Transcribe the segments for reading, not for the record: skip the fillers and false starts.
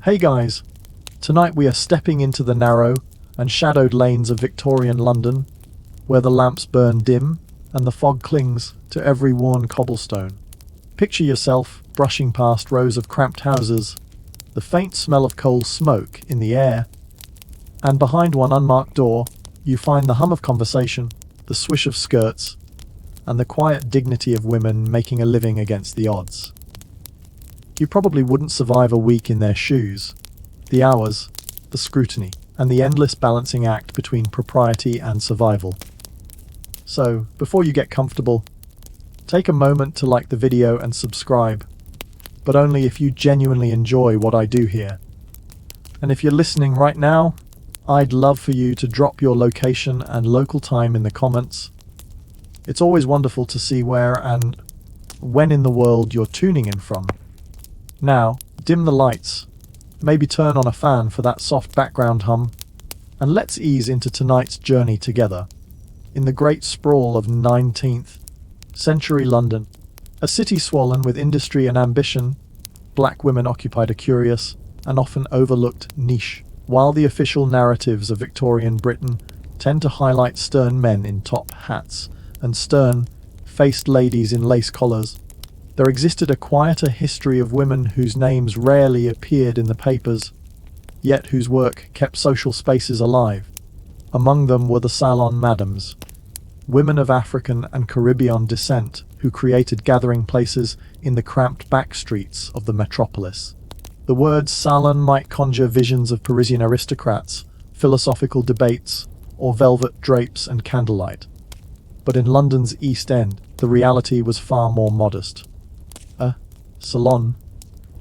Hey guys, tonight we are stepping into the narrow and shadowed lanes of Victorian London, where the lamps burn dim and the fog clings to every worn cobblestone. Picture yourself brushing past rows of cramped houses, the faint smell of coal smoke in the air, and behind one unmarked door, you find the hum of conversation, the swish of skirts, and the quiet dignity of women making a living against the odds. You probably wouldn't survive a week in their shoes. The hours, the scrutiny, and the endless balancing act between propriety and survival. So, before you get comfortable, take a moment to like the video and subscribe, but only if you genuinely enjoy what I do here. And if you're listening right now, I'd love for you to drop your location and local time in the comments. It's always wonderful to see where and when in the world you're tuning in from. Now, dim the lights, maybe turn on a fan for that soft background hum, and let's ease into tonight's journey together. In the great sprawl of 19th century London, a city swollen with industry and ambition, black women occupied a curious and often overlooked niche. While the official narratives of Victorian Britain tend to highlight stern men in top hats and stern-faced ladies in lace collars, there existed a quieter history of women whose names rarely appeared in the papers, yet whose work kept social spaces alive. Among them were the Salon madams, women of African and Caribbean descent who created gathering places in the cramped backstreets of the metropolis. The word salon might conjure visions of Parisian aristocrats, philosophical debates, or velvet drapes and candlelight. But in London's East End, the reality was far more modest. A salon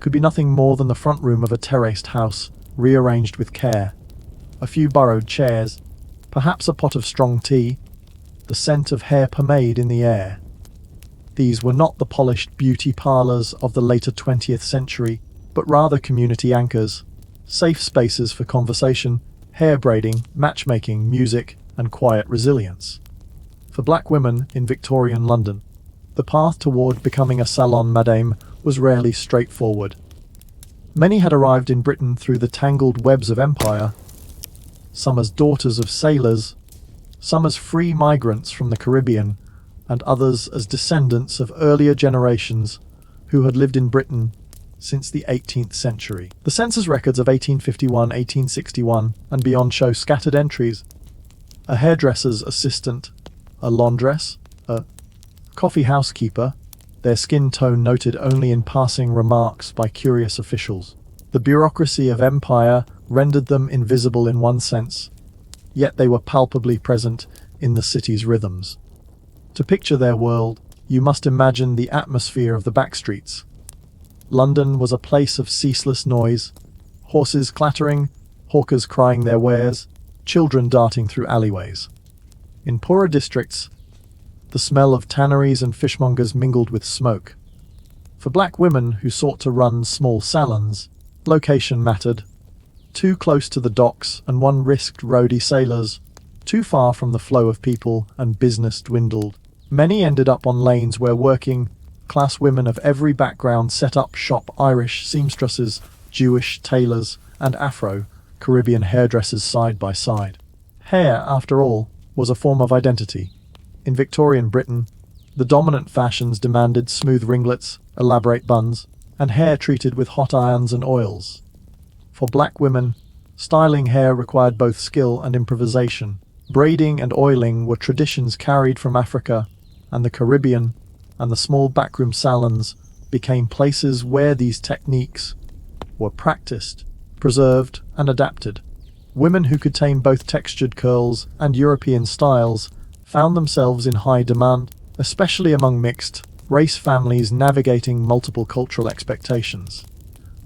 could be nothing more than the front room of a terraced house, rearranged with care. A few borrowed chairs, perhaps a pot of strong tea, the scent of hair pomade in the air. These were not the polished beauty parlours of the later 20th century, but rather community anchors, safe spaces for conversation, hair braiding, matchmaking, music, and quiet resilience. For black women in Victorian London, the path toward becoming a salon madame was rarely straightforward. Many had arrived in Britain through the tangled webs of empire, some as daughters of sailors, some as free migrants from the Caribbean, and others as descendants of earlier generations who had lived in Britain since the 18th century. The census records of 1851, 1861, and beyond show scattered entries: a hairdresser's assistant, a laundress, a coffee housekeeper, their skin tone noted only in passing remarks by curious officials. The bureaucracy of empire rendered them invisible in one sense, yet they were palpably present in the city's rhythms. To picture their world, you must imagine the atmosphere of the backstreets. London was a place of ceaseless noise, horses clattering, hawkers crying their wares, children darting through alleyways. In poorer districts, the smell of tanneries and fishmongers mingled with smoke. For black women who sought to run small salons, location mattered. Too close to the docks and one risked roadie sailors, too far from the flow of people and business dwindled. Many ended up on lanes where working class women of every background set up shop: Irish seamstresses, Jewish tailors, and Afro-Caribbean hairdressers side by side. Hair, after all, was a form of identity. In Victorian Britain, the dominant fashions demanded smooth ringlets, elaborate buns, and hair treated with hot irons and oils. For black women, styling hair required both skill and improvisation. Braiding and oiling were traditions carried from Africa and the Caribbean, and the small backroom salons became places where these techniques were practiced, preserved, and adapted. Women who could tame both textured curls and European styles found themselves in high demand, especially among mixed-race families navigating multiple cultural expectations.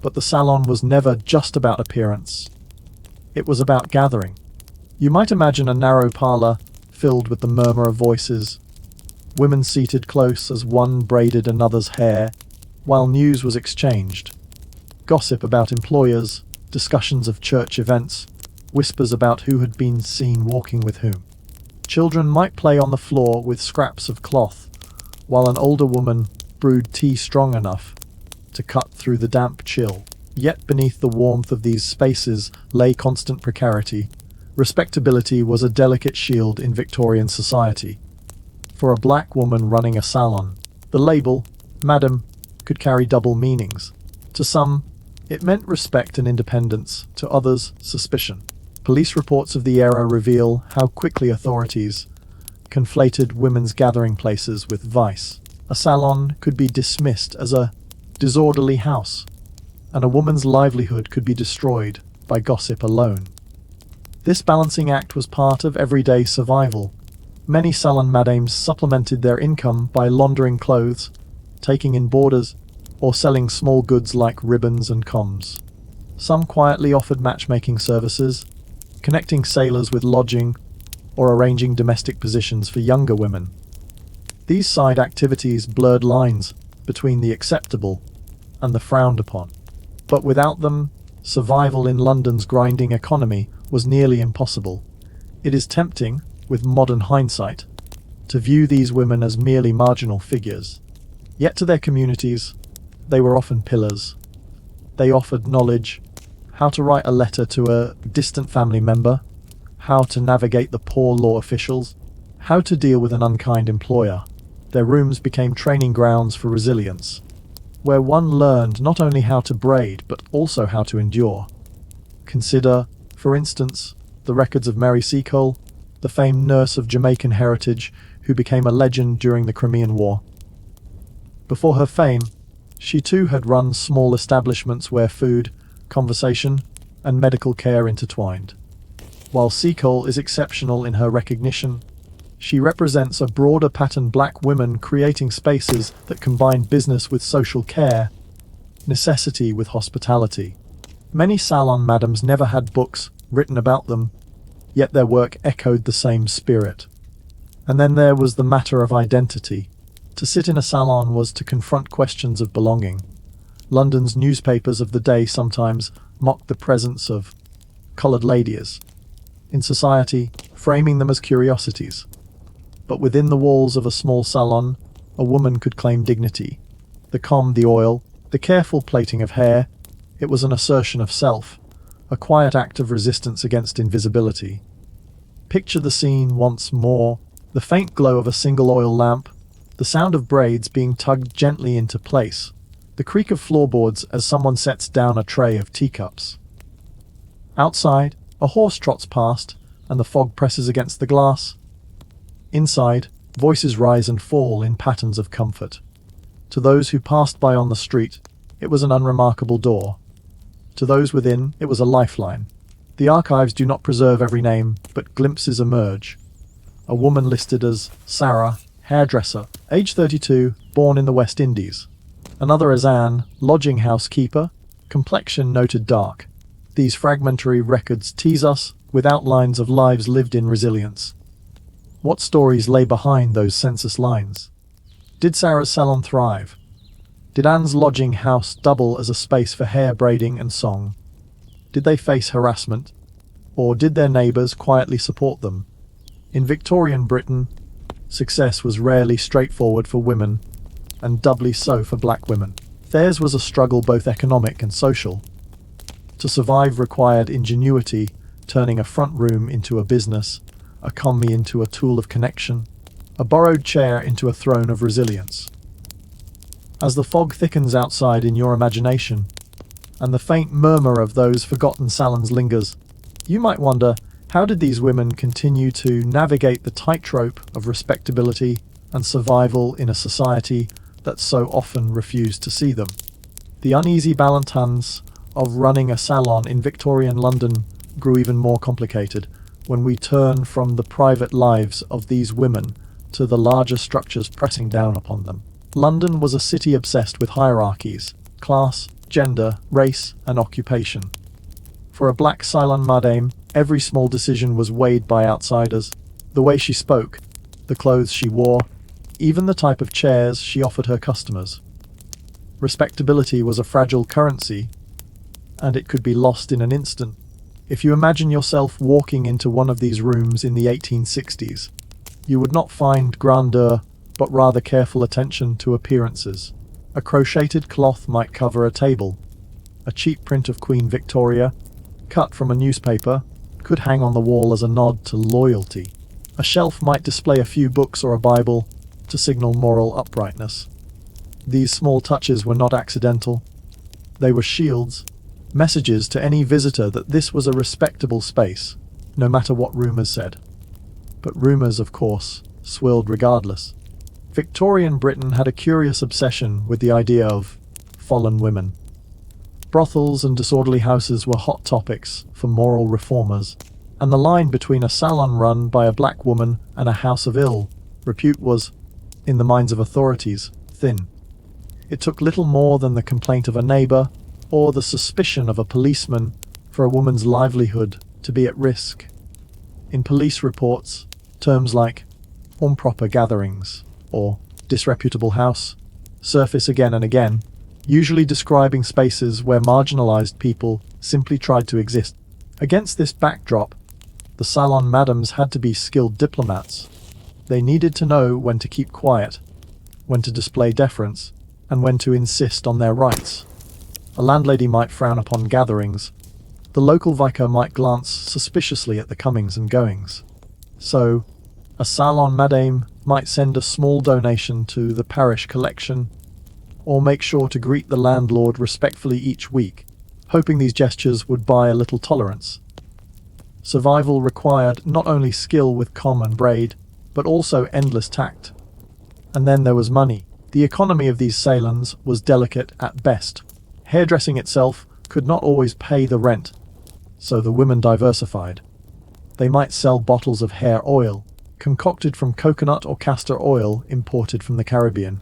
But the salon was never just about appearance. It was about gathering. You might imagine a narrow parlour filled with the murmur of voices, women seated close as one braided another's hair, while news was exchanged. Gossip about employers, discussions of church events, whispers about who had been seen walking with whom. Children might play on the floor with scraps of cloth, while an older woman brewed tea strong enough to cut through the damp chill. Yet beneath the warmth of these spaces lay constant precarity. Respectability was a delicate shield in Victorian society. For a black woman running a salon, the label, Madam, could carry double meanings. To some, it meant respect and independence, to others, suspicion. Police reports of the era reveal how quickly authorities conflated women's gathering places with vice. A salon could be dismissed as a disorderly house, and a woman's livelihood could be destroyed by gossip alone. This balancing act was part of everyday survival. Many salon madames supplemented their income by laundering clothes, taking in boarders, or selling small goods like ribbons and combs. Some quietly offered matchmaking services, connecting sailors with lodging, or arranging domestic positions for younger women. These side activities blurred lines between the acceptable and the frowned upon. But without them, survival in London's grinding economy was nearly impossible. It is tempting, with modern hindsight, to view these women as merely marginal figures. Yet to their communities, they were often pillars. They offered knowledge, how to write a letter to a distant family member, how to navigate the poor law officials, how to deal with an unkind employer. Their rooms became training grounds for resilience, where one learned not only how to braid but also how to endure. Consider, for instance, the records of Mary Seacole, the famed nurse of Jamaican heritage who became a legend during the Crimean War. Before her fame, she too had run small establishments where food, conversation, and medical care intertwined. While Seacole is exceptional in her recognition, she represents a broader pattern: black women creating spaces that combine business with social care, necessity with hospitality. Many salon madams never had books written about them, yet their work echoed the same spirit. And then there was the matter of identity. To sit in a salon was to confront questions of belonging. London's newspapers of the day sometimes mocked the presence of coloured ladies in society, framing them as curiosities. But within the walls of a small salon, a woman could claim dignity. The comb, the oil, the careful plaiting of hair, it was an assertion of self, a quiet act of resistance against invisibility. Picture the scene once more: the faint glow of a single oil lamp, the sound of braids being tugged gently into place, the creak of floorboards as someone sets down a tray of teacups. Outside, a horse trots past, and the fog presses against the glass. Inside, voices rise and fall in patterns of comfort. To those who passed by on the street, it was an unremarkable door. To those within, it was a lifeline. The archives do not preserve every name, but glimpses emerge. A woman listed as Sarah, hairdresser, age 32, born in the West Indies. Another as Anne, lodging house keeper, complexion noted dark. These fragmentary records tease us with outlines of lives lived in resilience. What stories lay behind those census lines? Did Sarah's salon thrive? Did Anne's lodging house double as a space for hair braiding and song? Did they face harassment? Or did their neighbours quietly support them? In Victorian Britain, success was rarely straightforward for women, and doubly so for black women. Theirs was a struggle both economic and social. To survive required ingenuity, turning a front room into a business, a combi into a tool of connection, a borrowed chair into a throne of resilience. As the fog thickens outside in your imagination, and the faint murmur of those forgotten salons lingers, you might wonder, how did these women continue to navigate the tightrope of respectability and survival in a society that so often refused to see them? The uneasy balance of running a salon in Victorian London grew even more complicated when we turn from the private lives of these women to the larger structures pressing down upon them. London was a city obsessed with hierarchies: class, gender, race, and occupation. For a black salon madame, every small decision was weighed by outsiders. The way she spoke, the clothes she wore, even the type of chairs she offered her customers. Respectability was a fragile currency, and it could be lost in an instant. If you imagine yourself walking into one of these rooms in the 1860s, you would not find grandeur, but rather careful attention to appearances. A crocheted cloth might cover a table, A cheap print of Queen Victoria, cut from a newspaper, could hang on the wall as a nod to loyalty. A shelf might display a few books or a Bible to signal moral uprightness. These small touches were not accidental. They were shields, messages to any visitor that this was a respectable space, no matter what rumours said. But rumours, of course, swirled regardless. Victorian Britain had a curious obsession with the idea of fallen women. Brothels and disorderly houses were hot topics for moral reformers, and the line between a salon run by a black woman and a house of ill repute was, in the minds of authorities, thin. It took little more than the complaint of a neighbour or the suspicion of a policeman for a woman's livelihood to be at risk. In police reports, terms like improper gatherings or disreputable house surface again and again, usually describing spaces where marginalized people simply tried to exist. Against this backdrop, the salon madams had to be skilled diplomats. They needed to know when to keep quiet, when to display deference, and when to insist on their rights. A landlady might frown upon gatherings. The local vicar might glance suspiciously at the comings and goings. So, a salon madame might send a small donation to the parish collection, or make sure to greet the landlord respectfully each week, hoping these gestures would buy a little tolerance. Survival required not only skill with comb and braid, but also endless tact. And then there was money. The economy of these salons was delicate at best. Hairdressing itself could not always pay the rent, so the women diversified. They might sell bottles of hair oil, concocted from coconut or castor oil imported from the Caribbean.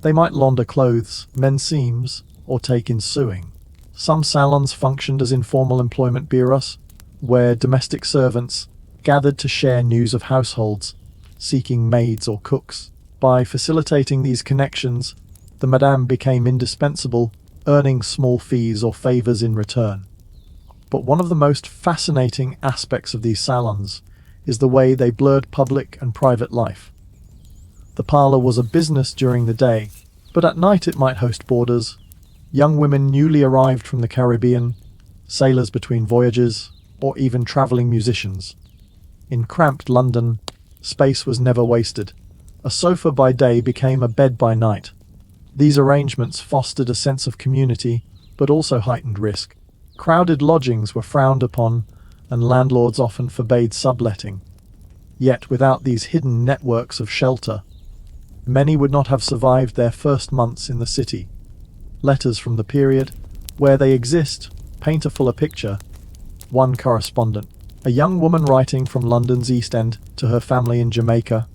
They might launder clothes, mend seams, or take in sewing. Some salons functioned as informal employment bureaus, where domestic servants gathered to share news of households, seeking maids or cooks. By facilitating these connections, the madame became indispensable, earning small fees or favors in return. But one of the most fascinating aspects of these salons is the way they blurred public and private life. The parlor was a business during the day, but at night it might host boarders, young women newly arrived from the Caribbean, sailors between voyages, or even traveling musicians. In cramped London, space was never wasted. A sofa by day became a bed by night. These arrangements fostered a sense of community, but also heightened risk. Crowded lodgings were frowned upon, and landlords often forbade subletting. Yet without these hidden networks of shelter, many would not have survived their first months in the city. Letters from the period, where they exist, paint a fuller picture. One correspondent, a young woman writing from London's East End to her family in Jamaica,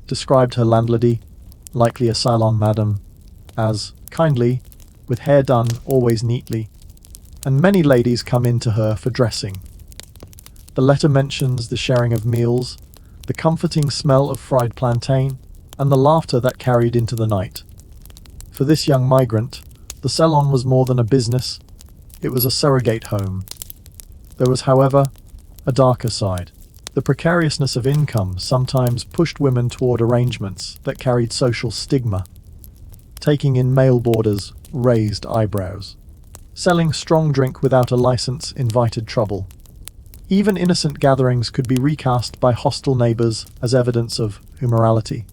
described her landlady, likely a salon madam, as kindly, with hair done always neatly, and many ladies come in to her for dressing. The letter mentions the sharing of meals, the comforting smell of fried plantain, and the laughter that carried into the night. For this young migrant, the salon was more than a business, it was a surrogate home. There was, however, a darker side. The precariousness of income sometimes pushed women toward arrangements that carried social stigma. Taking in male boarders raised eyebrows. Selling strong drink without a license invited trouble. Even innocent gatherings could be recast by hostile neighbours as evidence of immorality.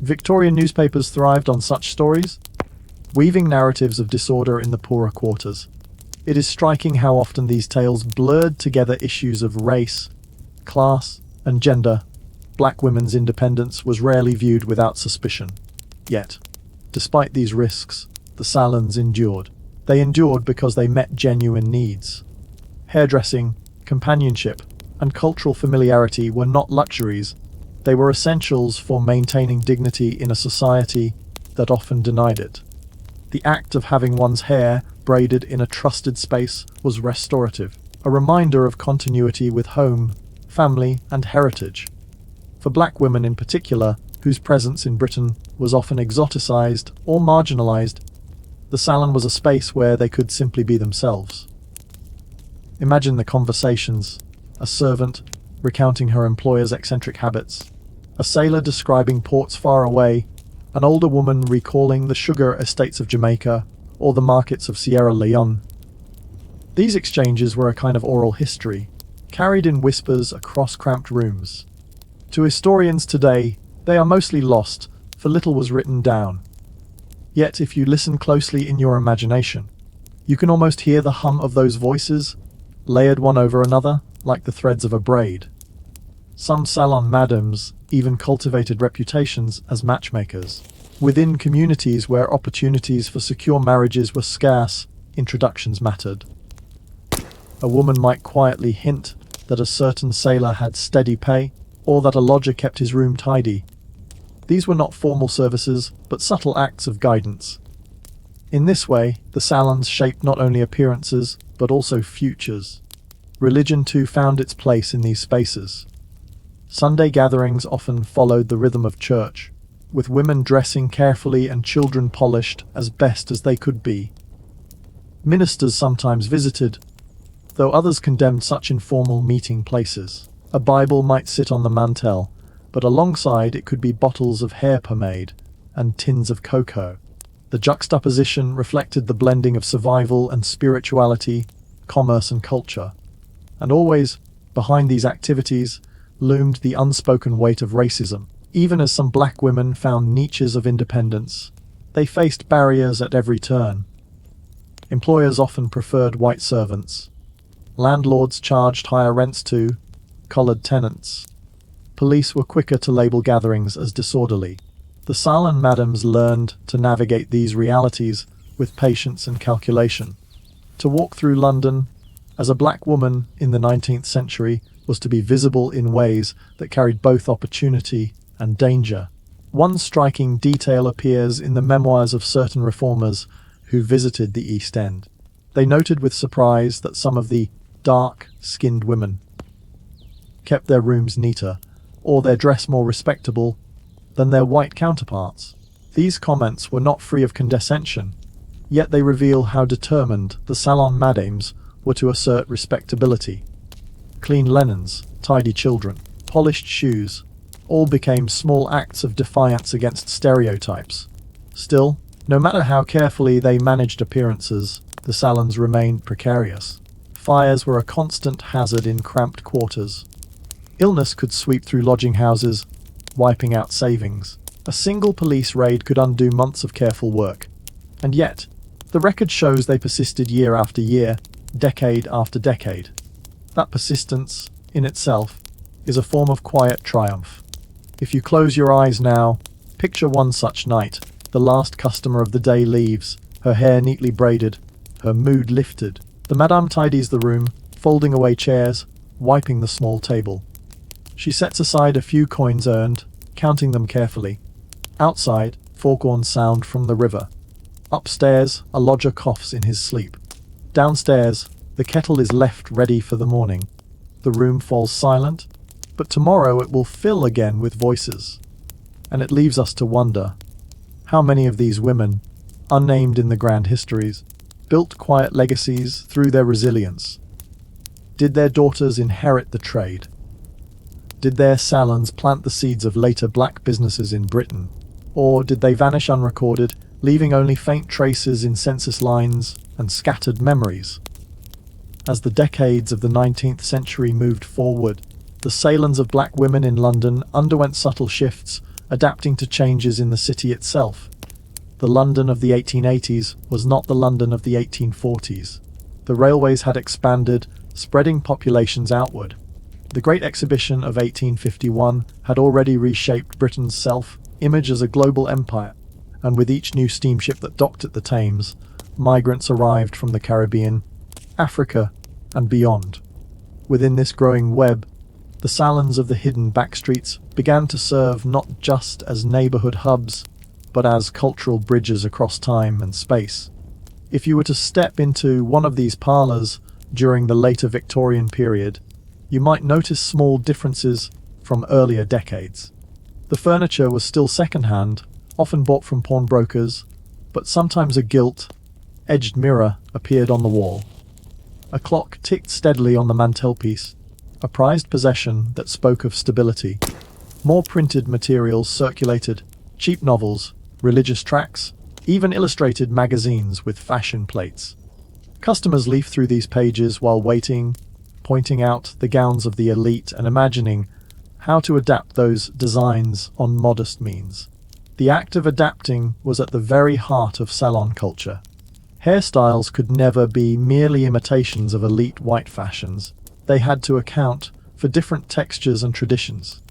Victorian newspapers thrived on such stories, weaving narratives of disorder in the poorer quarters. It is striking how often these tales blurred together issues of race, class, and gender. Black women's independence was rarely viewed without suspicion. Yet, despite these risks, the salons endured. They endured because they met genuine needs. Hairdressing, companionship, and cultural familiarity were not luxuries. They were essentials for maintaining dignity in a society that often denied it. The act of having one's hair braided in a trusted space was restorative, a reminder of continuity with home, family, and heritage. For black women in particular, whose presence in Britain was often exoticized or marginalized, the salon was a space where they could simply be themselves. Imagine the conversations: a servant recounting her employer's eccentric habits, a sailor describing ports far away, an older woman recalling the sugar estates of Jamaica, or the markets of Sierra Leone. These exchanges were a kind of oral history, carried in whispers across cramped rooms. To historians today, they are mostly lost, for little was written down. Yet if you listen closely in your imagination, you can almost hear the hum of those voices, layered one over another, like the threads of a braid. Some salon madams even cultivated reputations as matchmakers. Within communities where opportunities for secure marriages were scarce, introductions mattered. A woman might quietly hint that a certain sailor had steady pay, or that a lodger kept his room tidy. These were not formal services, but subtle acts of guidance. In this way, the salons shaped not only appearances, but also futures. Religion too found its place in these spaces. Sunday gatherings often followed the rhythm of church, with women dressing carefully and children polished as best as they could be. Ministers sometimes visited, though others condemned such informal meeting places. A Bible might sit on the mantel, but alongside it could be bottles of hair pomade and tins of cocoa. The juxtaposition reflected the blending of survival and spirituality, commerce and culture. And always, behind these activities, loomed the unspoken weight of racism. Even as some black women found niches of independence, they faced barriers at every turn. Employers often preferred white servants. Landlords charged higher rents to colored tenants. Police were quicker to label gatherings as disorderly. The Salon madams learned to navigate these realities with patience and calculation. To walk through London as a black woman in the 19th century was to be visible in ways that carried both opportunity and danger. One striking detail appears in the memoirs of certain reformers who visited the East End. They noted with surprise that some of the dark-skinned women kept their rooms neater, or their dress more respectable, than their white counterparts. These comments were not free of condescension, yet they reveal how determined the Salon madames were to assert respectability. Clean linens, tidy children, polished shoes, all became small acts of defiance against stereotypes. Still, no matter how carefully they managed appearances, the salons remained precarious. Fires were a constant hazard in cramped quarters. Illness could sweep through lodging houses, wiping out savings. A single police raid could undo months of careful work. And yet, the record shows they persisted year after year, decade after decade. That persistence, in itself, is a form of quiet triumph. If you close your eyes now, picture one such night. The last customer of the day leaves, her hair neatly braided, her mood lifted. The madame tidies the room, folding away chairs, wiping the small table. She sets aside a few coins earned, counting them carefully. Outside, foghorns sound from the river. Upstairs, a lodger coughs in his sleep. Downstairs, the kettle is left ready for the morning. The room falls silent, but tomorrow it will fill again with voices. And it leaves us to wonder, how many of these women, unnamed in the grand histories, built quiet legacies through their resilience? Did their daughters inherit the trade? Did their salons plant the seeds of later black businesses in Britain? Or did they vanish unrecorded, leaving only faint traces in census lines and scattered memories? As the decades of the 19th century moved forward, the salons of black women in London underwent subtle shifts, adapting to changes in the city itself. The London of the 1880s was not the London of the 1840s. The railways had expanded, spreading populations outward. The Great Exhibition of 1851 had already reshaped Britain's self-image as a global empire, and with each new steamship that docked at the Thames, migrants arrived from the Caribbean, Africa, and beyond. Within this growing web, the salons of the hidden backstreets began to serve not just as neighborhood hubs, but as cultural bridges across time and space. If you were to step into one of these parlors during the later Victorian period, you might notice small differences from earlier decades. The furniture was still second-hand, often bought from pawnbrokers, but sometimes a gilt-edged mirror appeared on the wall. A clock ticked steadily on the mantelpiece, a prized possession that spoke of stability. More printed materials circulated, cheap novels, religious tracts, even illustrated magazines with fashion plates. Customers leaf through these pages while waiting, pointing out the gowns of the elite and imagining how to adapt those designs on modest means. The act of adapting was at the very heart of salon culture. Hairstyles could never be merely imitations of elite white fashions. They had to account for different textures and traditions.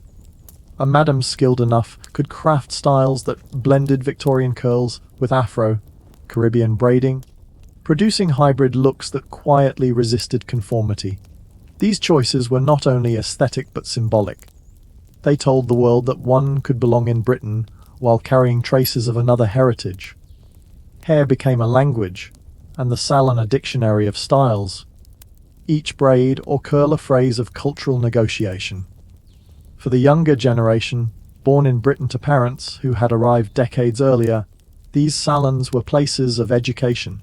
A madam skilled enough could craft styles that blended Victorian curls with Afro, Caribbean braiding, producing hybrid looks that quietly resisted conformity. These choices were not only aesthetic but symbolic. They told the world that one could belong in Britain while carrying traces of another heritage. Hair became a language, and the salon a dictionary of styles, each braid or curl a phrase of cultural negotiation. For the younger generation, born in Britain to parents who had arrived decades earlier, these salons were places of education.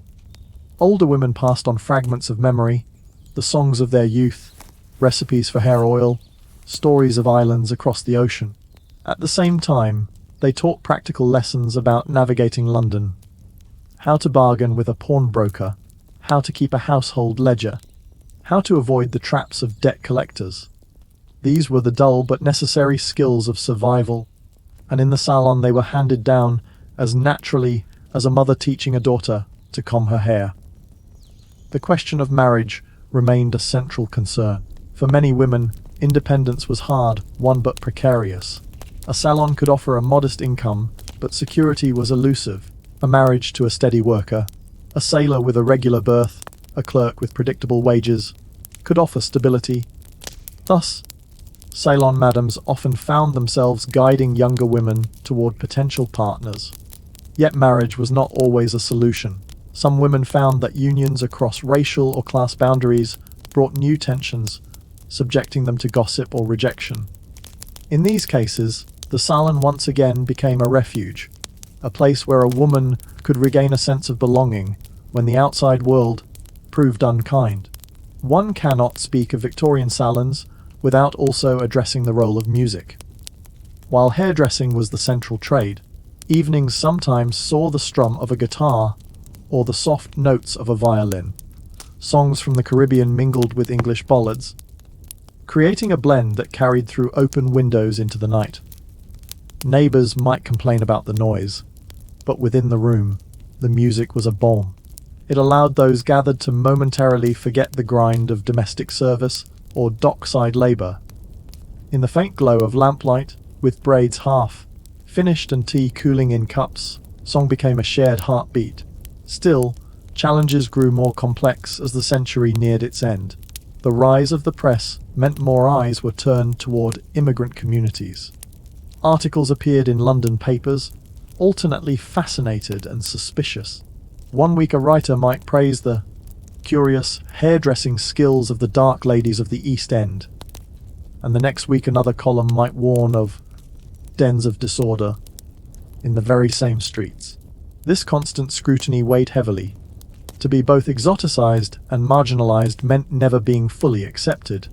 Older women passed on fragments of memory, the songs of their youth, recipes for hair oil, stories of islands across the ocean. At the same time, they taught practical lessons about navigating London, how to bargain with a pawnbroker, how to keep a household ledger, how to avoid the traps of debt collectors. These were the dull but necessary skills of survival, and in the salon they were handed down as naturally as a mother teaching a daughter to comb her hair. The question of marriage remained a central concern. For many women, independence was hard, won but precarious. A salon could offer a modest income, but security was elusive. A marriage to a steady worker, a sailor with a regular berth, a clerk with predictable wages, could offer stability. Thus, salon madams often found themselves guiding younger women toward potential partners. Yet marriage was not always a solution. Some women found that unions across racial or class boundaries brought new tensions, subjecting them to gossip or rejection. In these cases, the salon once again became a refuge, a place where a woman could regain a sense of belonging when the outside world proved unkind. One cannot speak of Victorian salons without also addressing the role of music. While hairdressing was the central trade, evenings sometimes saw the strum of a guitar or the soft notes of a violin. Songs from the Caribbean mingled with English ballads, creating a blend that carried through open windows into the night. Neighbors might complain about the noise, but within the room, the music was a balm. It allowed those gathered to momentarily forget the grind of domestic service or dockside labor. In the faint glow of lamplight, with braids half finished and tea cooling in cups, song became a shared heartbeat. Still, challenges grew more complex as the century neared its end. The rise of the press meant more eyes were turned toward immigrant communities. Articles appeared in London papers, alternately fascinated and suspicious. One week a writer might praise the curious hairdressing skills of the dark ladies of the East End, and the next week another column might warn of dens of disorder in the very same streets. This constant scrutiny weighed heavily. To be both exoticized and marginalized meant never being fully accepted.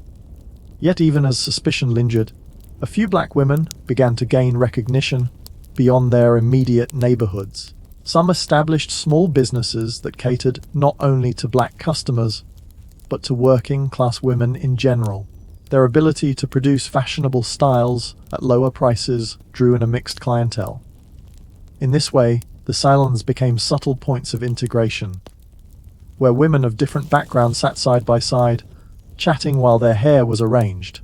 Yet even as suspicion lingered, a few black women began to gain recognition beyond their immediate neighborhoods. Some established small businesses that catered not only to black customers, but to working-class women in general. Their ability to produce fashionable styles at lower prices drew in a mixed clientele. In this way, the salons became subtle points of integration, where women of different backgrounds sat side by side, chatting while their hair was arranged.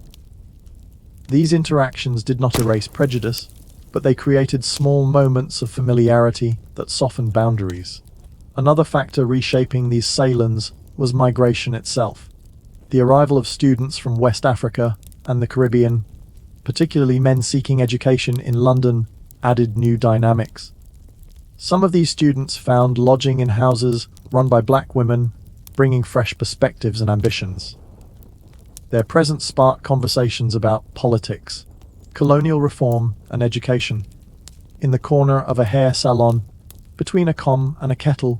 These interactions did not erase prejudice, but they created small moments of familiarity that softened boundaries. Another factor reshaping these salons was migration itself. The arrival of students from West Africa and the Caribbean, particularly men seeking education in London, added new dynamics. Some of these students found lodging in houses run by black women, bringing fresh perspectives and ambitions. Their presence sparked conversations about politics, colonial reform, and education. In the corner of a hair salon, between a comb and a kettle,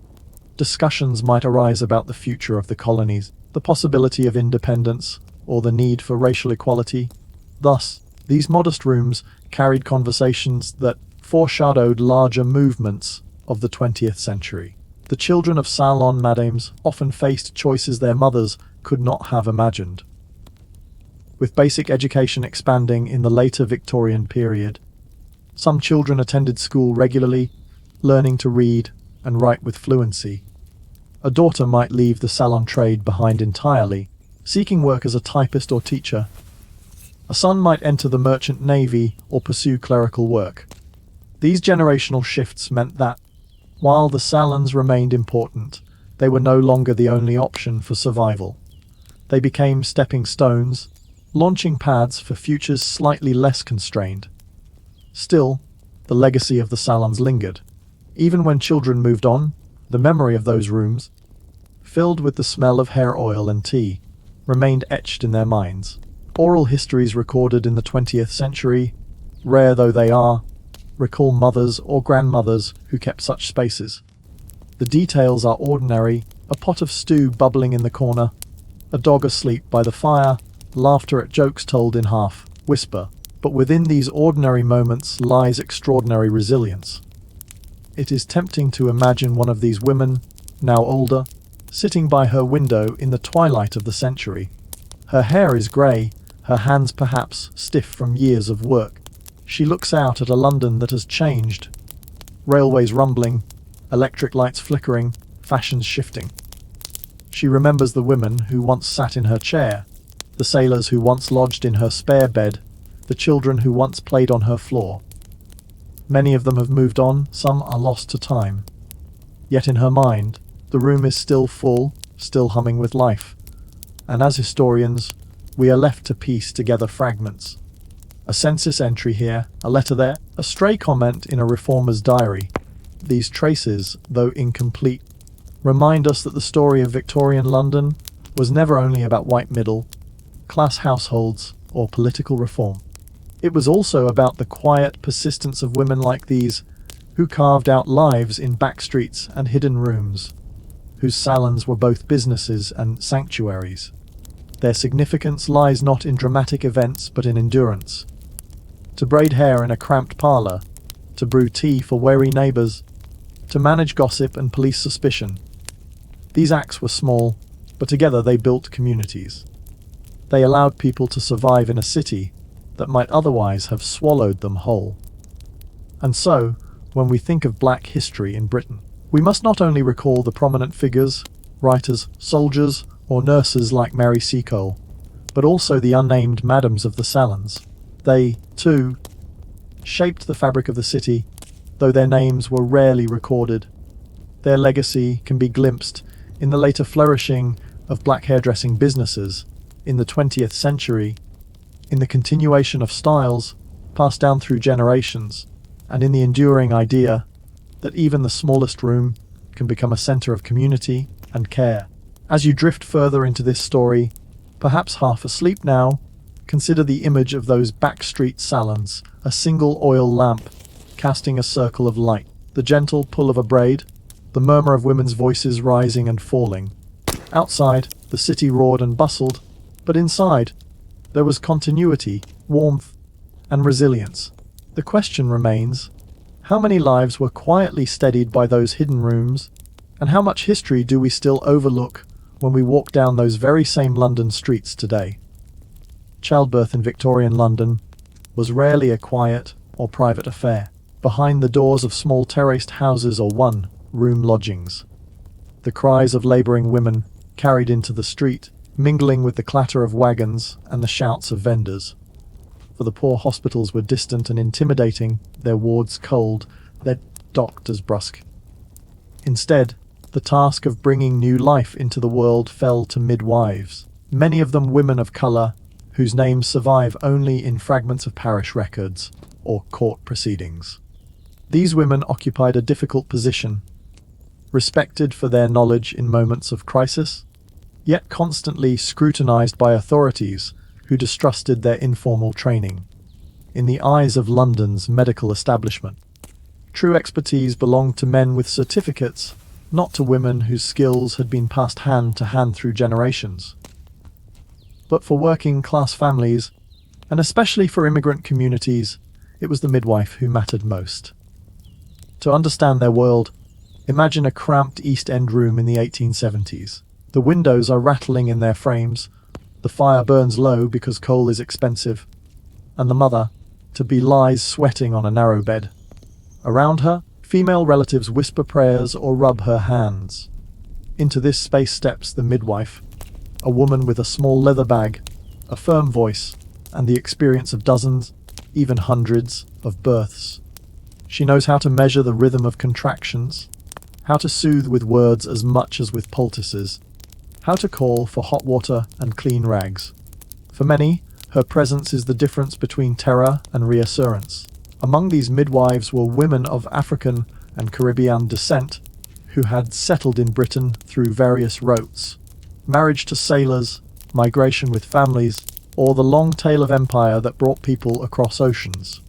discussions might arise about the future of the colonies, the possibility of independence, or the need for racial equality. Thus, these modest rooms carried conversations that foreshadowed larger movements of the 20th century. The children of Salon madames often faced choices their mothers could not have imagined. With basic education expanding in the later Victorian period, some children attended school regularly, learning to read and write with fluency. A daughter might leave the salon trade behind entirely, seeking work as a typist or teacher. A son might enter the merchant navy or pursue clerical work. These generational shifts meant that, while the salons remained important, they were no longer the only option for survival. They became stepping stones, launching paths for futures slightly less constrained. Still, the legacy of the salons lingered. Even when children moved on, the memory of those rooms, filled with the smell of hair oil and tea, remained etched in their minds. Oral histories recorded in the 20th century, rare though they are, recall mothers or grandmothers who kept such spaces. The details are ordinary: a pot of stew bubbling in the corner, a dog asleep by the fire, laughter at jokes told in half whisper. But within these ordinary moments lies extraordinary resilience. It is tempting to imagine one of these women, now older, sitting by her window in the twilight of the century. Her hair is grey, her hands perhaps stiff from years of work. She looks out at a London that has changed. Railways rumbling, electric lights flickering, fashions shifting. She remembers the women who once sat in her chair, the sailors who once lodged in her spare bed, the children who once played on her floor. Many of them have moved on, some are lost to time. Yet in her mind, the room is still full, still humming with life. And as historians, we are left to piece together fragments. A census entry here, a letter there, a stray comment in a reformer's diary. These traces, though incomplete, remind us that the story of Victorian London was never only about white middle-class households or political reform. It was also about the quiet persistence of women like these, who carved out lives in backstreets and hidden rooms, whose salons were both businesses and sanctuaries. Their significance lies not in dramatic events but in endurance. To braid hair in a cramped parlour, to brew tea for wary neighbours, to manage gossip and police suspicion. These acts were small, but together they built communities. They allowed people to survive in a city that might otherwise have swallowed them whole. And so, when we think of black history in Britain, we must not only recall the prominent figures, writers, soldiers, or nurses like Mary Seacole, but also the unnamed madams of the salons. They, too, shaped the fabric of the city, though their names were rarely recorded. Their legacy can be glimpsed in the later flourishing of black hairdressing businesses in the 20th century, in the continuation of styles passed down through generations, and in the enduring idea that even the smallest room can become a center of community and care. As you drift further into this story, perhaps half asleep now, consider the image of those backstreet salons, a single oil lamp casting a circle of light, the gentle pull of a braid, the murmur of women's voices rising and falling. Outside, the city roared and bustled, but inside, there was continuity, warmth, and resilience. The question remains, how many lives were quietly steadied by those hidden rooms, and how much history do we still overlook when we walk down those very same London streets today? Childbirth in Victorian London was rarely a quiet or private affair, behind the doors of small terraced houses or one-room lodgings. The cries of labouring women carried into the street, mingling with the clatter of wagons and the shouts of vendors. For the poor, hospitals were distant and intimidating, their wards cold, their doctors brusque. Instead, the task of bringing new life into the world fell to midwives, many of them women of colour, whose names survive only in fragments of parish records or court proceedings. These women occupied a difficult position, respected for their knowledge in moments of crisis, yet constantly scrutinized by authorities who distrusted their informal training. In the eyes of London's medical establishment, true expertise belonged to men with certificates, not to women whose skills had been passed hand to hand through generations. But for working-class families, and especially for immigrant communities, it was the midwife who mattered most. To understand their world, imagine a cramped East End room in the 1870s. The windows are rattling in their frames, the fire burns low because coal is expensive, and the mother-to-be lies sweating on a narrow bed. Around her, female relatives whisper prayers or rub her hands. Into this space steps the midwife, a woman with a small leather bag, a firm voice, and the experience of dozens, even hundreds, of births. She knows how to measure the rhythm of contractions, how to soothe with words as much as with poultices, how to call for hot water and clean rags. For many, her presence is the difference between terror and reassurance. Among these midwives were women of African and Caribbean descent who had settled in Britain through various routes: marriage to sailors, migration with families, or the long tail of empire that brought people across oceans.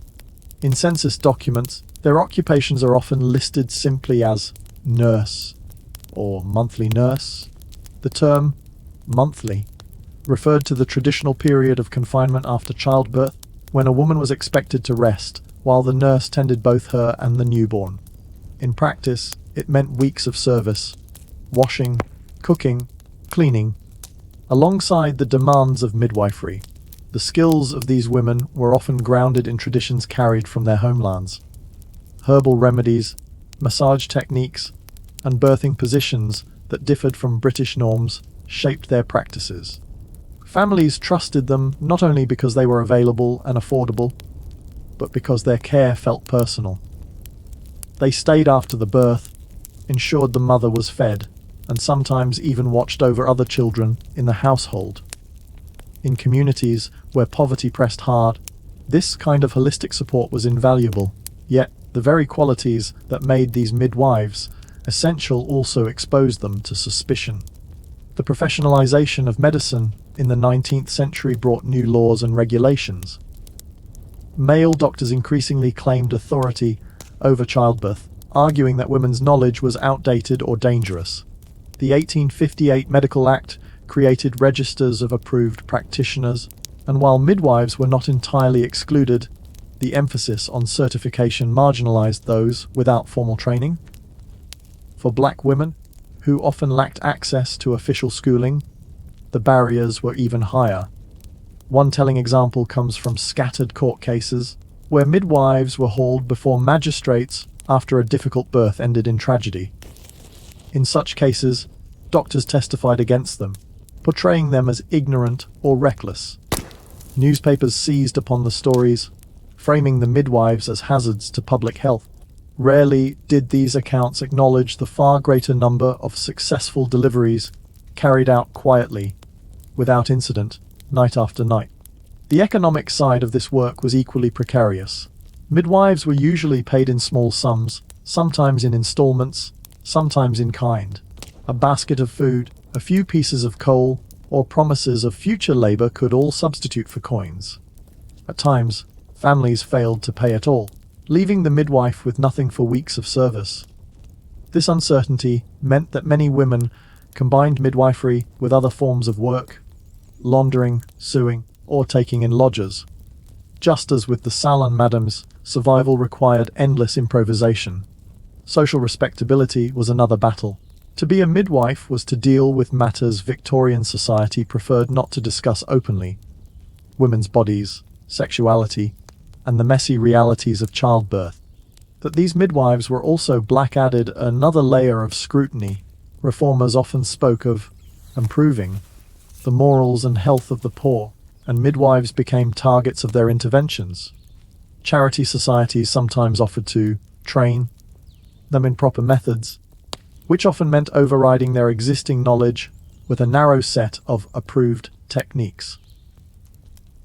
In census documents, their occupations are often listed simply as nurse or monthly nurse. The term monthly referred to the traditional period of confinement after childbirth, when a woman was expected to rest while the nurse tended both her and the newborn. In practice, it meant weeks of service, washing, cooking, cleaning. Alongside the demands of midwifery, the skills of these women were often grounded in traditions carried from their homelands. Herbal remedies, massage techniques, and birthing positions that differed from British norms shaped their practices. Families trusted them not only because they were available and affordable, but because their care felt personal. They stayed after the birth, ensured the mother was fed, and sometimes even watched over other children in the household. In communities where poverty pressed hard, this kind of holistic support was invaluable, yet the very qualities that made these midwives essential also exposed them to suspicion. The professionalization of medicine in the 19th century brought new laws and regulations. Male doctors increasingly claimed authority over childbirth, arguing that women's knowledge was outdated or dangerous. The 1858 Medical Act created registers of approved practitioners, and while midwives were not entirely excluded, the emphasis on certification marginalized those without formal training. For black women, who often lacked access to official schooling, the barriers were even higher. One telling example comes from scattered court cases, where midwives were hauled before magistrates after a difficult birth ended in tragedy. In such cases, doctors testified against them, portraying them as ignorant or reckless. Newspapers seized upon the stories, framing the midwives as hazards to public health. Rarely did these accounts acknowledge the far greater number of successful deliveries carried out quietly, without incident, night after night. The economic side of this work was equally precarious. Midwives were usually paid in small sums, sometimes in installments, sometimes in kind. A basket of food, a few pieces of coal, or promises of future labor could all substitute for coins. At times, families failed to pay at all, leaving the midwife with nothing for weeks of service. This uncertainty meant that many women combined midwifery with other forms of work, laundering, sewing, or taking in lodgers. Just as with the Salon madams, survival required endless improvisation. Social respectability was another battle. To be a midwife was to deal with matters Victorian society preferred not to discuss openly: women's bodies, sexuality, and the messy realities of childbirth. That these midwives were also black added another layer of scrutiny. Reformers often spoke of improving the morals and health of the poor, and midwives became targets of their interventions. Charity societies sometimes offered to train them in proper methods, which often meant overriding their existing knowledge with a narrow set of approved techniques.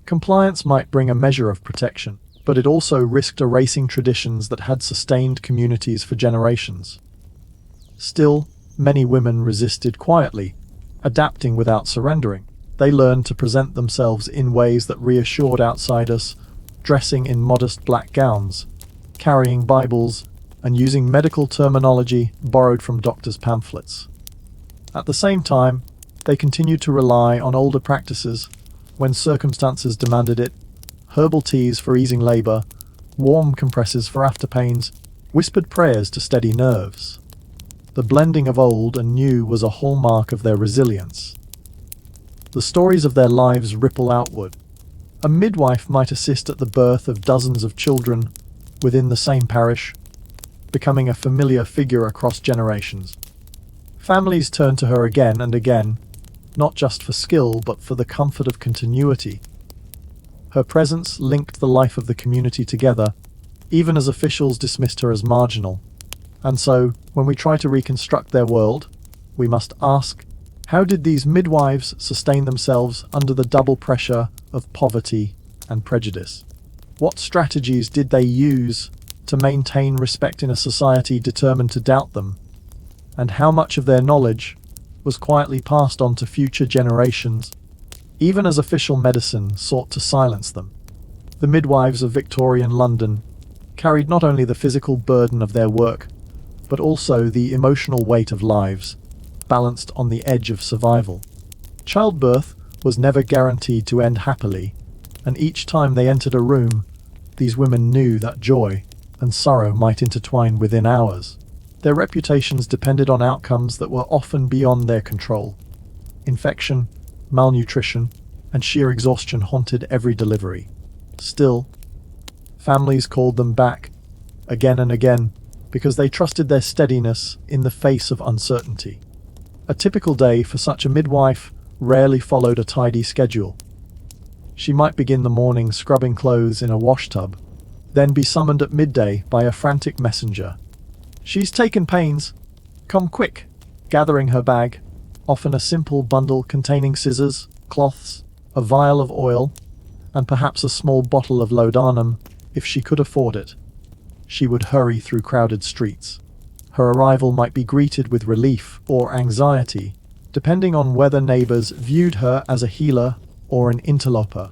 Compliance might bring a measure of protection, but it also risked erasing traditions that had sustained communities for generations. Still, many women resisted quietly, adapting without surrendering. They learned to present themselves in ways that reassured outsiders, dressing in modest black gowns, carrying Bibles, and using medical terminology borrowed from doctors' pamphlets. At the same time, they continued to rely on older practices when circumstances demanded it: herbal teas for easing labor, warm compresses for after pains, whispered prayers to steady nerves. The blending of old and new was a hallmark of their resilience. The stories of their lives ripple outward. A midwife might assist at the birth of dozens of children within the same parish, becoming a familiar figure across generations. Families turn to her again and again, not just for skill but for the comfort of continuity. Her presence linked the life of the community together, even as officials dismissed her as marginal. And so, when we try to reconstruct their world, we must ask, how did these midwives sustain themselves under the double pressure of poverty and prejudice? What strategies did they use to maintain respect in a society determined to doubt them? And how much of their knowledge was quietly passed on to future generations, even as official medicine sought to silence them? The midwives of Victorian London carried not only the physical burden of their work, but also the emotional weight of lives, balanced on the edge of survival. Childbirth was never guaranteed to end happily, and each time they entered a room, these women knew that joy and sorrow might intertwine within hours. Their reputations depended on outcomes that were often beyond their control. Infection, malnutrition, and sheer exhaustion haunted every delivery. Still, families called them back, again and again, because they trusted their steadiness in the face of uncertainty. A typical day for such a midwife rarely followed a tidy schedule. She might begin the morning scrubbing clothes in a wash tub, then be summoned at midday by a frantic messenger. "She's taken pains. Come quick," gathering her bag, often a simple bundle containing scissors, cloths, a vial of oil, and perhaps a small bottle of laudanum, if she could afford it. She would hurry through crowded streets. Her arrival might be greeted with relief or anxiety, depending on whether neighbors viewed her as a healer or an interloper.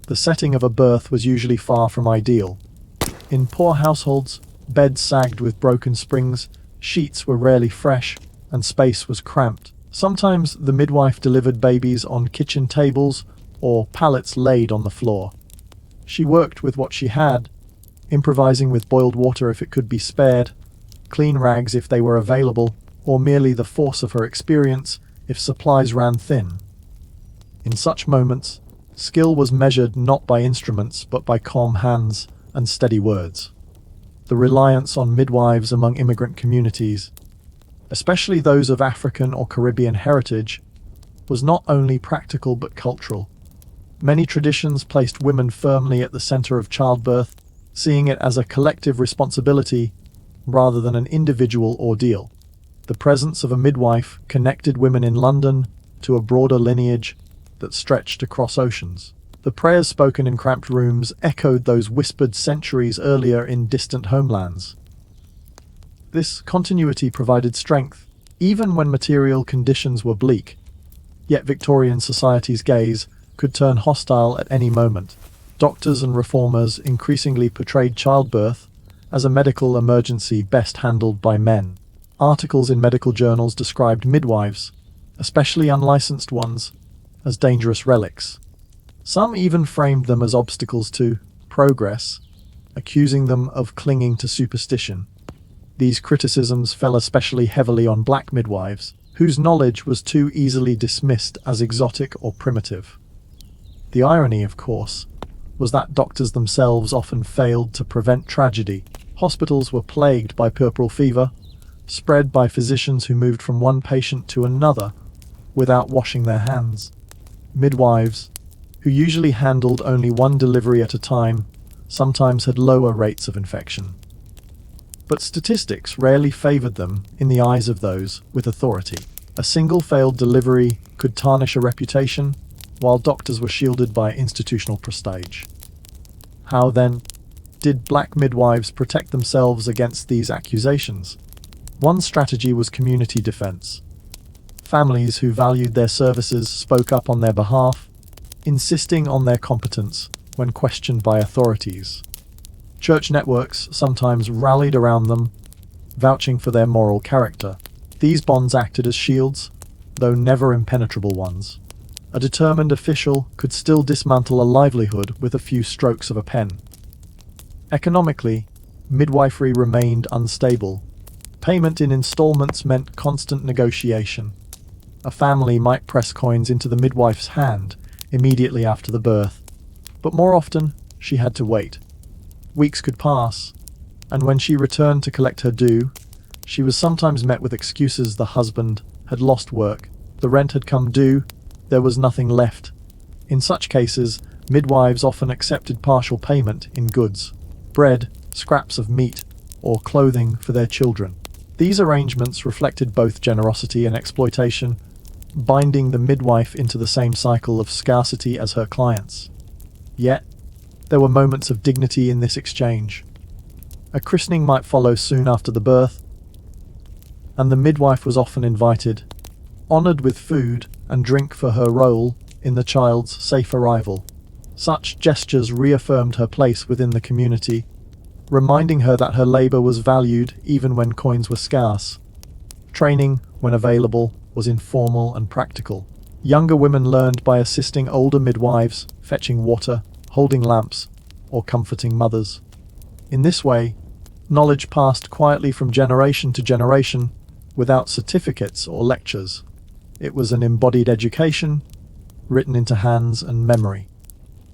The setting of a birth was usually far from ideal. In poor households, beds sagged with broken springs, sheets were rarely fresh, and space was cramped. Sometimes the midwife delivered babies on kitchen tables or pallets laid on the floor. She worked with what she had, improvising with boiled water if it could be spared, clean rags if they were available, or merely the force of her experience if supplies ran thin. In such moments, skill was measured not by instruments but by calm hands and steady words. The reliance on midwives among immigrant communities, especially those of African or Caribbean heritage, was not only practical but cultural. Many traditions placed women firmly at the center of childbirth, seeing it as a collective responsibility rather than an individual ordeal. The presence of a midwife connected women in London to a broader lineage that stretched across oceans. The prayers spoken in cramped rooms echoed those whispered centuries earlier in distant homelands. This continuity provided strength, even when material conditions were bleak. Yet Victorian society's gaze could turn hostile at any moment. Doctors and reformers increasingly portrayed childbirth as a medical emergency best handled by men. Articles in medical journals described midwives, especially unlicensed ones, as dangerous relics. Some even framed them as obstacles to progress, accusing them of clinging to superstition. These criticisms fell especially heavily on black midwives, whose knowledge was too easily dismissed as exotic or primitive. The irony, of course, was that doctors themselves often failed to prevent tragedy. Hospitals were plagued by puerperal fever, spread by physicians who moved from one patient to another without washing their hands. Midwives, who usually handled only one delivery at a time, sometimes had lower rates of infection. But statistics rarely favored them in the eyes of those with authority. A single failed delivery could tarnish a reputation, while doctors were shielded by institutional prestige. How, then, did black midwives protect themselves against these accusations? One strategy was community defense. Families who valued their services spoke up on their behalf, insisting on their competence when questioned by authorities. Church networks sometimes rallied around them, vouching for their moral character. These bonds acted as shields, though never impenetrable ones. A determined official could still dismantle a livelihood with a few strokes of a pen. Economically, midwifery remained unstable. Payment in installments meant constant negotiation. A family might press coins into the midwife's hand immediately after the birth, but more often she had to wait. Weeks could pass, and when she returned to collect her due, she was sometimes met with excuses. The husband had lost work, the rent had come due, there was nothing left. In such cases, midwives often accepted partial payment in goods, bread, scraps of meat, or clothing for their children. These arrangements reflected both generosity and exploitation, binding the midwife into the same cycle of scarcity as her clients. Yet, there were moments of dignity in this exchange. A christening might follow soon after the birth, and the midwife was often invited, honored with food and drink for her role in the child's safe arrival. Such gestures reaffirmed her place within the community, reminding her that her labor was valued even when coins were scarce. Training, when available, was informal and practical. Younger women learned by assisting older midwives, fetching water, holding lamps, or comforting mothers. In this way, knowledge passed quietly from generation to generation, without certificates or lectures. It was an embodied education, written into hands and memory.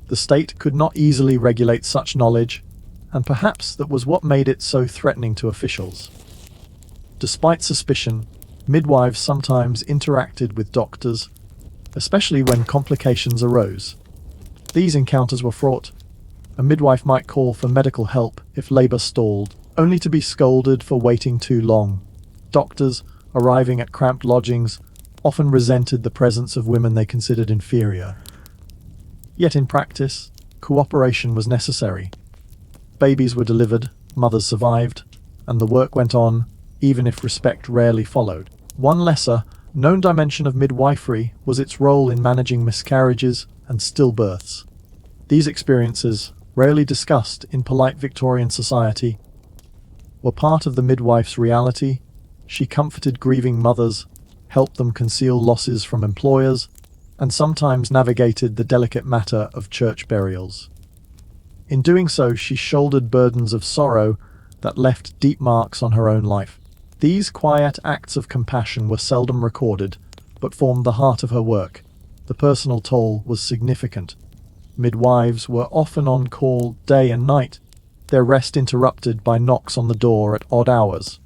The state could not easily regulate such knowledge, and perhaps that was what made it so threatening to officials. Despite suspicion, midwives sometimes interacted with doctors, especially when complications arose. These encounters were fraught. A midwife might call for medical help if labor stalled, only to be scolded for waiting too long. Doctors, arriving at cramped lodgings, often resented the presence of women they considered inferior. Yet in practice, cooperation was necessary. Babies were delivered, mothers survived, and the work went on, even if respect rarely followed. One lesser, known dimension of midwifery was its role in managing miscarriages and stillbirths. These experiences, rarely discussed in polite Victorian society, were part of the midwife's reality. She comforted grieving mothers, helped them conceal losses from employers, and sometimes navigated the delicate matter of church burials. In doing so, she shouldered burdens of sorrow that left deep marks on her own life. These quiet acts of compassion were seldom recorded, but formed the heart of her work. The personal toll was significant. Midwives were often on call day and night, their rest interrupted by knocks on the door at odd hours.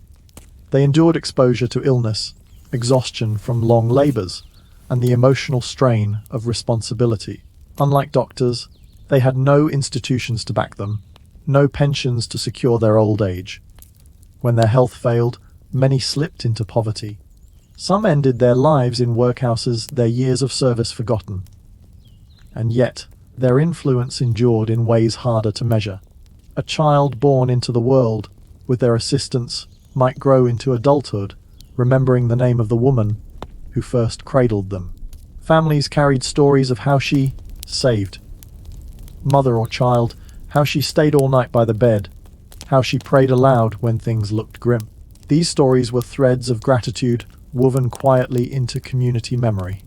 They endured exposure to illness, exhaustion from long labors, and the emotional strain of responsibility. Unlike doctors, they had no institutions to back them, no pensions to secure their old age. When their health failed, many slipped into poverty. Some ended their lives in workhouses, their years of service forgotten. And yet, their influence endured in ways harder to measure. A child born into the world, with their assistance, might grow into adulthood, remembering the name of the woman who first cradled them. Families carried stories of how she saved mother or child, how she stayed all night by the bed, how she prayed aloud when things looked grim. These stories were threads of gratitude woven quietly into community memory.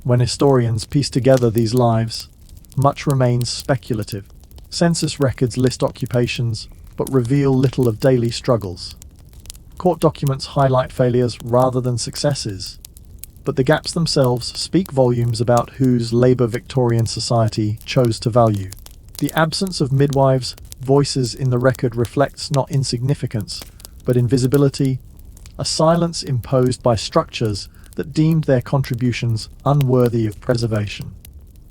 When historians piece together these lives, much remains speculative. Census records list occupations, but reveal little of daily struggles. Court documents highlight failures rather than successes, but the gaps themselves speak volumes about whose labor Victorian society chose to value. The absence of midwives' voices in the record reflects not insignificance, but invisibility, a silence imposed by structures that deemed their contributions unworthy of preservation.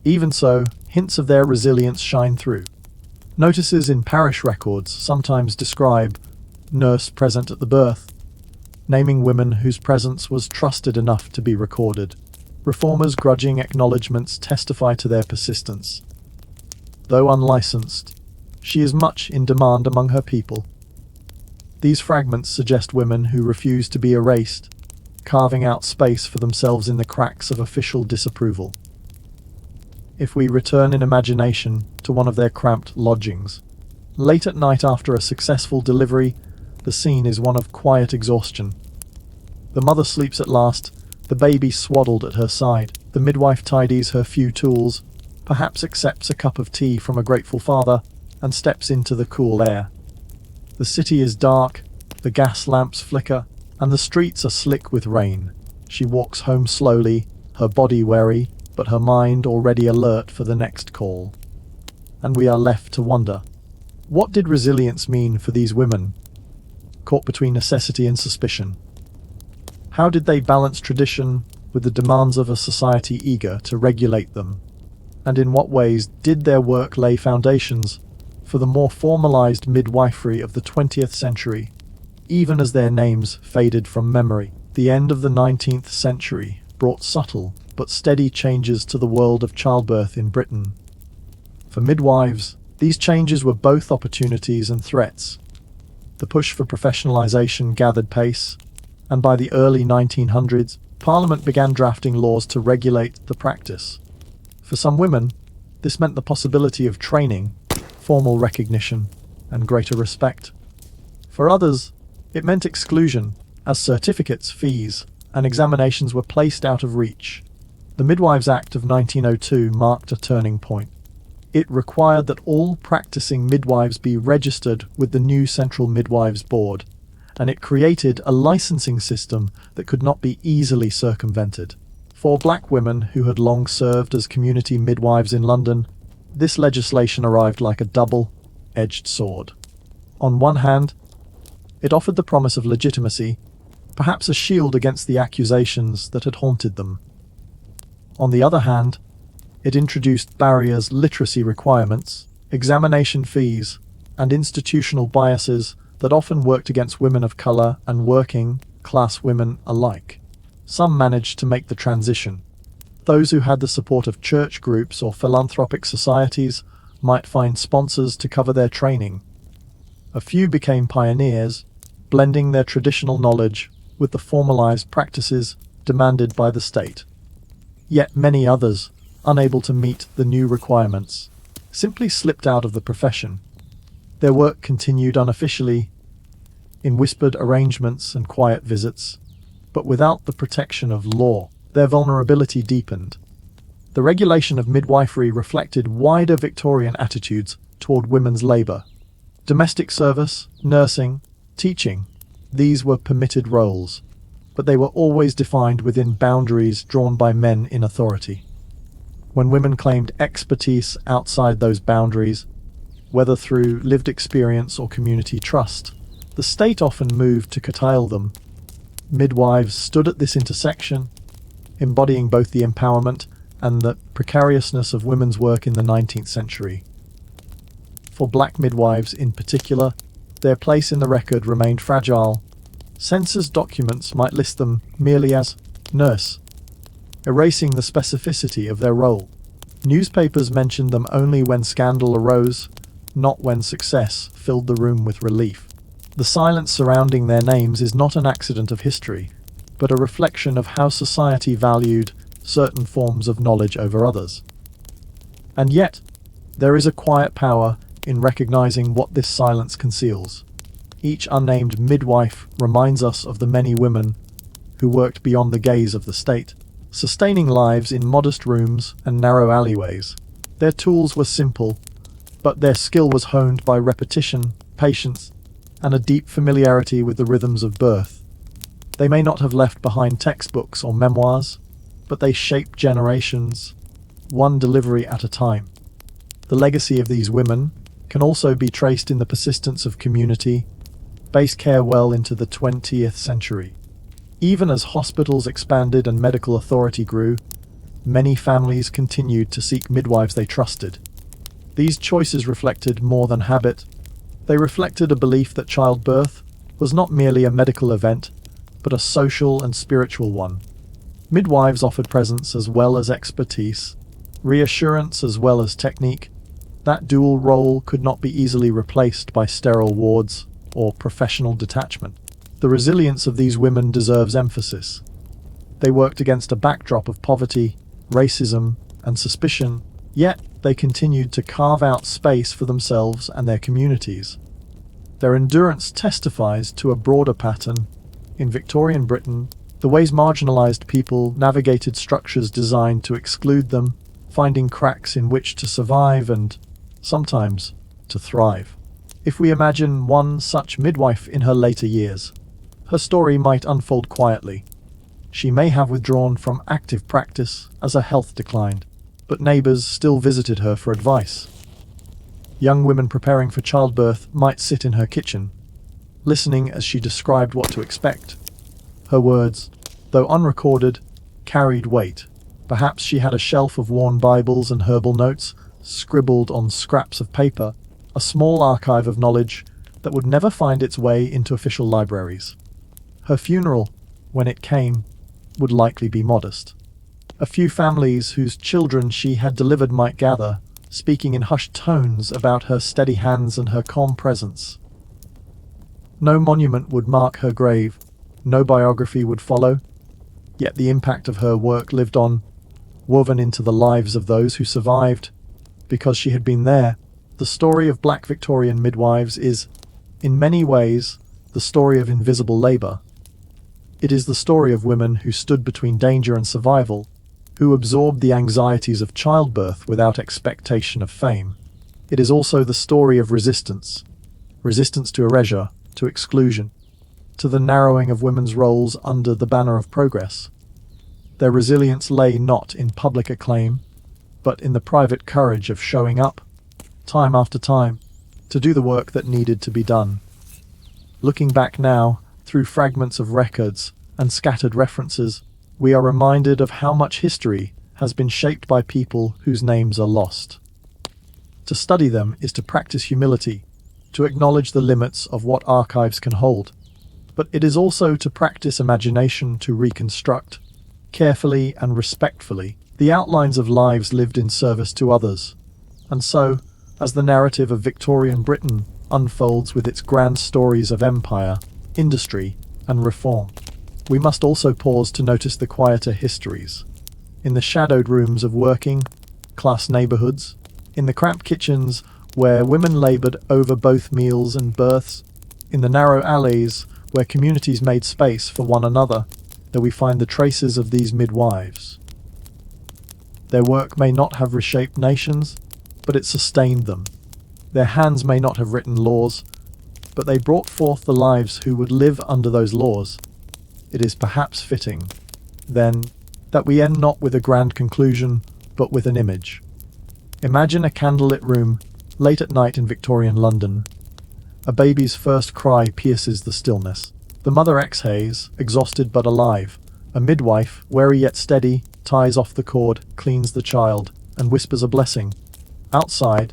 Even so, hints of their resilience shine through. Notices in parish records sometimes describe nurse present at the birth, naming women whose presence was trusted enough to be recorded. Reformers' grudging acknowledgements testify to their persistence. Though unlicensed, she is much in demand among her people. These fragments suggest women who refuse to be erased, carving out space for themselves in the cracks of official disapproval. If we return in imagination to one of their cramped lodgings, late at night after a successful delivery, the scene is one of quiet exhaustion. The mother sleeps at last, the baby swaddled at her side. The midwife tidies her few tools, perhaps accepts a cup of tea from a grateful father, and steps into the cool air. The city is dark, the gas lamps flicker, and the streets are slick with rain. She walks home slowly, her body wary, but her mind already alert for the next call. And we are left to wonder, what did resilience mean for these women, caught between necessity and suspicion? How did they balance tradition with the demands of a society eager to regulate them? And in what ways did their work lay foundations for the more formalized midwifery of the 20th century, even as their names faded from memory? The end of the 19th century brought subtle but steady changes to the world of childbirth in Britain. For midwives, these changes were both opportunities and threats. The push for professionalization gathered pace, and by the early 1900s, Parliament began drafting laws to regulate the practice. For some women, this meant the possibility of training, formal recognition, and greater respect. For others, it meant exclusion, as certificates, fees, and examinations were placed out of reach. The Midwives Act of 1902 marked a turning point. It required that all practicing midwives be registered with the new Central Midwives Board, and it created a licensing system that could not be easily circumvented. For black women who had long served as community midwives in London, this legislation arrived like a double-edged sword. On one hand, it offered the promise of legitimacy, perhaps a shield against the accusations that had haunted them. On the other hand, it introduced barriers, literacy requirements, examination fees, and institutional biases that often worked against women of color and working-class women alike. Some managed to make the transition. Those who had the support of church groups or philanthropic societies might find sponsors to cover their training. A few became pioneers, blending their traditional knowledge with the formalized practices demanded by the state. Yet many others, unable to meet the new requirements, simply slipped out of the profession. Their work continued unofficially, in whispered arrangements and quiet visits, but without the protection of law. Their vulnerability deepened. The regulation of midwifery reflected wider Victorian attitudes toward women's labor. Domestic service, nursing, teaching, these were permitted roles, but they were always defined within boundaries drawn by men in authority. When women claimed expertise outside those boundaries, whether through lived experience or community trust, the state often moved to curtail them. Midwives stood at this intersection, embodying both the empowerment and the precariousness of women's work in the 19th century. For black midwives in particular, their place in the record remained fragile. Census documents might list them merely as nurse, erasing the specificity of their role. Newspapers mentioned them only when scandal arose, not when success filled the room with relief. The silence surrounding their names is not an accident of history, but a reflection of how society valued certain forms of knowledge over others. And yet, there is a quiet power in recognizing what this silence conceals. Each unnamed midwife reminds us of the many women who worked beyond the gaze of the state, sustaining lives in modest rooms and narrow alleyways. Their tools were simple, but their skill was honed by repetition, patience, and a deep familiarity with the rhythms of birth. They may not have left behind textbooks or memoirs, but they shaped generations, one delivery at a time. The legacy of these women can also be traced in the persistence of community-based care well into the 20th century. Even as hospitals expanded and medical authority grew, many families continued to seek midwives they trusted. These choices reflected more than habit. They reflected a belief that childbirth was not merely a medical event, but a social and spiritual one. Midwives offered presence as well as expertise, reassurance as well as technique. That dual role could not be easily replaced by sterile wards or professional detachment. The resilience of these women deserves emphasis. They worked against a backdrop of poverty, racism, and suspicion, yet they continued to carve out space for themselves and their communities. Their endurance testifies to a broader pattern. In Victorian Britain, the ways marginalized people navigated structures designed to exclude them, finding cracks in which to survive and, sometimes, to thrive. If we imagine one such midwife in her later years, her story might unfold quietly. She may have withdrawn from active practice as her health declined, but neighbors still visited her for advice. Young women preparing for childbirth might sit in her kitchen, listening as she described what to expect. Her words, though unrecorded, carried weight. Perhaps she had a shelf of worn Bibles and herbal notes, scribbled on scraps of paper, a small archive of knowledge that would never find its way into official libraries. Her funeral, when it came, would likely be modest. A few families whose children she had delivered might gather, speaking in hushed tones about her steady hands and her calm presence. No monument would mark her grave, no biography would follow, yet the impact of her work lived on, woven into the lives of those who survived. Because she had been there, the story of Black Victorian midwives is, in many ways, the story of invisible labor. It is the story of women who stood between danger and survival, who absorbed the anxieties of childbirth without expectation of fame. It is also the story of resistance to erasure, to exclusion, to the narrowing of women's roles under the banner of progress. Their resilience lay not in public acclaim, but in the private courage of showing up, time after time, to do the work that needed to be done. Looking back now, through fragments of records and scattered references, we are reminded of how much history has been shaped by people whose names are lost. To study them is to practice humility, to acknowledge the limits of what archives can hold, but it is also to practice imagination, to reconstruct, carefully and respectfully, the outlines of lives lived in service to others. And so, as the narrative of Victorian Britain unfolds with its grand stories of empire, industry, and reform, we must also pause to notice the quieter histories. In the shadowed rooms of working-class neighborhoods, in the cramped kitchens where women labored over both meals and births, in the narrow alleys where communities made space for one another, that we find the traces of these midwives. Their work may not have reshaped nations, but it sustained them. Their hands may not have written laws, but they brought forth the lives who would live under those laws. It is perhaps fitting, then, that we end not with a grand conclusion, but with an image. Imagine a candlelit room, late at night in Victorian London. A baby's first cry pierces the stillness. The mother exhales, exhausted but alive. A midwife, wary yet steady, ties off the cord, cleans the child, and whispers a blessing. Outside,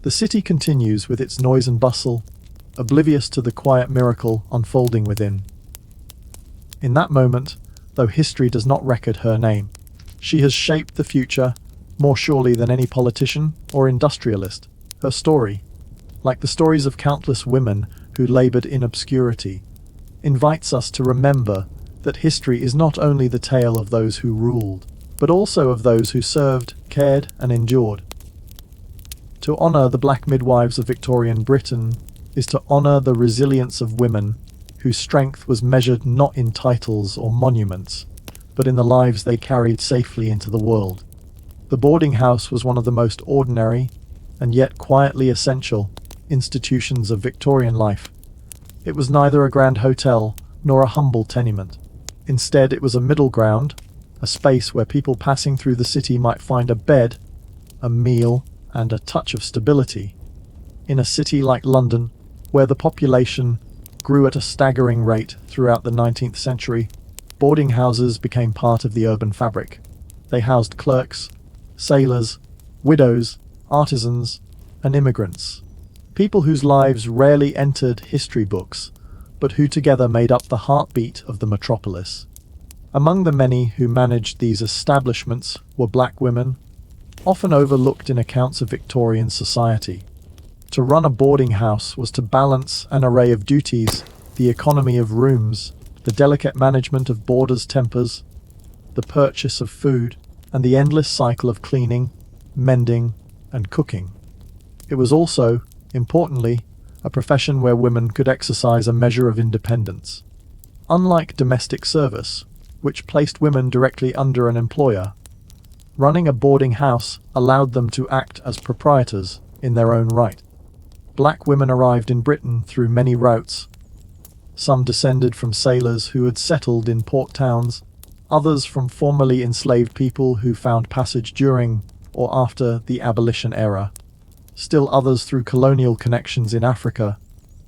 the city continues with its noise and bustle, oblivious to the quiet miracle unfolding within. In that moment, though history does not record her name, she has shaped the future more surely than any politician or industrialist. Her story, like the stories of countless women who labored in obscurity, invites us to remember that history is not only the tale of those who ruled, but also of those who served, cared, and endured. To honor the black midwives of Victorian Britain is to honor the resilience of women whose strength was measured not in titles or monuments, but in the lives they carried safely into the world. The boarding house was one of the most ordinary, and yet quietly essential, institutions of Victorian life. It was neither a grand hotel nor a humble tenement. Instead, it was a middle ground, a space where people passing through the city might find a bed, a meal, and a touch of stability. In a city like London, where the population grew at a staggering rate throughout the 19th century, boarding houses became part of the urban fabric. They housed clerks, sailors, widows, artisans, and immigrants. People whose lives rarely entered history books, but who together made up the heartbeat of the metropolis. Among the many who managed these establishments were black women, often overlooked in accounts of Victorian society. To run a boarding house was to balance an array of duties, the economy of rooms, the delicate management of boarders' tempers, the purchase of food, and the endless cycle of cleaning, mending, and cooking. It was also, importantly, a profession where women could exercise a measure of independence. Unlike domestic service, which placed women directly under an employer, running a boarding house allowed them to act as proprietors in their own right. Black women arrived in Britain through many routes. Some descended from sailors who had settled in port towns, others from formerly enslaved people who found passage during or after the abolition era, still others through colonial connections in Africa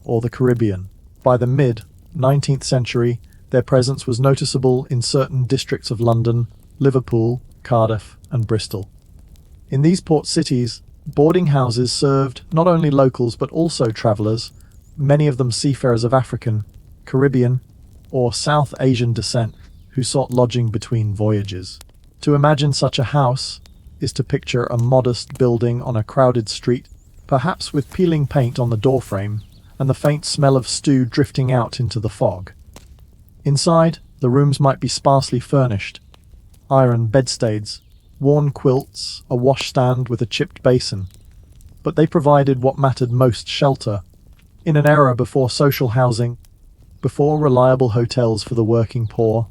or the Caribbean. By the mid-19th century, their presence was noticeable in certain districts of London, Liverpool, Cardiff, and Bristol. In these port cities, boarding houses served not only locals but also travellers, many of them seafarers of African, Caribbean, or South Asian descent who sought lodging between voyages. To imagine such a house is to picture a modest building on a crowded street, perhaps with peeling paint on the doorframe and the faint smell of stew drifting out into the fog. Inside, the rooms might be sparsely furnished. Iron bedsteads, worn quilts, a washstand with a chipped basin. But they provided what mattered most: shelter. In an era before social housing, before reliable hotels for the working poor,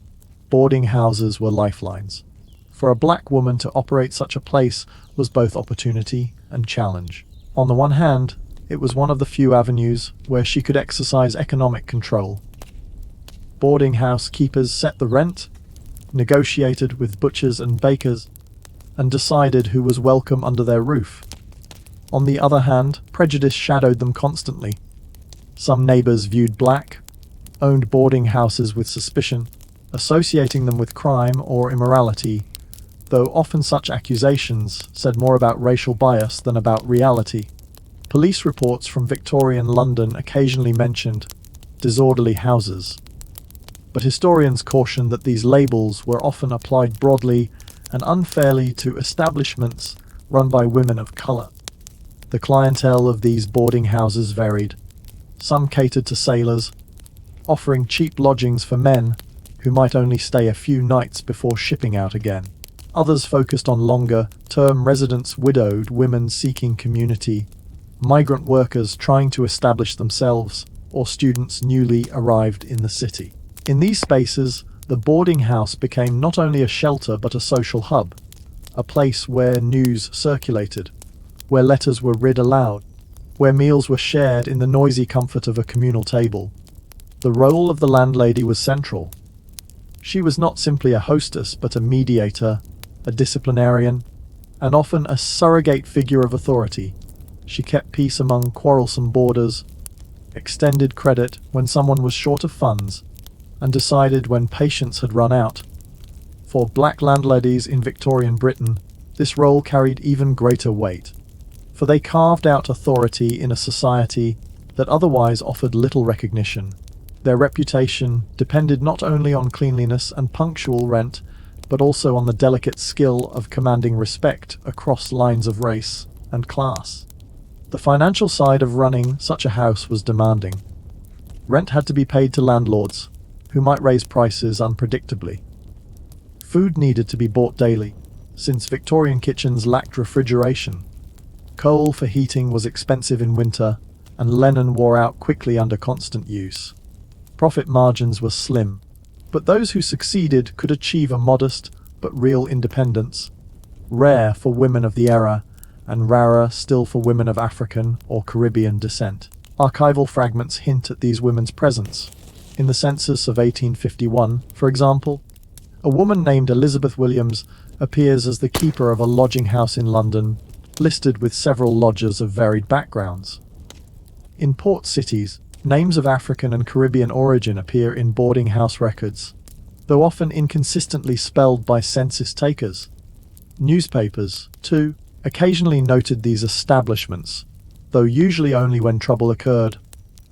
boarding houses were lifelines. For a black woman to operate such a place was both opportunity and challenge. On the one hand, it was one of the few avenues where she could exercise economic control. Boarding house keepers set the rent, negotiated with butchers and bakers, and decided who was welcome under their roof. On the other hand, prejudice shadowed them constantly. Some neighbors viewed black-owned boarding houses with suspicion, associating them with crime or immorality, though often such accusations said more about racial bias than about reality. Police reports from Victorian London occasionally mentioned disorderly houses, but historians caution that these labels were often applied broadly and unfairly to establishments run by women of colour. The clientele of these boarding houses varied. Some catered to sailors, offering cheap lodgings for men who might only stay a few nights before shipping out again. Others focused on longer-term residents, widowed women seeking community, migrant workers trying to establish themselves, or students newly arrived in the city. In these spaces, the boarding house became not only a shelter but a social hub, a place where news circulated, where letters were read aloud, where meals were shared in the noisy comfort of a communal table. The role of the landlady was central. She was not simply a hostess but a mediator, a disciplinarian, and often a surrogate figure of authority. She kept peace among quarrelsome boarders, extended credit when someone was short of funds, and decided when patience had run out. For black landladies in Victorian Britain, this role carried even greater weight, for they carved out authority in a society that otherwise offered little recognition. Their reputation depended not only on cleanliness and punctual rent, but also on the delicate skill of commanding respect across lines of race and class. The financial side of running such a house was demanding. Rent had to be paid to landlords, who might raise prices unpredictably. Food needed to be bought daily, since Victorian kitchens lacked refrigeration. Coal for heating was expensive in winter, and linen wore out quickly under constant use. Profit margins were slim, but those who succeeded could achieve a modest but real independence, rare for women of the era, and rarer still for women of African or Caribbean descent. Archival fragments hint at these women's presence. In the census of 1851, for example, a woman named Elizabeth Williams appears as the keeper of a lodging house in London, listed with several lodgers of varied backgrounds. In port cities, names of African and Caribbean origin appear in boarding house records, though often inconsistently spelled by census takers. Newspapers, too, occasionally noted these establishments, though usually only when trouble occurred,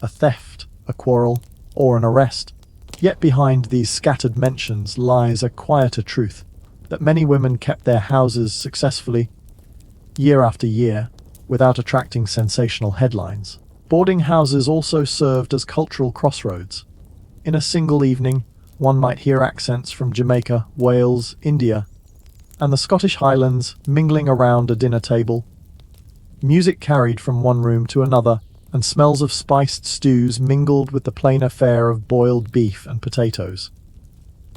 a theft, a quarrel, or an arrest. Yet behind these scattered mentions lies a quieter truth, that many women kept their houses successfully, year after year, without attracting sensational headlines. Boarding houses also served as cultural crossroads. In a single evening, one might hear accents from Jamaica, Wales, India, and the Scottish Highlands mingling around a dinner table. Music carried from one room to another, and smells of spiced stews mingled with the plainer fare of boiled beef and potatoes.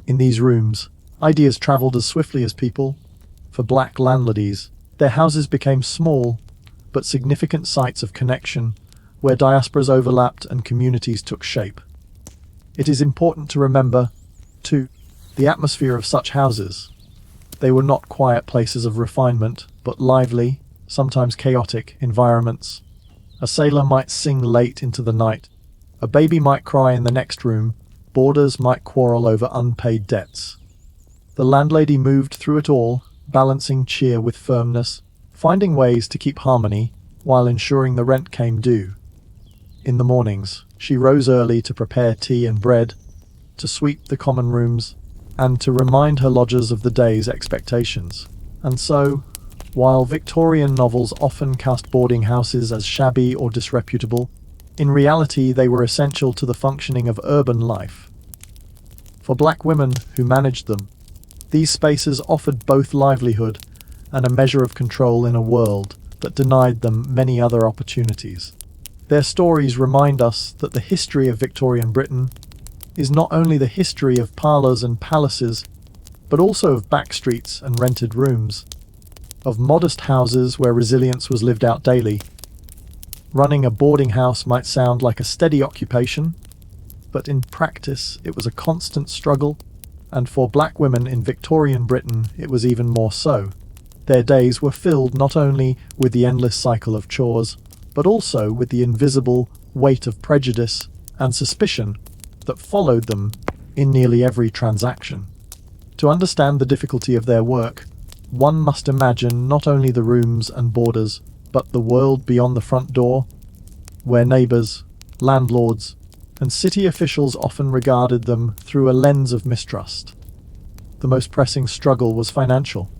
In these rooms, ideas travelled as swiftly as people. For black landladies, their houses became small, but significant sites of connection, where diasporas overlapped and communities took shape. It is important to remember, too, the atmosphere of such houses. They were not quiet places of refinement, but lively, sometimes chaotic, environments. A sailor might sing late into the night. A baby might cry in the next room. Boarders might quarrel over unpaid debts. The landlady moved through it all, balancing cheer with firmness, finding ways to keep harmony while ensuring the rent came due. In the mornings, she rose early to prepare tea and bread, to sweep the common rooms, and to remind her lodgers of the day's expectations. And so, while Victorian novels often cast boarding houses as shabby or disreputable, in reality they were essential to the functioning of urban life. For black women who managed them, these spaces offered both livelihood and a measure of control in a world that denied them many other opportunities. Their stories remind us that the history of Victorian Britain is not only the history of parlours and palaces, but also of backstreets and rented rooms, of modest houses where resilience was lived out daily. Running a boarding house might sound like a steady occupation, but in practice it was a constant struggle, and for black women in Victorian Britain it was even more so. Their days were filled not only with the endless cycle of chores, but also with the invisible weight of prejudice and suspicion that followed them in nearly every transaction. To understand the difficulty of their work, one must imagine not only the rooms and boarders, but the world beyond the front door, where neighbours, landlords, and city officials often regarded them through a lens of mistrust. The most pressing struggle was financial.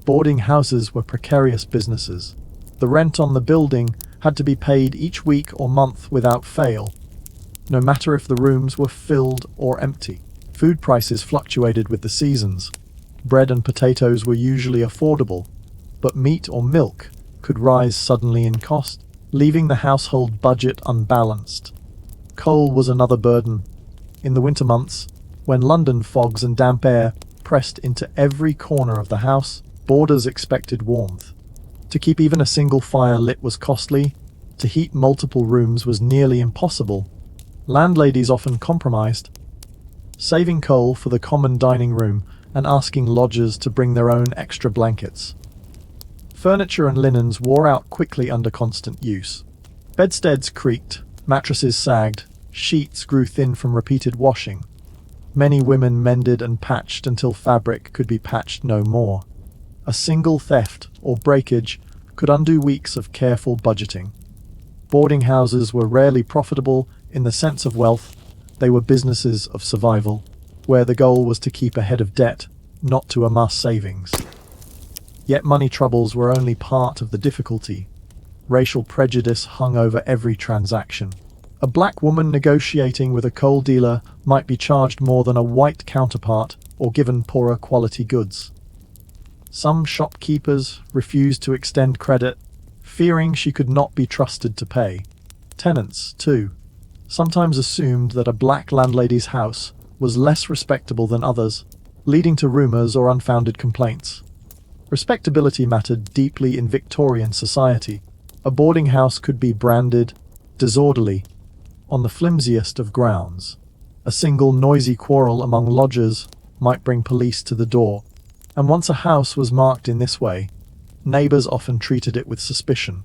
Boarding houses were precarious businesses. The rent on the building had to be paid each week or month without fail, no matter if the rooms were filled or empty. Food prices fluctuated with the seasons. Bread and potatoes were usually affordable, but meat or milk could rise suddenly in cost, leaving the household budget unbalanced. Coal was another burden. In the winter months, when London fogs and damp air pressed into every corner of the house, boarders expected warmth. To keep even a single fire lit was costly. To heat multiple rooms was nearly impossible. Landladies often compromised, saving coal for the common dining room and asking lodgers to bring their own extra blankets. Furniture and linens wore out quickly under constant use. Bedsteads creaked, mattresses sagged, sheets grew thin from repeated washing. Many women mended and patched until fabric could be patched no more. A single theft or breakage could undo weeks of careful budgeting. Boarding houses were rarely profitable in the sense of wealth. They were businesses of survival, where the goal was to keep ahead of debt, not to amass savings. Yet money troubles were only part of the difficulty. Racial prejudice hung over every transaction. A black woman negotiating with a coal dealer might be charged more than a white counterpart or given poorer quality goods. Some shopkeepers refused to extend credit, fearing she could not be trusted to pay. Tenants, too, sometimes assumed that a black landlady's house was less respectable than others, leading to rumors or unfounded complaints. Respectability mattered deeply in Victorian society. A boarding house could be branded disorderly on the flimsiest of grounds. A single noisy quarrel among lodgers might bring police to the door, and once a house was marked in this way, neighbours often treated it with suspicion.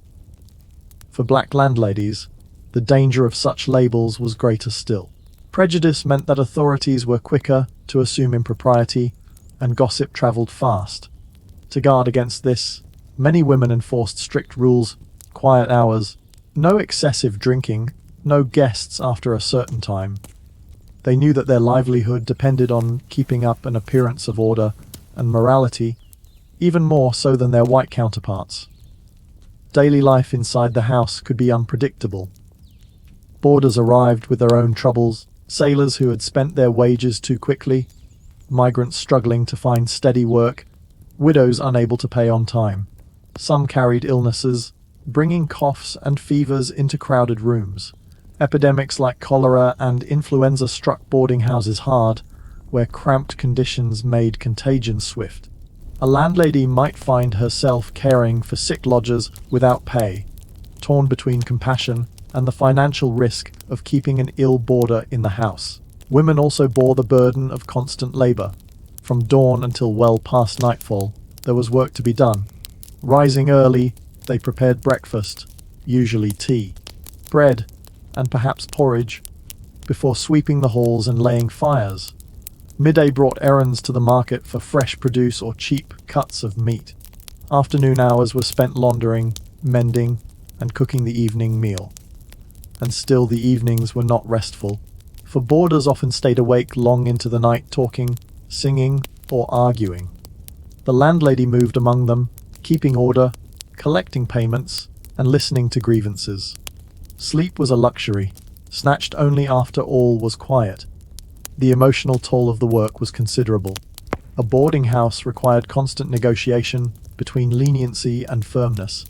For black landladies, the danger of such labels was greater still. Prejudice meant that authorities were quicker to assume impropriety, and gossip travelled fast. To guard against this, many women enforced strict rules: quiet hours, no excessive drinking, no guests after a certain time. They knew that their livelihood depended on keeping up an appearance of order and morality, even more so than their white counterparts. Daily life inside the house could be unpredictable. Boarders arrived with their own troubles, sailors who had spent their wages too quickly, migrants struggling to find steady work, widows unable to pay on time. Some carried illnesses, bringing coughs and fevers into crowded rooms. Epidemics like cholera and influenza struck boarding houses hard, where cramped conditions made contagion swift. A landlady might find herself caring for sick lodgers without pay, torn between compassion and the financial risk of keeping an ill boarder in the house. Women also bore the burden of constant labor. From dawn until well past nightfall, there was work to be done. Rising early, they prepared breakfast, usually tea, bread, and perhaps porridge, before sweeping the halls and laying fires. Midday brought errands to the market for fresh produce or cheap cuts of meat. Afternoon hours were spent laundering, mending, and cooking the evening meal. And still the evenings were not restful, for boarders often stayed awake long into the night talking, singing, or arguing. The landlady moved among them, keeping order, collecting payments, and listening to grievances. Sleep was a luxury, snatched only after all was quiet. The emotional toll of the work was considerable. A boarding house required constant negotiation between leniency and firmness.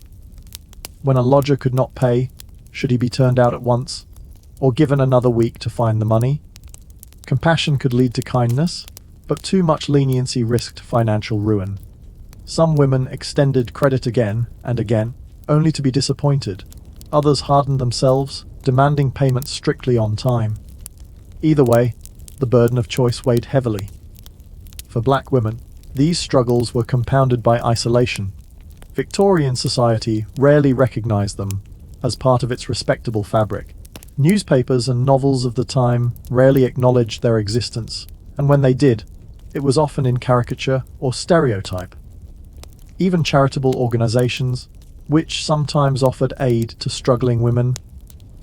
When a lodger could not pay, should he be turned out at once, or given another week to find the money? Compassion could lead to kindness, but too much leniency risked financial ruin. Some women extended credit again and again, only to be disappointed. Others hardened themselves, demanding payment strictly on time. Either way, the burden of choice weighed heavily. For black women, these struggles were compounded by isolation. Victorian society rarely recognized them as part of its respectable fabric. Newspapers and novels of the time rarely acknowledged their existence, and when they did, it was often in caricature or stereotype. Even charitable organizations, which sometimes offered aid to struggling women,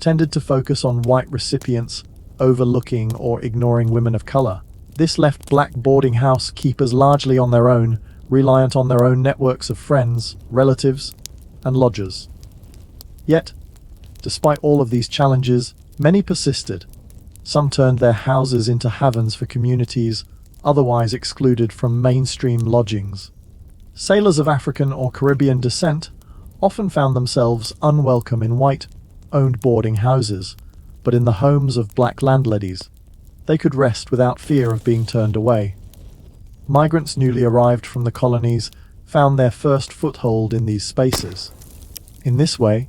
tended to focus on white recipients, overlooking or ignoring women of color. This left black boarding house keepers largely on their own, reliant on their own networks of friends, relatives, and lodgers. Yet, despite all of these challenges, many persisted. Some turned their houses into havens for communities otherwise excluded from mainstream lodgings. Sailors of African or Caribbean descent often found themselves unwelcome in white-owned boarding houses, but in the homes of black landladies, they could rest without fear of being turned away. Migrants newly arrived from the colonies found their first foothold in these spaces. In this way,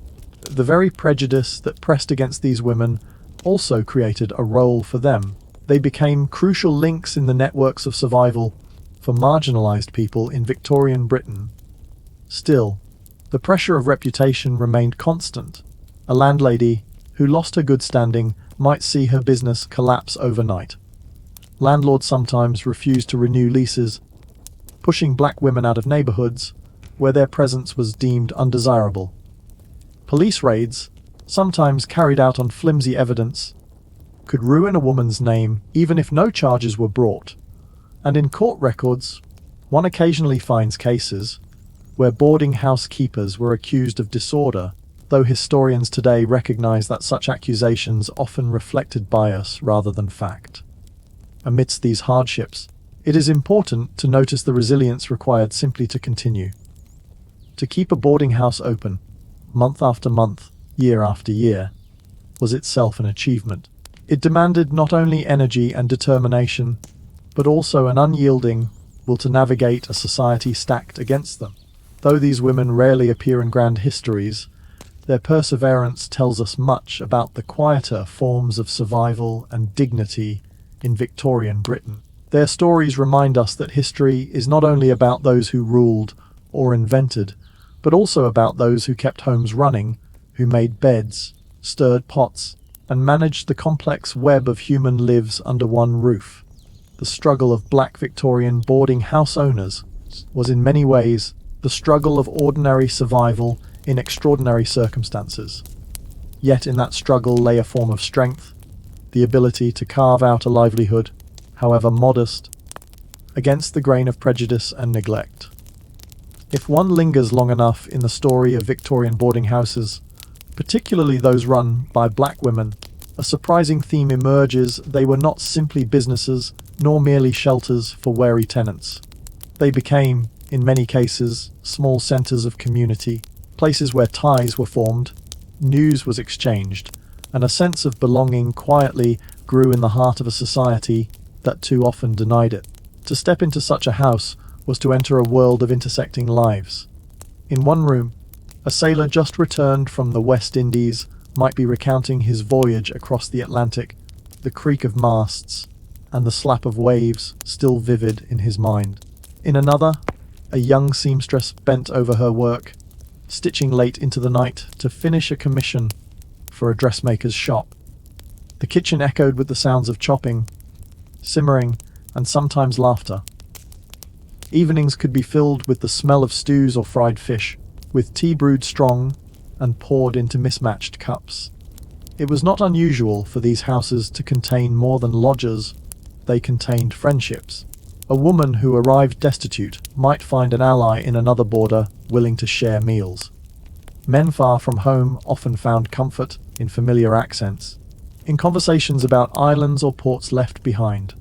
the very prejudice that pressed against these women also created a role for them. They became crucial links in the networks of survival for marginalized people in Victorian Britain. Still, the pressure of reputation remained constant. A landlady who lost her good standing might see her business collapse overnight. Landlords sometimes refused to renew leases, pushing black women out of neighborhoods where their presence was deemed undesirable. Police raids, sometimes carried out on flimsy evidence, could ruin a woman's name even if no charges were brought. And in court records, one occasionally finds cases where boarding house keepers were accused of disorder, though historians today recognize that such accusations often reflected bias rather than fact. Amidst these hardships, it is important to notice the resilience required simply to continue. To keep a boarding house open, month after month, year after year, was itself an achievement. It demanded not only energy and determination, but also an unyielding will to navigate a society stacked against them. Though these women rarely appear in grand histories, their perseverance tells us much about the quieter forms of survival and dignity in Victorian Britain. Their stories remind us that history is not only about those who ruled or invented, but also about those who kept homes running, who made beds, stirred pots, and managed the complex web of human lives under one roof. The struggle of black Victorian boarding house owners was in many ways the struggle of ordinary survival in extraordinary circumstances. Yet in that struggle lay a form of strength, the ability to carve out a livelihood, however modest, against the grain of prejudice and neglect. If one lingers long enough in the story of Victorian boarding houses, particularly those run by black women, a surprising theme emerges. They were not simply businesses, nor merely shelters for weary tenants. They became, in many cases, small centers of community, places where ties were formed, news was exchanged, and a sense of belonging quietly grew in the heart of a society that too often denied it. To step into such a house was to enter a world of intersecting lives. In one room, a sailor just returned from the West Indies might be recounting his voyage across the Atlantic, the creak of masts and the slap of waves still vivid in his mind. In another, a young seamstress bent over her work, stitching late into the night to finish a commission for a dressmaker's shop. The kitchen echoed with the sounds of chopping, simmering, and sometimes laughter. Evenings could be filled with the smell of stews or fried fish, with tea brewed strong and poured into mismatched cups. It was not unusual for these houses to contain more than lodgers. They contained friendships. A woman who arrived destitute might find an ally in another boarder willing to share meals. Men far from home often found comfort in familiar accents, in conversations about islands or ports left behind.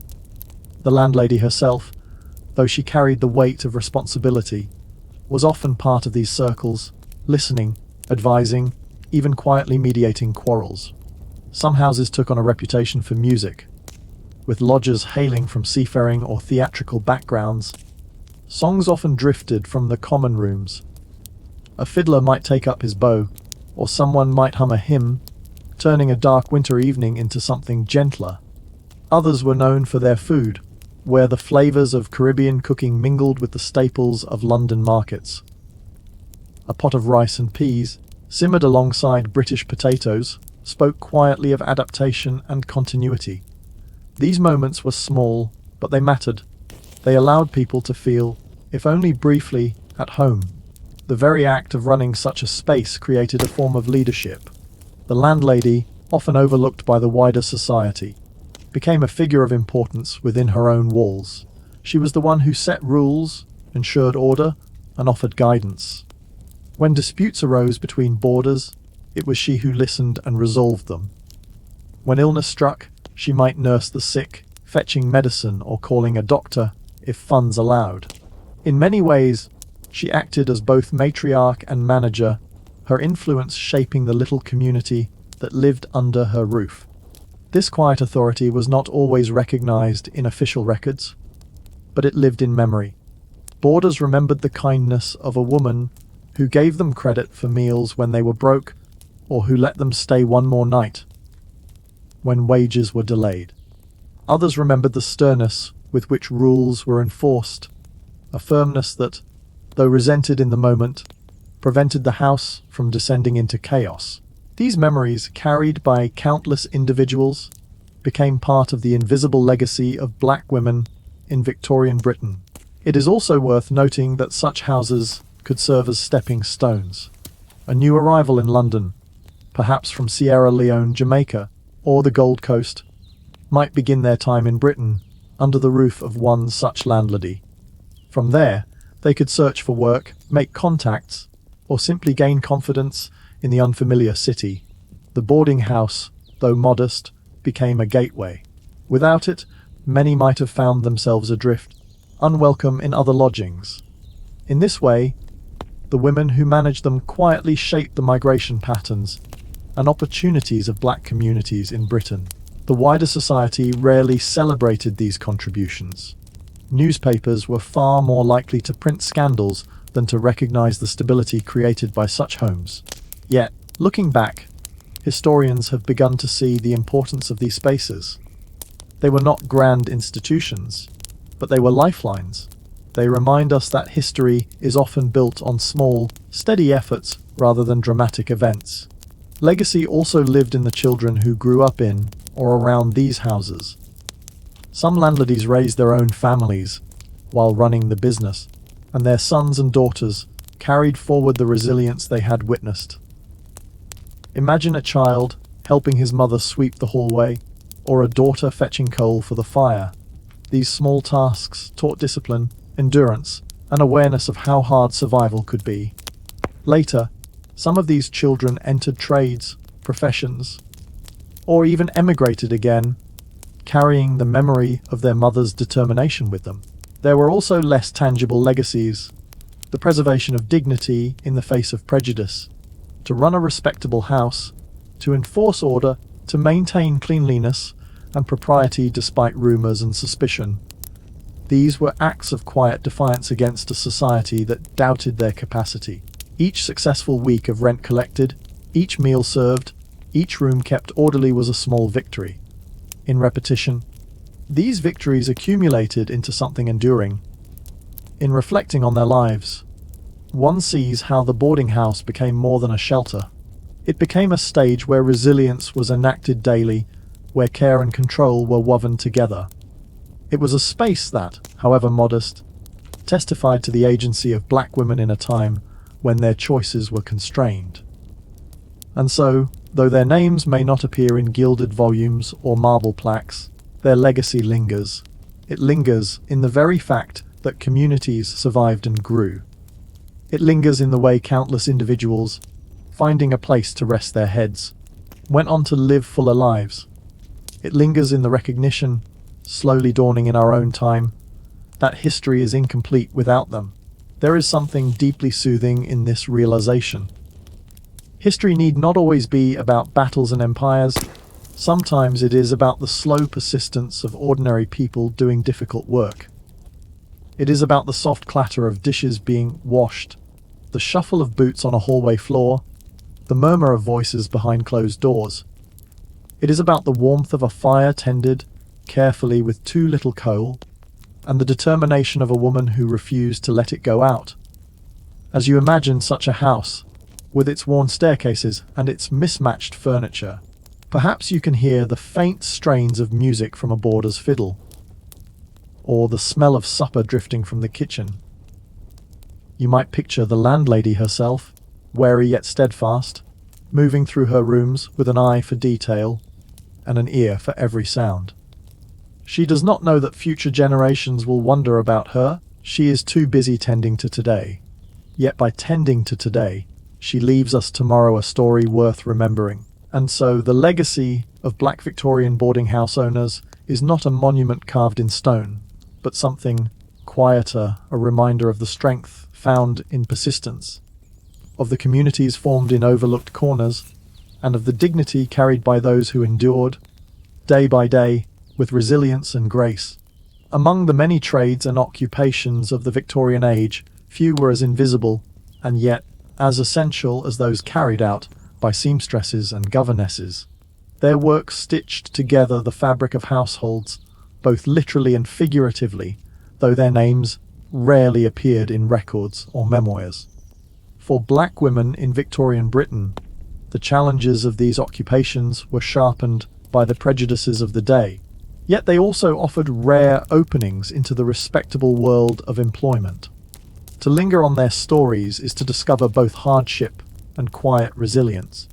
The landlady herself, though she carried the weight of responsibility, was often part of these circles, listening, advising, even quietly mediating quarrels. Some houses took on a reputation for music, with lodgers hailing from seafaring or theatrical backgrounds. Songs often drifted from the common rooms. A fiddler might take up his bow, or someone might hum a hymn, turning a dark winter evening into something gentler. Others were known for their food, where the flavors of Caribbean cooking mingled with the staples of London markets. A pot of rice and peas, simmered alongside British potatoes, spoke quietly of adaptation and continuity. These moments were small, but they mattered. They allowed people to feel, if only briefly, at home. The very act of running such a space created a form of leadership. The landlady, often overlooked by the wider society, became a figure of importance within her own walls. She was the one who set rules, ensured order, and offered guidance. When disputes arose between boarders, it was she who listened and resolved them. When illness struck, she might nurse the sick, fetching medicine or calling a doctor if funds allowed. In many ways, she acted as both matriarch and manager, her influence shaping the little community that lived under her roof. This quiet authority was not always recognized in official records, but it lived in memory. Boarders remembered the kindness of a woman who gave them credit for meals when they were broke, or who let them stay one more night when wages were delayed. Others remembered the sternness with which rules were enforced, a firmness that, though resented in the moment, prevented the house from descending into chaos. These memories, carried by countless individuals, became part of the invisible legacy of black women in Victorian Britain. It is also worth noting that such houses could serve as stepping stones. A new arrival in London, perhaps from Sierra Leone, Jamaica, or the Gold Coast, might begin their time in Britain under the roof of one such landlady. From there, they could search for work, make contacts, or simply gain confidence in the unfamiliar city. The boarding house, though modest, became a gateway. Without it, many might have found themselves adrift, unwelcome in other lodgings. In this way, the women who managed them quietly shaped the migration patterns and opportunities of black communities in Britain. The wider society rarely celebrated these contributions. Newspapers were far more likely to print scandals than to recognize the stability created by such homes. Yet, looking back, historians have begun to see the importance of these spaces. They were not grand institutions, but they were lifelines. They remind us that history is often built on small, steady efforts rather than dramatic events. Legacy also lived in the children who grew up in or around these houses. Some landladies raised their own families while running the business, and their sons and daughters carried forward the resilience they had witnessed. Imagine a child helping his mother sweep the hallway, or a daughter fetching coal for the fire. These small tasks taught discipline, endurance, and awareness of how hard survival could be. Later, some of these children entered trades, professions, or even emigrated again, carrying the memory of their mother's determination with them. There were also less tangible legacies: the preservation of dignity in the face of prejudice, to run a respectable house, to enforce order, to maintain cleanliness and propriety despite rumors and suspicion. These were acts of quiet defiance against a society that doubted their capacity. Each successful week of rent collected, each meal served, Each room kept orderly was a small victory. In repetition, these victories accumulated into something enduring. In reflecting on their lives, one sees how the boarding house became more than a shelter. It became a stage where resilience was enacted daily, where care and control were woven together. It was a space that, however modest, testified to the agency of black women in a time when their choices were constrained. And so, though their names may not appear in gilded volumes or marble plaques, their legacy lingers. It lingers in the very fact that communities survived and grew. It lingers in the way countless individuals, finding a place to rest their heads, went on to live fuller lives. It lingers in the recognition, slowly dawning in our own time, that history is incomplete without them. There is something deeply soothing in this realization. History need not always be about battles and empires. Sometimes it is about the slow persistence of ordinary people doing difficult work. It is about the soft clatter of dishes being washed, the shuffle of boots on a hallway floor, the murmur of voices behind closed doors. It is about the warmth of a fire tended carefully with too little coal, and the determination of a woman who refused to let it go out. As you imagine such a house, with its worn staircases and its mismatched furniture, perhaps you can hear the faint strains of music from a boarder's fiddle, or the smell of supper drifting from the kitchen. You might picture the landlady herself, wary yet steadfast, moving through her rooms with an eye for detail and an ear for every sound. She does not know that future generations will wonder about her. She is too busy tending to today. Yet by tending to today, she leaves us tomorrow a story worth remembering. And so the legacy of Black Victorian boarding house owners is not a monument carved in stone, but something quieter, a reminder of the strength found in persistence, of the communities formed in overlooked corners, and of the dignity carried by those who endured, day by day, with resilience and grace. Among the many trades and occupations of the Victorian age, few were as invisible, and yet as essential as those carried out by seamstresses and governesses. Their work stitched together the fabric of households, both literally and figuratively, though their names rarely appeared in records or memoirs. For black women in Victorian Britain, the challenges of these occupations were sharpened by the prejudices of the day. Yet they also offered rare openings into the respectable world of employment. To linger on their stories is to discover both hardship and quiet resilience.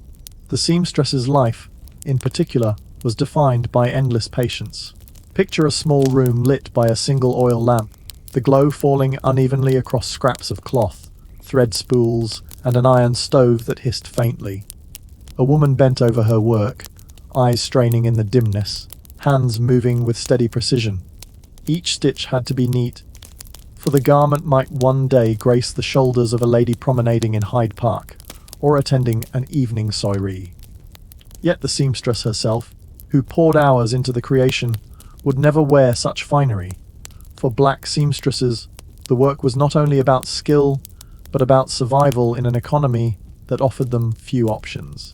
The seamstress's life, in particular, was defined by endless patience. Picture a small room lit by a single oil lamp, the glow falling unevenly across scraps of cloth, thread spools, and an iron stove that hissed faintly. A woman bent over her work, eyes straining in the dimness, hands moving with steady precision. Each stitch had to be neat, for the garment might one day grace the shoulders of a lady promenading in Hyde Park, or attending an evening soiree. Yet the seamstress herself, who poured hours into the creation, would never wear such finery. For black seamstresses, the work was not only about skill, but about survival in an economy that offered them few options.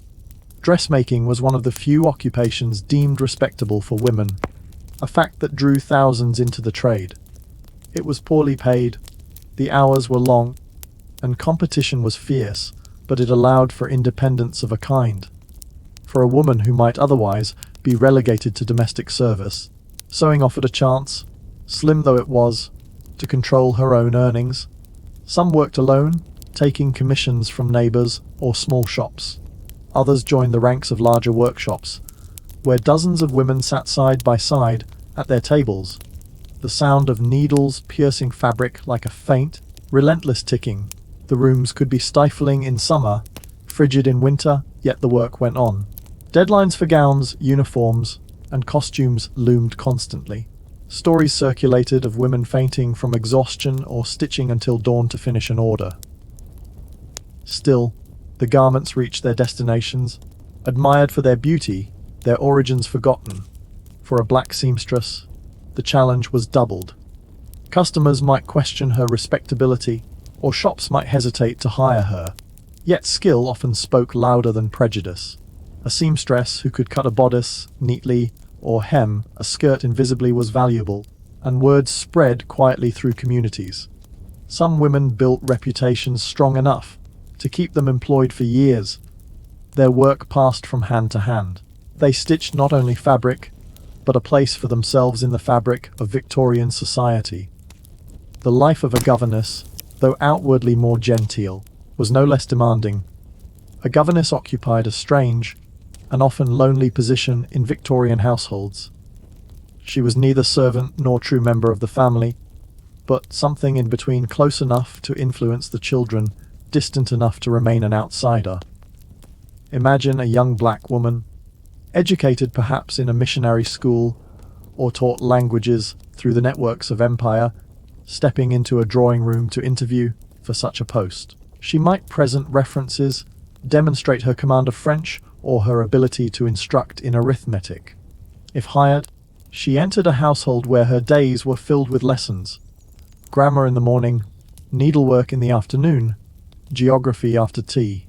Dressmaking was one of the few occupations deemed respectable for women, a fact that drew thousands into the trade. It was poorly paid, the hours were long, and competition was fierce, but it allowed for independence of a kind. For a woman who might otherwise be relegated to domestic service, sewing offered a chance, slim though it was, to control her own earnings. Some worked alone, taking commissions from neighbours or small shops. Others joined the ranks of larger workshops, where dozens of women sat side by side at their tables, the sound of needles piercing fabric like a faint, relentless ticking. The rooms could be stifling in summer, frigid in winter, yet the work went on. Deadlines for gowns, uniforms, and costumes loomed constantly. Stories circulated of women fainting from exhaustion or stitching until dawn to finish an order. Still, the garments reached their destinations, admired for their beauty, their origins forgotten. For a black seamstress, the challenge was doubled. Customers might question her respectability, or shops might hesitate to hire her. Yet skill often spoke louder than prejudice. A seamstress who could cut a bodice neatly or hem a skirt invisibly was valuable, and word spread quietly through communities. Some women built reputations strong enough to keep them employed for years. Their work passed from hand to hand. They stitched not only fabric, but a place for themselves in the fabric of Victorian society. The life of a governess, though outwardly more genteel, was no less demanding. A governess occupied a strange and often lonely position in Victorian households. She was neither servant nor true member of the family, but something in between, close enough to influence the children, distant enough to remain an outsider. Imagine a young black woman, educated perhaps in a missionary school, or taught languages through the networks of empire, stepping into a drawing room to interview for such a post. She might present references, demonstrate her command of French, or her ability to instruct in arithmetic. If hired, she entered a household where her days were filled with lessons. Grammar in the morning, needlework in the afternoon, geography after tea.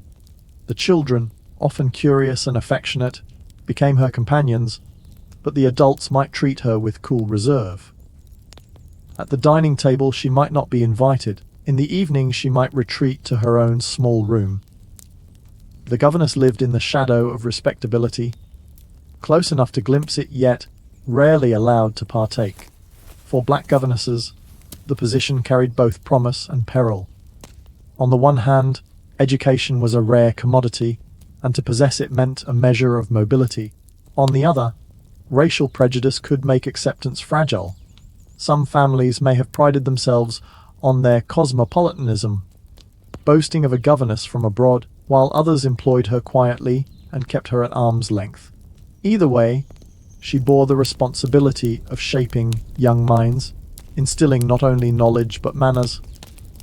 The children, often curious and affectionate, became her companions, but the adults might treat her with cool reserve. At the dining table she might not be invited. In the evening she might retreat to her own small room. The governess lived in the shadow of respectability, close enough to glimpse it yet rarely allowed to partake. For black governesses, the position carried both promise and peril. On the one hand, education was a rare commodity, and to possess it meant a measure of mobility. On the other, racial prejudice could make acceptance fragile. Some families may have prided themselves on their cosmopolitanism, boasting of a governess from abroad, while others employed her quietly and kept her at arm's length. Either way, she bore the responsibility of shaping young minds, instilling not only knowledge but manners.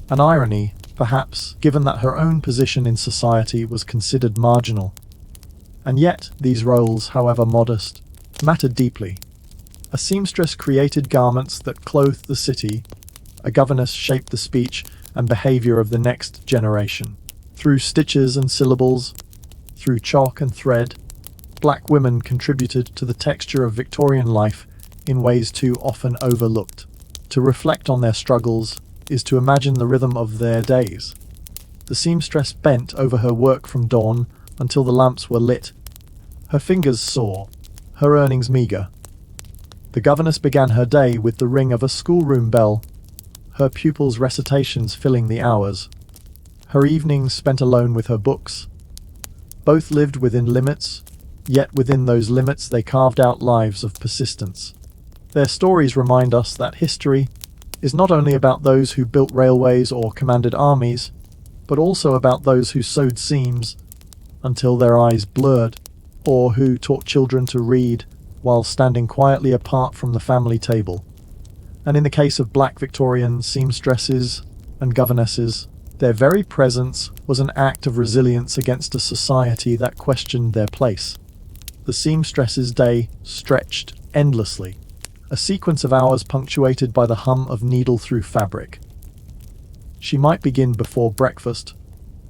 An irony, perhaps, given that her own position in society was considered marginal. And yet, these roles, however modest, mattered deeply. A seamstress created garments that clothed the city. A governess shaped the speech and behavior of the next generation. Through stitches and syllables, through chalk and thread, black women contributed to the texture of Victorian life in ways too often overlooked. To reflect on their struggles is to imagine the rhythm of their days. The seamstress bent over her work from dawn until the lamps were lit. Her fingers sore, her earnings meagre. The governess began her day with the ring of a schoolroom bell, her pupils' recitations filling the hours. Her evenings spent alone with her books. Both lived within limits, yet within those limits they carved out lives of persistence. Their stories remind us that history is not only about those who built railways or commanded armies, but also about those who sewed seams until their eyes blurred, or who taught children to read while standing quietly apart from the family table. And in the case of black Victorian seamstresses and governesses, their very presence was an act of resilience against a society that questioned their place. The seamstress's day stretched endlessly, a sequence of hours punctuated by the hum of needle through fabric. She might begin before breakfast,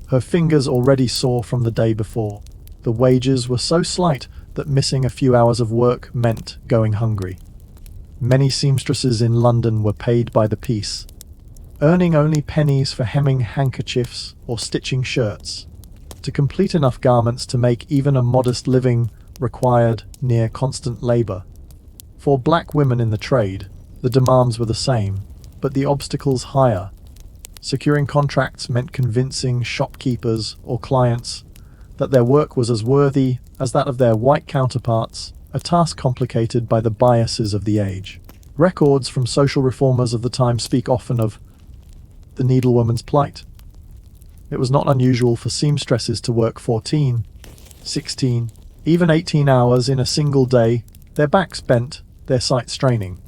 her fingers already sore from the day before. The wages were so slight that missing a few hours of work meant going hungry. Many seamstresses in London were paid by the piece, earning only pennies for hemming handkerchiefs or stitching shirts. To complete enough garments to make even a modest living required near constant labor. For black women in the trade, the demands were the same, but the obstacles higher. Securing contracts meant convincing shopkeepers or clients that their work was as worthy as that of their white counterparts, a task complicated by the biases of the age. Records from social reformers of the time speak often of the needlewoman's plight. It was not unusual for seamstresses to work 14, 16, even 18 hours in a single day, their backs bent, their sight straining.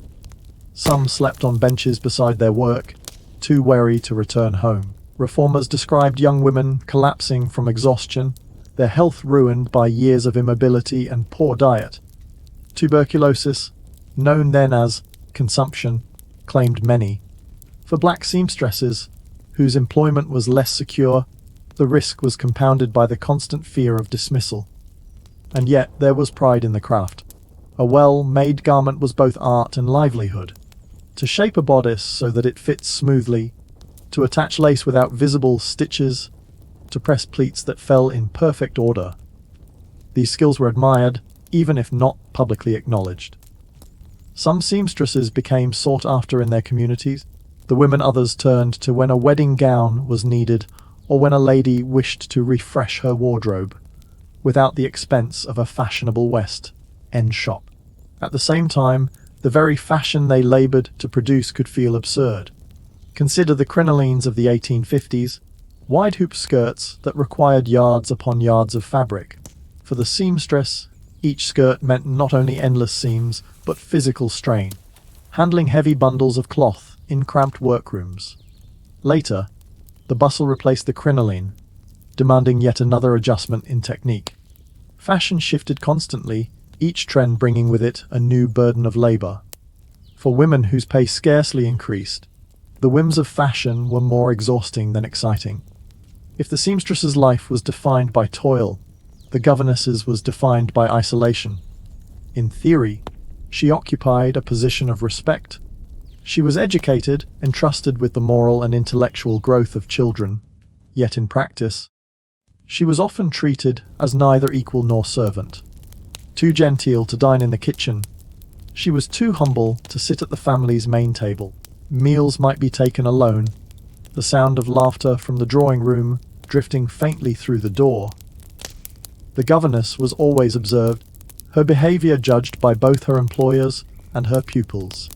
Some slept on benches beside their work, too weary to return home. Reformers described young women collapsing from exhaustion, their health ruined by years of immobility and poor diet. Tuberculosis, known then as consumption, claimed many. For black seamstresses, whose employment was less secure, the risk was compounded by the constant fear of dismissal. And yet there was pride in the craft. A well-made garment was both art and livelihood. To shape a bodice so that it fits smoothly, to attach lace without visible stitches, to press pleats that fell in perfect order. These skills were admired, even if not publicly acknowledged. Some seamstresses became sought after in their communities, the women others turned to when a wedding gown was needed or when a lady wished to refresh her wardrobe, without the expense of a fashionable West End shop. At the same time, the very fashion they laboured to produce could feel absurd. Consider the crinolines of the 1850s, wide hoop skirts that required yards upon yards of fabric. For the seamstress, each skirt meant not only endless seams, but physical strain, handling heavy bundles of cloth in cramped workrooms. Later, the bustle replaced the crinoline, demanding yet another adjustment in technique. Fashion shifted constantly, each trend bringing with it a new burden of labour. For women whose pay scarcely increased, the whims of fashion were more exhausting than exciting. If the seamstress's life was defined by toil, the governess's was defined by isolation. In theory, she occupied a position of respect. She was educated, entrusted with the moral and intellectual growth of children, yet in practice, she was often treated as neither equal nor servant. Too genteel to dine in the kitchen, she was too humble to sit at the family's main table. Meals might be taken alone, the sound of laughter from the drawing room drifting faintly through the door. The governess was always observed, her behaviour judged by both her employers and her pupils.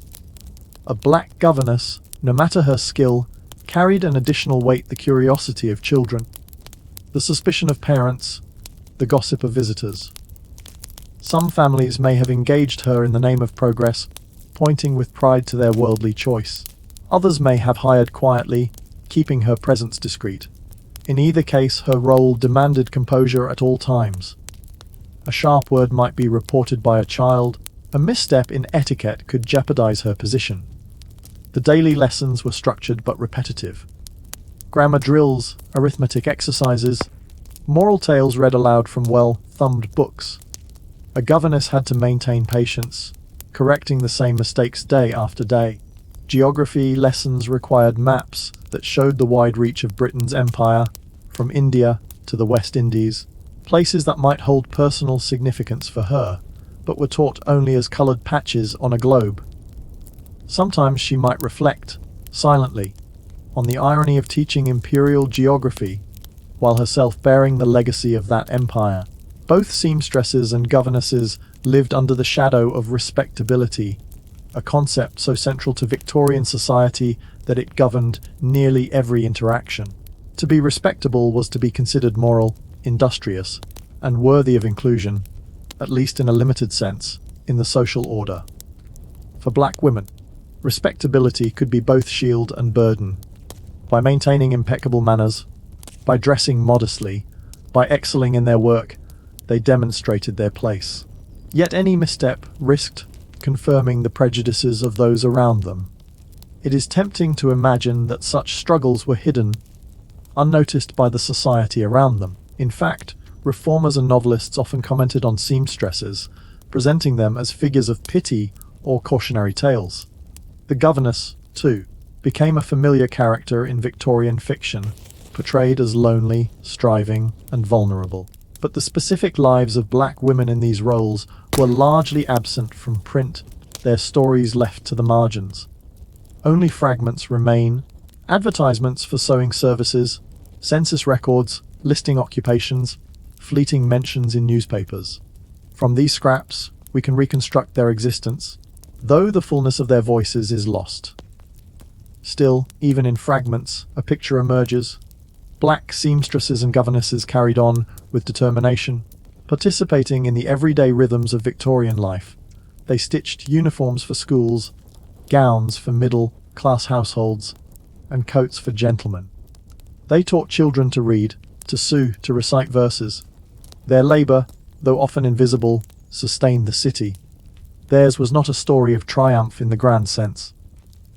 A black governess, no matter her skill, carried an additional weight: the curiosity of children, the suspicion of parents, the gossip of visitors. Some families may have engaged her in the name of progress, pointing with pride to their worldly choice. Others may have hired quietly, keeping her presence discreet. In either case, her role demanded composure at all times. A sharp word might be reported by a child, a misstep in etiquette could jeopardize her position. The daily lessons were structured but repetitive. Grammar drills, arithmetic exercises, moral tales read aloud from well-thumbed books. A governess had to maintain patience, correcting the same mistakes day after day. Geography lessons required maps that showed the wide reach of Britain's empire, from India to the West Indies, places that might hold personal significance for her, but were taught only as coloured patches on a globe. Sometimes she might reflect, silently, on the irony of teaching imperial geography, while herself bearing the legacy of that empire. Both seamstresses and governesses lived under the shadow of respectability, a concept so central to Victorian society that it governed nearly every interaction. To be respectable was to be considered moral, industrious, and worthy of inclusion, at least in a limited sense, in the social order. For black women, respectability could be both shield and burden. By maintaining impeccable manners, by dressing modestly, by excelling in their work, they demonstrated their place. Yet any misstep risked confirming the prejudices of those around them. It is tempting to imagine that such struggles were hidden, unnoticed by the society around them. In fact, reformers and novelists often commented on seamstresses, presenting them as figures of pity or cautionary tales. The governess, too, became a familiar character in Victorian fiction, portrayed as lonely, striving, and vulnerable. But the specific lives of black women in these roles were largely absent from print, their stories left to the margins. Only fragments remain: advertisements for sewing services, census records, listing occupations, fleeting mentions in newspapers. From these scraps, we can reconstruct their existence, though the fullness of their voices is lost. Still, even in fragments, a picture emerges. Black seamstresses and governesses carried on with determination, participating in the everyday rhythms of Victorian life. They stitched uniforms for schools, gowns for middle-class households, and coats for gentlemen. They taught children to read, to sew, to recite verses. Their labour, though often invisible, sustained the city. Theirs was not a story of triumph in the grand sense.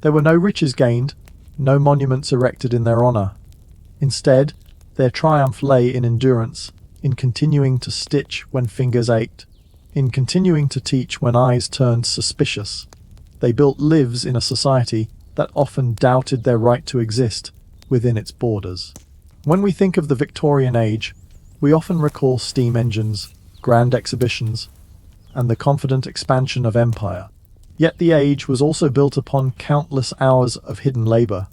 There were no riches gained, no monuments erected in their honour. Instead, their triumph lay in endurance, in continuing to stitch when fingers ached, in continuing to teach when eyes turned suspicious. They built lives in a society that often doubted their right to exist within its borders. When we think of the Victorian age, we often recall steam engines, grand exhibitions, and the confident expansion of empire. Yet the age was also built upon countless hours of hidden labor.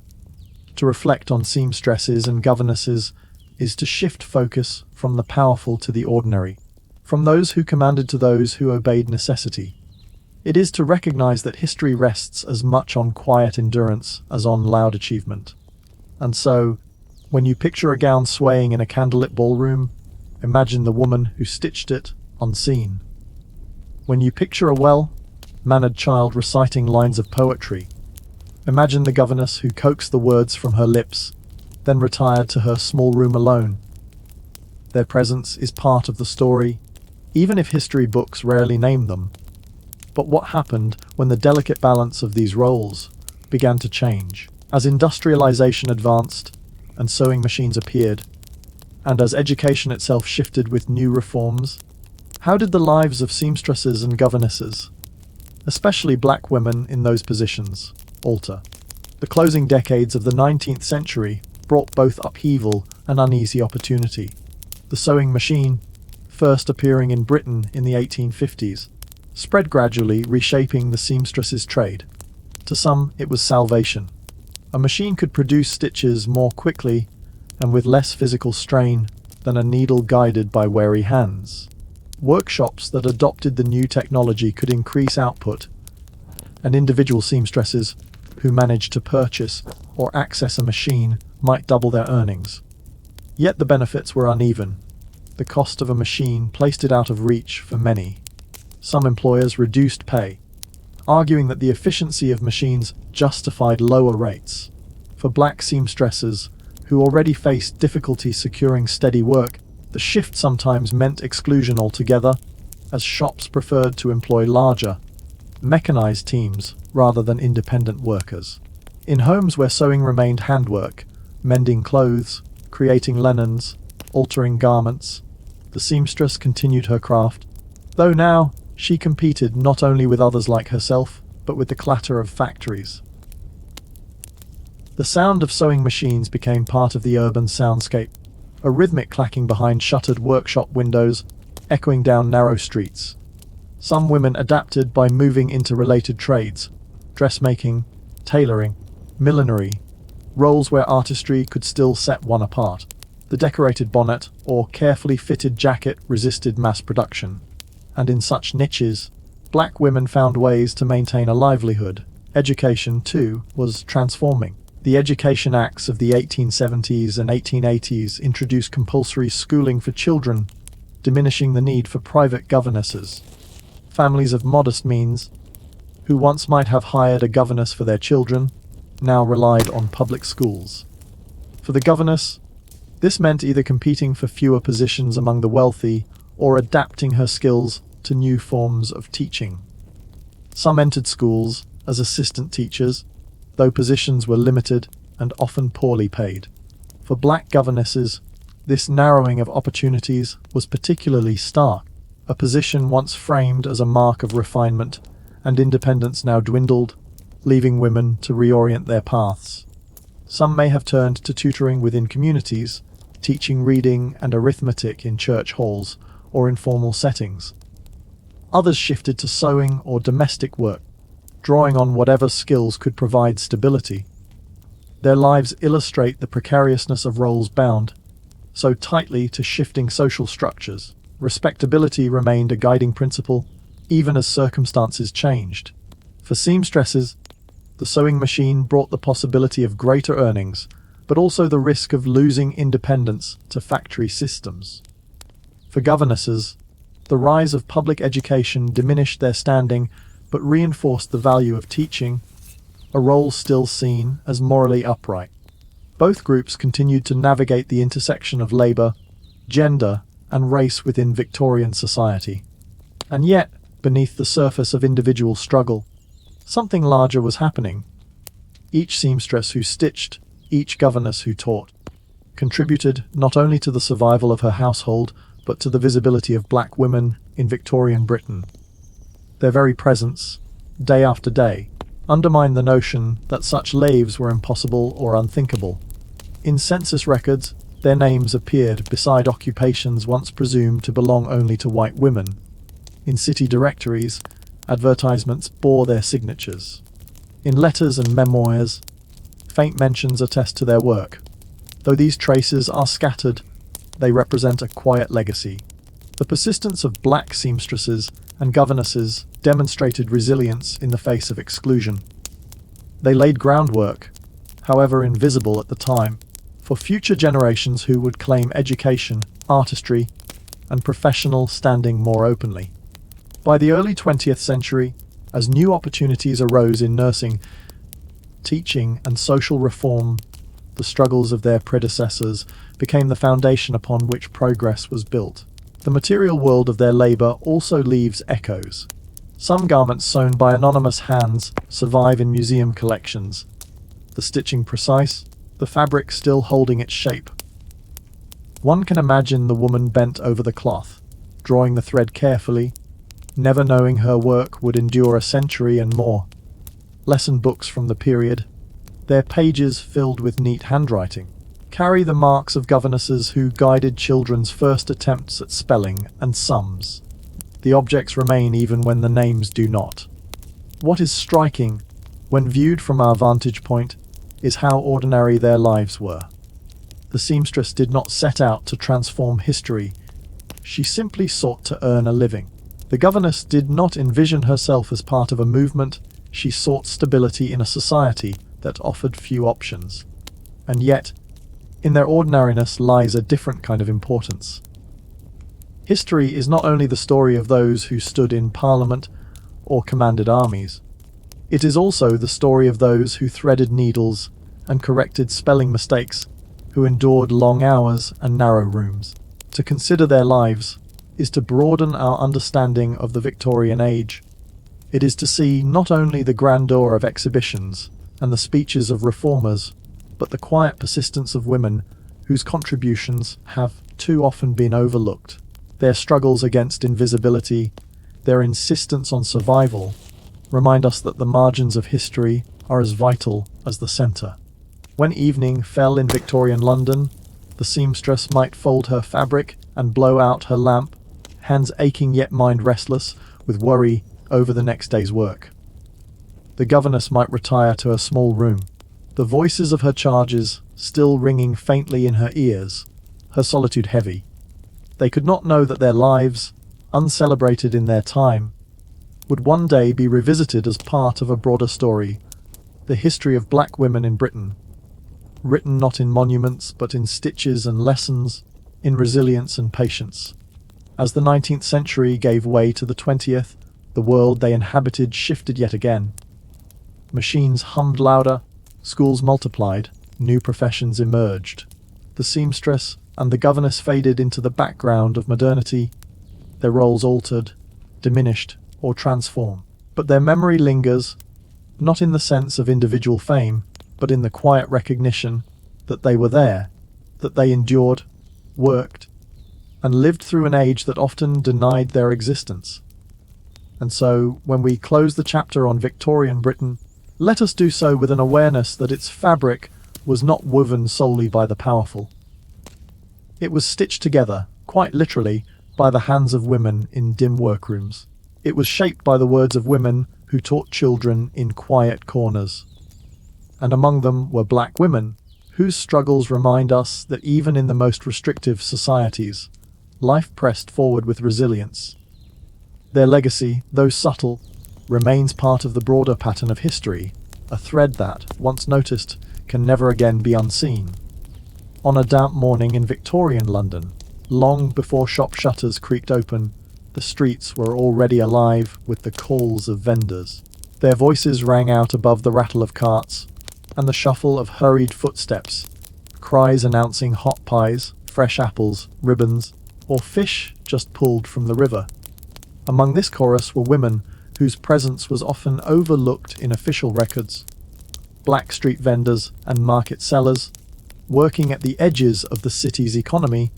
To reflect on seamstresses and governesses is to shift focus from the powerful to the ordinary, from those who commanded to those who obeyed necessity. It is to recognize that history rests as much on quiet endurance as on loud achievement. And so, when you picture a gown swaying in a candlelit ballroom, imagine the woman who stitched it unseen. When you picture a well-mannered child reciting lines of poetry, imagine the governess who coaxed the words from her lips, then retired to her small room alone. Their presence is part of the story, even if history books rarely name them. But what happened when the delicate balance of these roles began to change? As industrialization advanced and sewing machines appeared, and as education itself shifted with new reforms, how did the lives of seamstresses and governesses, especially black women in those positions, alter? The closing decades of the 19th century brought both upheaval and uneasy opportunity. The sewing machine, first appearing in Britain in the 1850s, spread gradually, reshaping the seamstress's trade. To some, it was salvation. A machine could produce stitches more quickly and with less physical strain than a needle guided by wary hands. Workshops that adopted the new technology could increase output, and individual seamstresses who managed to purchase or access a machine might double their earnings. Yet the benefits were uneven. The cost of a machine placed it out of reach for many. Some employers reduced pay, arguing that the efficiency of machines justified lower rates. For black seamstresses, who already faced difficulty securing steady work, the shift sometimes meant exclusion altogether, as shops preferred to employ larger, mechanized teams rather than independent workers. In homes where sewing remained handwork, mending clothes, creating linens, altering garments, the seamstress continued her craft, though now she competed not only with others like herself, but with the clatter of factories. The sound of sewing machines became part of the urban soundscape, a rhythmic clacking behind shuttered workshop windows, echoing down narrow streets. Some women adapted by moving into related trades, dressmaking, tailoring, millinery, roles where artistry could still set one apart. The decorated bonnet or carefully fitted jacket resisted mass production, and in such niches, black women found ways to maintain a livelihood. Education, too, was transforming. The Education Acts of the 1870s and 1880s introduced compulsory schooling for children, diminishing the need for private governesses. Families of modest means, who once might have hired a governess for their children, now relied on public schools. For the governess, this meant either competing for fewer positions among the wealthy or adapting her skills to new forms of teaching. Some entered schools as assistant teachers, though positions were limited and often poorly paid. For black governesses, this narrowing of opportunities was particularly stark. A position once framed as a mark of refinement and independence now dwindled, leaving women to reorient their paths. Some may have turned to tutoring within communities, teaching reading and arithmetic in church halls or informal settings. Others shifted to sewing or domestic work, drawing on whatever skills could provide stability. Their lives illustrate the precariousness of roles bound so tightly to shifting social structures. Respectability remained a guiding principle, even as circumstances changed. For seamstresses, the sewing machine brought the possibility of greater earnings, but also the risk of losing independence to factory systems. For governesses, the rise of public education diminished their standing but reinforced the value of teaching, a role still seen as morally upright. Both groups continued to navigate the intersection of labor, gender, and race within Victorian society. And yet, beneath the surface of individual struggle, something larger was happening. Each seamstress who stitched, each governess who taught, contributed not only to the survival of her household, but to the visibility of black women in Victorian Britain. Their very presence, day after day, undermined the notion that such lives were impossible or unthinkable. In census records, their names appeared beside occupations once presumed to belong only to white women. In city directories, advertisements bore their signatures. In letters and memoirs, faint mentions attest to their work. Though these traces are scattered, they represent a quiet legacy. The persistence of black seamstresses and governesses demonstrated resilience in the face of exclusion. They laid groundwork, however invisible at the time, for future generations who would claim education, artistry, and professional standing more openly. By the early 20th century, as new opportunities arose in nursing, teaching, and social reform, the struggles of their predecessors became the foundation upon which progress was built. The material world of their labor also leaves echoes. Some garments sewn by anonymous hands survive in museum collections, the stitching precise, the fabric still holding its shape. One can imagine the woman bent over the cloth, drawing the thread carefully, never knowing her work would endure a century and more. Lesson books from the period, their pages filled with neat handwriting, carry the marks of governesses who guided children's first attempts at spelling and sums. The objects remain even when the names do not. What is striking, when viewed from our vantage point, is how ordinary their lives were. The seamstress did not set out to transform history. She simply sought to earn a living. The governess did not envision herself as part of a movement. She sought stability in a society that offered few options. And yet, in their ordinariness lies a different kind of importance. History is not only the story of those who stood in Parliament or commanded armies. It is also the story of those who threaded needles and corrected spelling mistakes, who endured long hours and narrow rooms. To consider their lives is to broaden our understanding of the Victorian age. It is to see not only the grandeur of exhibitions and the speeches of reformers, but the quiet persistence of women whose contributions have too often been overlooked. Their struggles against invisibility, their insistence on survival, remind us that the margins of history are as vital as the centre. When evening fell in Victorian London, the seamstress might fold her fabric and blow out her lamp, hands aching yet mind restless with worry over the next day's work. The governess might retire to a small room, the voices of her charges still ringing faintly in her ears, her solitude heavy. They could not know that their lives, uncelebrated in their time, would one day be revisited as part of a broader story, the history of black women in Britain, written not in monuments but in stitches and lessons, in resilience and patience. As the 19th century gave way to the 20th, the world they inhabited shifted yet again. Machines hummed louder, schools multiplied, new professions emerged. The seamstress and the governess faded into the background of modernity, their roles altered, diminished, or transformed. But their memory lingers, not in the sense of individual fame, but in the quiet recognition that they were there, that they endured, worked, and lived through an age that often denied their existence. And so, when we close the chapter on Victorian Britain, let us do so with an awareness that its fabric was not woven solely by the powerful. It was stitched together, quite literally, by the hands of women in dim workrooms. It was shaped by the words of women who taught children in quiet corners. And among them were black women, whose struggles remind us that even in the most restrictive societies, life pressed forward with resilience. Their legacy, though subtle, remains part of the broader pattern of history, a thread that, once noticed, can never again be unseen. On a damp morning in Victorian London, long before shop shutters creaked open, the streets were already alive with the calls of vendors. Their voices rang out above the rattle of carts and the shuffle of hurried footsteps, cries announcing hot pies, fresh apples, ribbons, or fish just pulled from the river. Among this chorus were women whose presence was often overlooked in official records. Black street vendors and market sellers, working at the edges of the city's economy,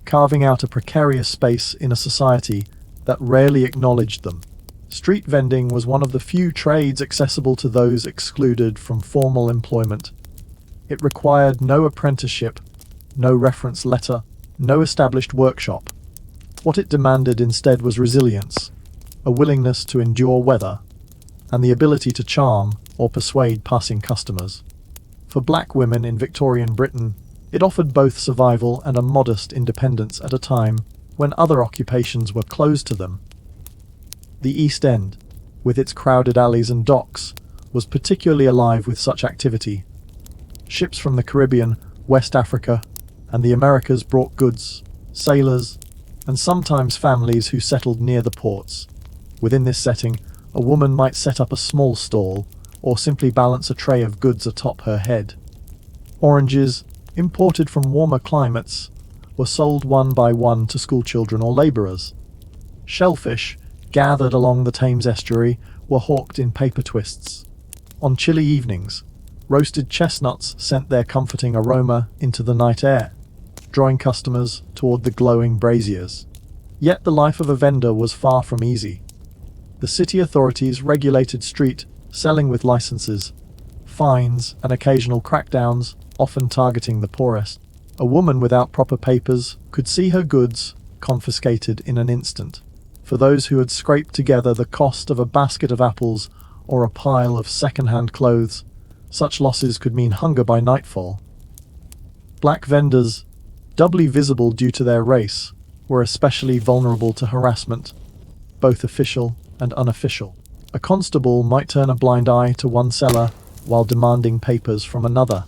carving out a precarious space in a society that rarely acknowledged them. Street vending was one of the few trades accessible to those excluded from formal employment. It required no apprenticeship, no reference letter, no established workshop. What it demanded instead was resilience, a willingness to endure weather, and the ability to charm or persuade passing customers. For black women in Victorian Britain, it offered both survival and a modest independence at a time when other occupations were closed to them. The East End, with its crowded alleys and docks, was particularly alive with such activity. Ships from the Caribbean, West Africa, and the Americas brought goods, sailors, and sometimes families who settled near the ports. Within this setting, a woman might set up a small stall or simply balance a tray of goods atop her head. Oranges, imported from warmer climates, were sold one by one to schoolchildren or labourers. Shellfish, gathered along the Thames estuary, were hawked in paper twists. On chilly evenings, roasted chestnuts sent their comforting aroma into the night air, drawing customers toward the glowing braziers. Yet the life of a vendor was far from easy. The city authorities regulated street selling with licenses, fines, and occasional crackdowns, often targeting the poorest. A woman without proper papers could see her goods confiscated in an instant. For those who had scraped together the cost of a basket of apples or a pile of second-hand clothes, such losses could mean hunger by nightfall. Black vendors, doubly visible due to their race, were especially vulnerable to harassment, both official and unofficial. A constable might turn a blind eye to one seller while demanding papers from another.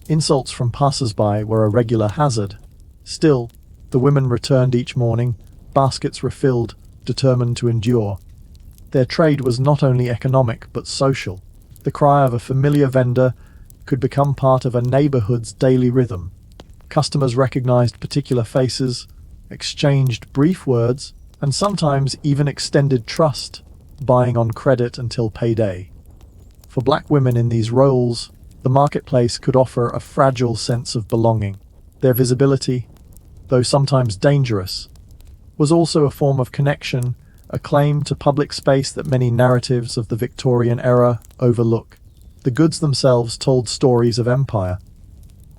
Insults from passers-by were a regular hazard. Still, the women returned each morning, baskets refilled, determined to endure. Their trade was not only economic but social. The cry of a familiar vendor could become part of a neighborhood's daily rhythm. Customers recognized particular faces, exchanged brief words, and sometimes even extended trust, buying on credit until payday. For black women in these roles, the marketplace could offer a fragile sense of belonging. Their visibility, though sometimes dangerous, was also a form of connection, a claim to public space that many narratives of the Victorian era overlook. The goods themselves told stories of empire.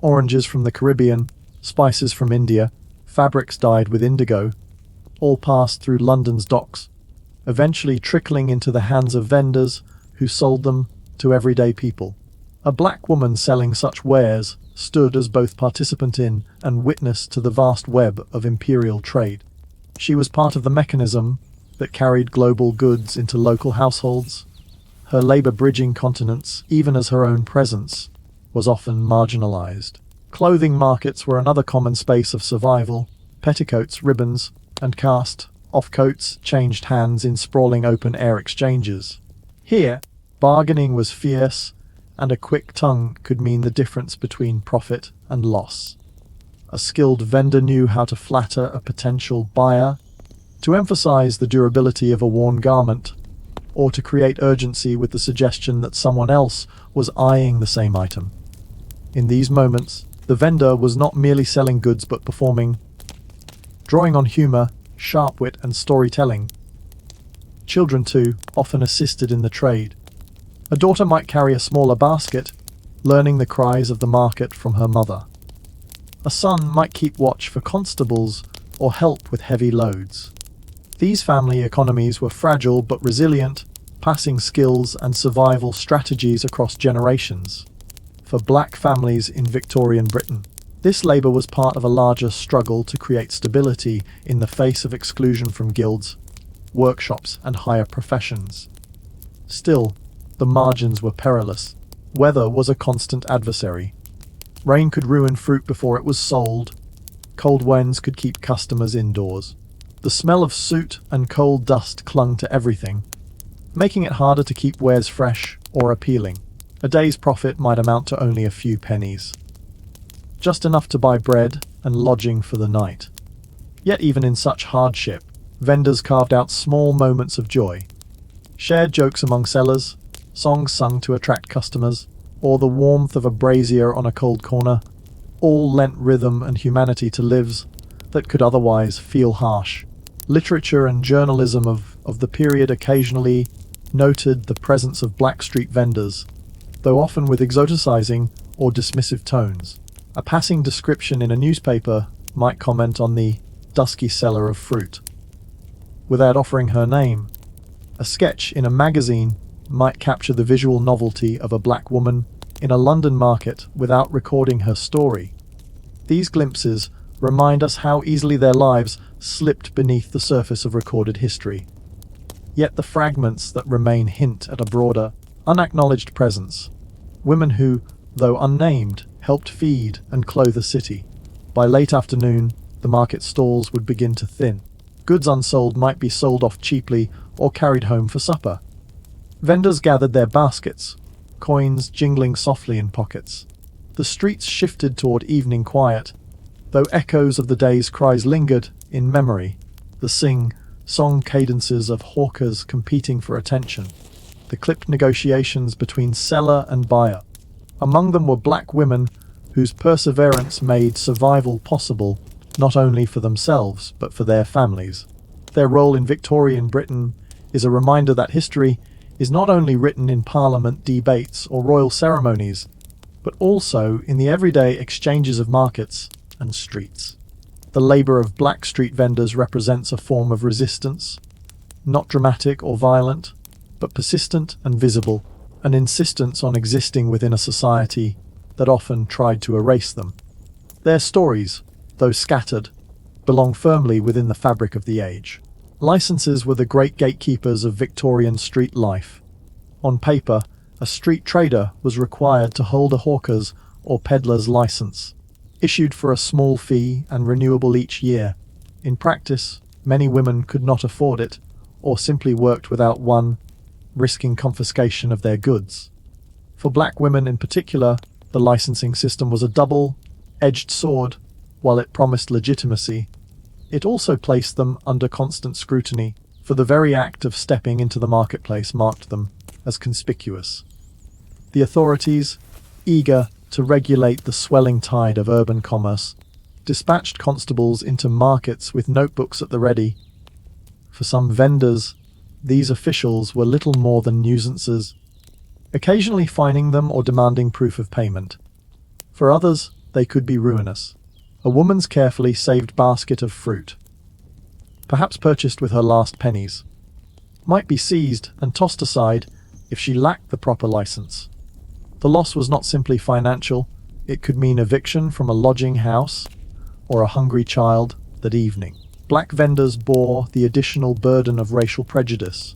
Oranges from the Caribbean, spices from India, fabrics dyed with indigo, all passed through London's docks, eventually trickling into the hands of vendors who sold them to everyday people. A black woman selling such wares stood as both participant in and witness to the vast web of imperial trade. She was part of the mechanism that carried global goods into local households, her labor bridging continents even as her own presence was often marginalized. Clothing markets were another common space of survival. Petticoats, ribbons, and cast-off coats changed hands in sprawling open-air exchanges. Here, bargaining was fierce, and a quick tongue could mean the difference between profit and loss. A skilled vendor knew how to flatter a potential buyer, to emphasize the durability of a worn garment, or to create urgency with the suggestion that someone else was eyeing the same item. In these moments, the vendor was not merely selling goods but performing, drawing on humor, sharp wit, and storytelling. Children, too, often assisted in the trade. A daughter might carry a smaller basket, learning the cries of the market from her mother. A son might keep watch for constables or help with heavy loads. These family economies were fragile but resilient, passing skills and survival strategies across generations. For black families in Victorian Britain, this labour was part of a larger struggle to create stability in the face of exclusion from guilds, workshops, and higher professions. Still, the margins were perilous. Weather was a constant adversary. Rain could ruin fruit before it was sold. Cold winds could keep customers indoors. The smell of soot and coal dust clung to everything, making it harder to keep wares fresh or appealing. A day's profit might amount to only a few pennies, just enough to buy bread and lodging for the night. Yet even in such hardship, vendors carved out small moments of joy. Shared jokes among sellers, songs sung to attract customers, or the warmth of a brazier on a cold corner, all lent rhythm and humanity to lives that could otherwise feel harsh. Literature and journalism of the period occasionally noted the presence of black street vendors, though often with exoticizing or dismissive tones. A passing description in a newspaper might comment on the dusky seller of fruit, without offering her name. A sketch in a magazine might capture the visual novelty of a black woman in a London market without recording her story. These glimpses remind us how easily their lives slipped beneath the surface of recorded history. Yet the fragments that remain hint at a broader, unacknowledged presence. Women who, though unnamed, helped feed and clothe a city. By late afternoon, the market stalls would begin to thin. Goods unsold might be sold off cheaply or carried home for supper. Vendors gathered their baskets, coins jingling softly in pockets. The streets shifted toward evening quiet, though echoes of the day's cries lingered in memory. The song cadences of hawkers competing for attention. The clipped negotiations between seller and buyer. Among them were black women whose perseverance made survival possible, not only for themselves, but for their families. Their role in Victorian Britain is a reminder that history is not only written in parliament debates or royal ceremonies, but also in the everyday exchanges of markets and streets. The labor of black street vendors represents a form of resistance, not dramatic or violent, but persistent and visible, an insistence on existing within a society that often tried to erase them. Their stories, though scattered, belong firmly within the fabric of the age. Licenses were the great gatekeepers of Victorian street life. On paper, a street trader was required to hold a hawker's or peddler's license, issued for a small fee and renewable each year. In practice, many women could not afford it, or simply worked without one, risking confiscation of their goods. For black women in particular, the licensing system was a double-edged sword. While it promised legitimacy, it also placed them under constant scrutiny, for the very act of stepping into the marketplace marked them as conspicuous. The authorities, eager to regulate the swelling tide of urban commerce, dispatched constables into markets with notebooks at the ready. For some vendors, these officials were little more than nuisances, occasionally fining them or demanding proof of payment. For others, they could be ruinous. A woman's carefully saved basket of fruit, perhaps purchased with her last pennies, might be seized and tossed aside if she lacked the proper license. The loss was not simply financial, it could mean eviction from a lodging house or a hungry child that evening. Black vendors bore the additional burden of racial prejudice.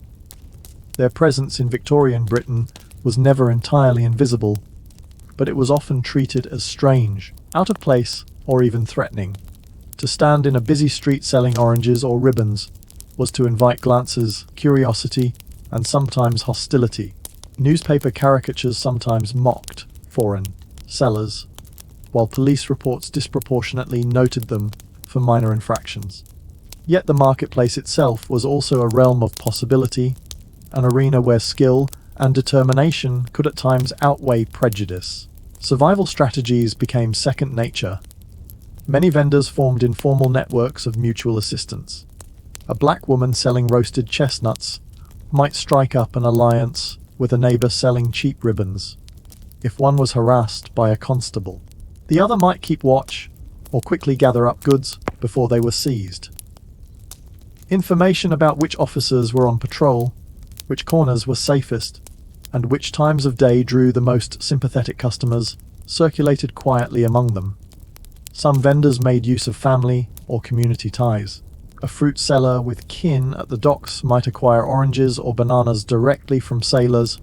Their presence in Victorian Britain was never entirely invisible, but it was often treated as strange, out of place, or even threatening. To stand in a busy street selling oranges or ribbons was to invite glances, curiosity, and sometimes hostility. Newspaper caricatures sometimes mocked foreign sellers, while police reports disproportionately noted them for minor infractions. Yet the marketplace itself was also a realm of possibility, an arena where skill and determination could at times outweigh prejudice. Survival strategies became second nature. Many vendors formed informal networks of mutual assistance. A black woman selling roasted chestnuts might strike up an alliance with a neighbor selling cheap ribbons. If one was harassed by a constable, the other might keep watch or quickly gather up goods before they were seized. Information about which officers were on patrol, which corners were safest, and which times of day drew the most sympathetic customers circulated quietly among them. Some vendors made use of family or community ties. A fruit seller with kin at the docks might acquire oranges or bananas directly from sailors,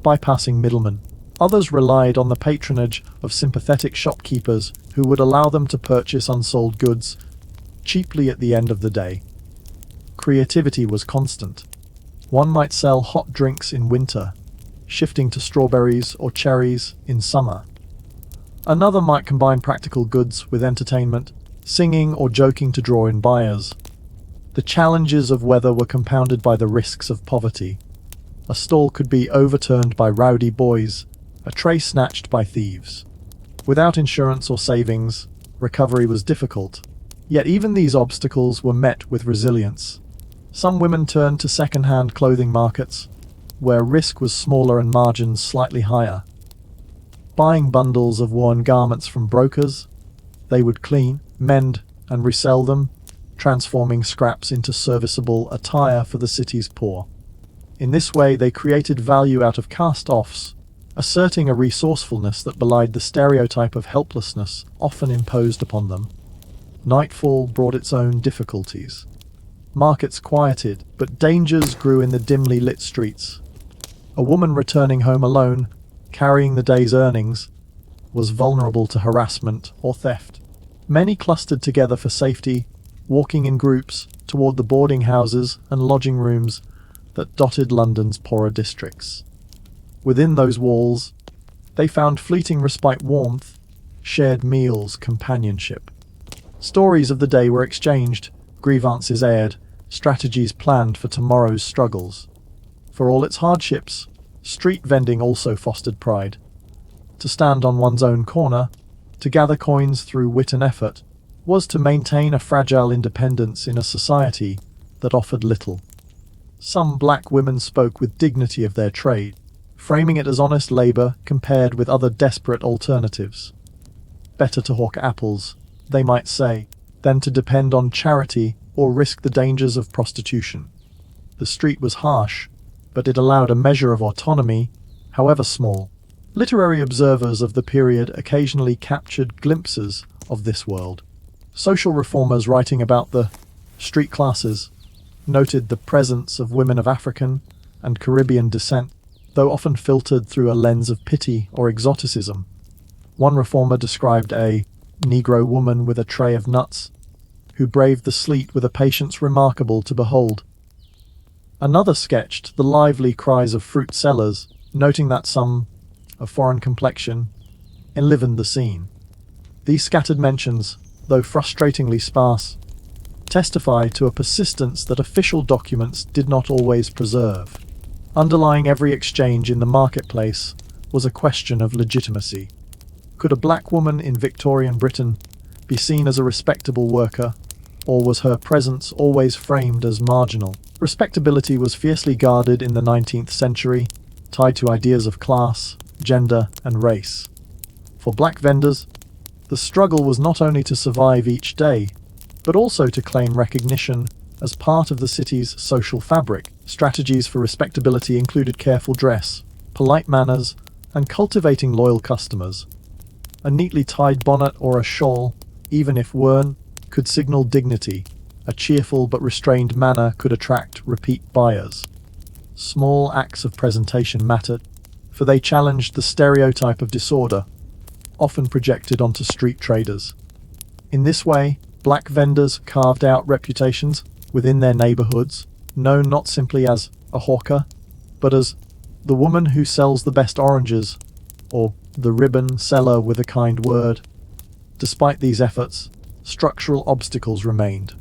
bypassing middlemen. Others relied on the patronage of sympathetic shopkeepers who would allow them to purchase unsold goods cheaply at the end of the day. Creativity was constant. One might sell hot drinks in winter, shifting to strawberries or cherries in summer. Another might combine practical goods with entertainment, singing or joking to draw in buyers. The challenges of weather were compounded by the risks of poverty. A stall could be overturned by rowdy boys, a tray snatched by thieves. Without insurance or savings, recovery was difficult. Yet even these obstacles were met with resilience. Some women turned to second-hand clothing markets, where risk was smaller and margins slightly higher. Buying bundles of worn garments from brokers, they would clean, mend, and resell them, transforming scraps into serviceable attire for the city's poor. In this way, they created value out of cast-offs, asserting a resourcefulness that belied the stereotype of helplessness often imposed upon them. Nightfall brought its own difficulties. Markets quieted, but dangers grew in the dimly lit streets. A woman returning home alone, carrying the day's earnings, was vulnerable to harassment or theft. Many clustered together for safety, walking in groups toward the boarding houses and lodging rooms that dotted London's poorer districts. Within those walls, they found fleeting respite, warmth, shared meals, companionship. Stories of the day were exchanged, grievances aired, strategies planned for tomorrow's struggles. For all its hardships, street vending also fostered pride. To stand on one's own corner, to gather coins through wit and effort, was to maintain a fragile independence in a society that offered little. Some black women spoke with dignity of their trade, framing it as honest labor compared with other desperate alternatives. Better to hawk apples, they might say, than to depend on charity or risk the dangers of prostitution. The street was harsh, but it allowed a measure of autonomy, however small. Literary observers of the period occasionally captured glimpses of this world. Social reformers writing about the street classes noted the presence of women of African and Caribbean descent, though often filtered through a lens of pity or exoticism. One reformer described a Negro woman with a tray of nuts, who braved the sleet with a patience remarkable to behold. Another sketched the lively cries of fruit sellers, noting that some, of foreign complexion, enlivened the scene. These scattered mentions, though frustratingly sparse, testify to a persistence that official documents did not always preserve. Underlying every exchange in the marketplace was a question of legitimacy. Could a black woman in Victorian Britain be seen as a respectable worker, or was her presence always framed as marginal? Respectability was fiercely guarded in the 19th century, tied to ideas of class, gender, and race. For black vendors, the struggle was not only to survive each day, but also to claim recognition as part of the city's social fabric. Strategies for respectability included careful dress, polite manners, and cultivating loyal customers. A neatly tied bonnet or a shawl, even if worn, could signal dignity. A cheerful but restrained manner could attract repeat buyers. Small acts of presentation mattered, for they challenged the stereotype of disorder, often projected onto street traders. In this way, black vendors carved out reputations within their neighborhoods, known not simply as a hawker, but as the woman who sells the best oranges, or the ribbon seller with a kind word. Despite these efforts, structural obstacles remained.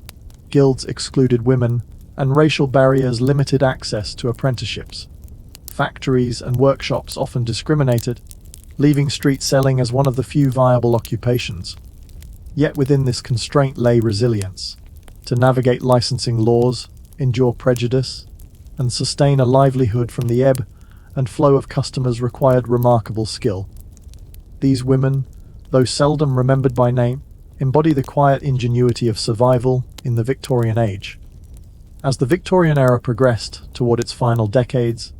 Guilds excluded women, and racial barriers limited access to apprenticeships. Factories and workshops often discriminated, leaving street selling as one of the few viable occupations. Yet within this constraint lay resilience. To navigate licensing laws, endure prejudice, and sustain a livelihood from the ebb and flow of customers required remarkable skill. These women, though seldom remembered by name, embody the quiet ingenuity of survival in the Victorian age. As the Victorian era progressed toward its final decades,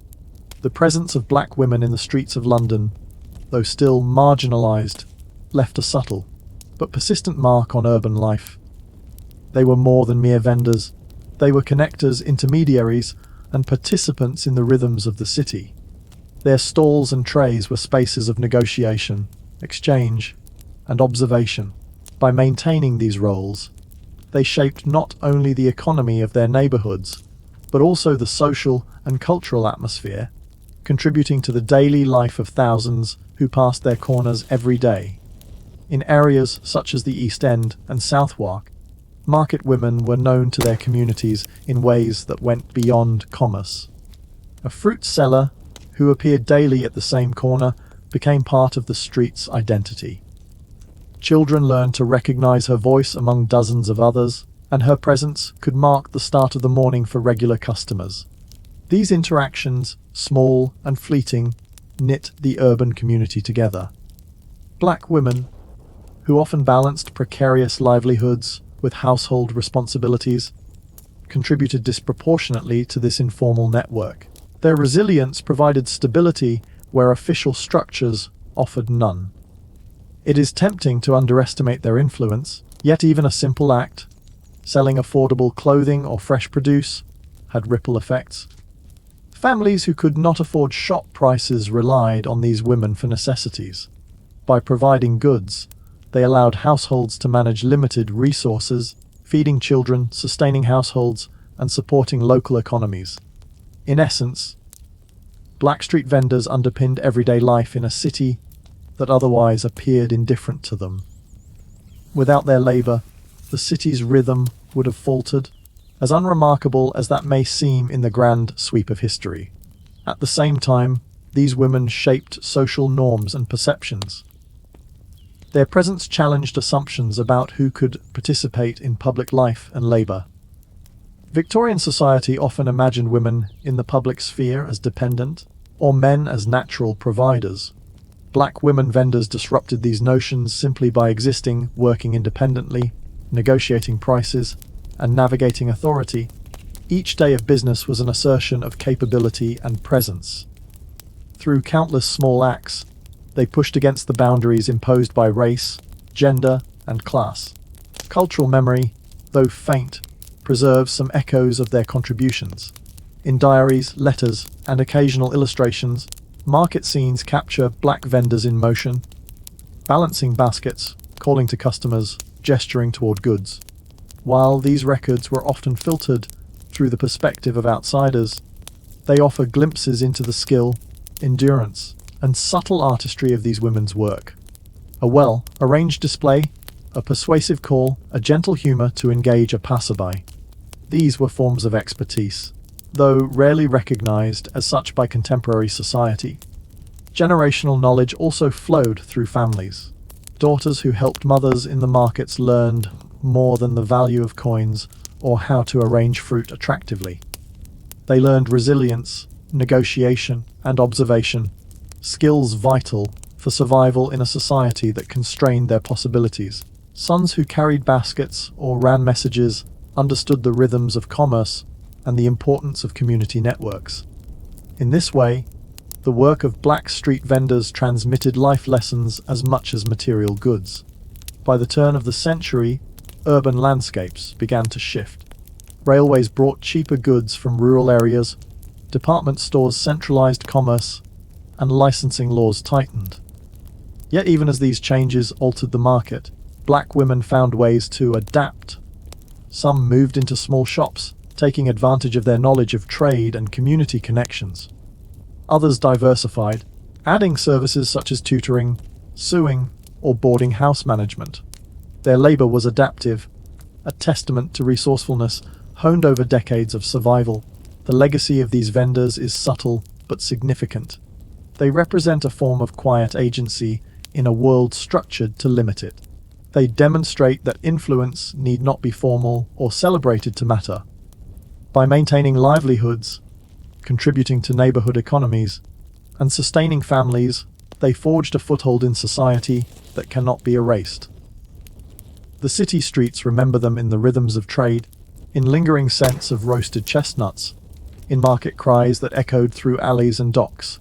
the presence of black women in the streets of London, though still marginalized, left a subtle but persistent mark on urban life. They were more than mere vendors. They were connectors, intermediaries, and participants in the rhythms of the city. Their stalls and trays were spaces of negotiation, exchange, and observation. By maintaining these roles, they shaped not only the economy of their neighborhoods, but also the social and cultural atmosphere, contributing to the daily life of thousands who passed their corners every day. In areas such as the East End and Southwark, market women were known to their communities in ways that went beyond commerce. A fruit seller, who appeared daily at the same corner, became part of the street's identity. Children learned to recognize her voice among dozens of others, and her presence could mark the start of the morning for regular customers. These interactions, small and fleeting, knit the urban community together. Black women, who often balanced precarious livelihoods with household responsibilities, contributed disproportionately to this informal network. Their resilience provided stability where official structures offered none. It is tempting to underestimate their influence, yet even a simple act, selling affordable clothing or fresh produce, had ripple effects. Families who could not afford shop prices relied on these women for necessities. By providing goods, they allowed households to manage limited resources, feeding children, sustaining households, and supporting local economies. In essence, Black Street vendors underpinned everyday life in a city that otherwise appeared indifferent to them. Without their labor, the city's rhythm would have faltered, as unremarkable as that may seem in the grand sweep of history. At the same time, these women shaped social norms and perceptions. Their presence challenged assumptions about who could participate in public life and labor. Victorian society often imagined women in the public sphere as dependent, or men as natural providers. Black women vendors disrupted these notions simply by existing, working independently, negotiating prices, and navigating authority. Each day of business was an assertion of capability and presence. Through countless small acts, they pushed against the boundaries imposed by race, gender, and class. Cultural memory, though faint, preserves some echoes of their contributions. In diaries, letters, and occasional illustrations, market scenes capture black vendors in motion, balancing baskets, calling to customers, gesturing toward goods. While these records were often filtered through the perspective of outsiders, they offer glimpses into the skill, endurance, and subtle artistry of these women's work. A well-arranged display, a persuasive call, a gentle humor to engage a passerby. These were forms of expertise, though rarely recognized as such by contemporary society. Generational knowledge also flowed through families. Daughters who helped mothers in the markets learned more than the value of coins or how to arrange fruit attractively. They learned resilience, negotiation, and observation, skills vital for survival in a society that constrained their possibilities. Sons who carried baskets or ran messages understood the rhythms of commerce and the importance of community networks. In this way, the work of Black Street vendors transmitted life lessons as much as material goods. By the turn of the century, urban landscapes began to shift. Railways brought cheaper goods from rural areas, department stores centralized commerce, and licensing laws tightened. Yet even as these changes altered the market, black women found ways to adapt. Some moved into small shops, taking advantage of their knowledge of trade and community connections. Others diversified, adding services such as tutoring, sewing, or boarding house management. Their labor was adaptive, a testament to resourcefulness honed over decades of survival. The legacy of these vendors is subtle but significant. They represent a form of quiet agency in a world structured to limit it. They demonstrate that influence need not be formal or celebrated to matter. By maintaining livelihoods, contributing to neighborhood economies, and sustaining families, they forged a foothold in society that cannot be erased. The city streets remember them in the rhythms of trade, in lingering scents of roasted chestnuts, in market cries that echoed through alleys and docks.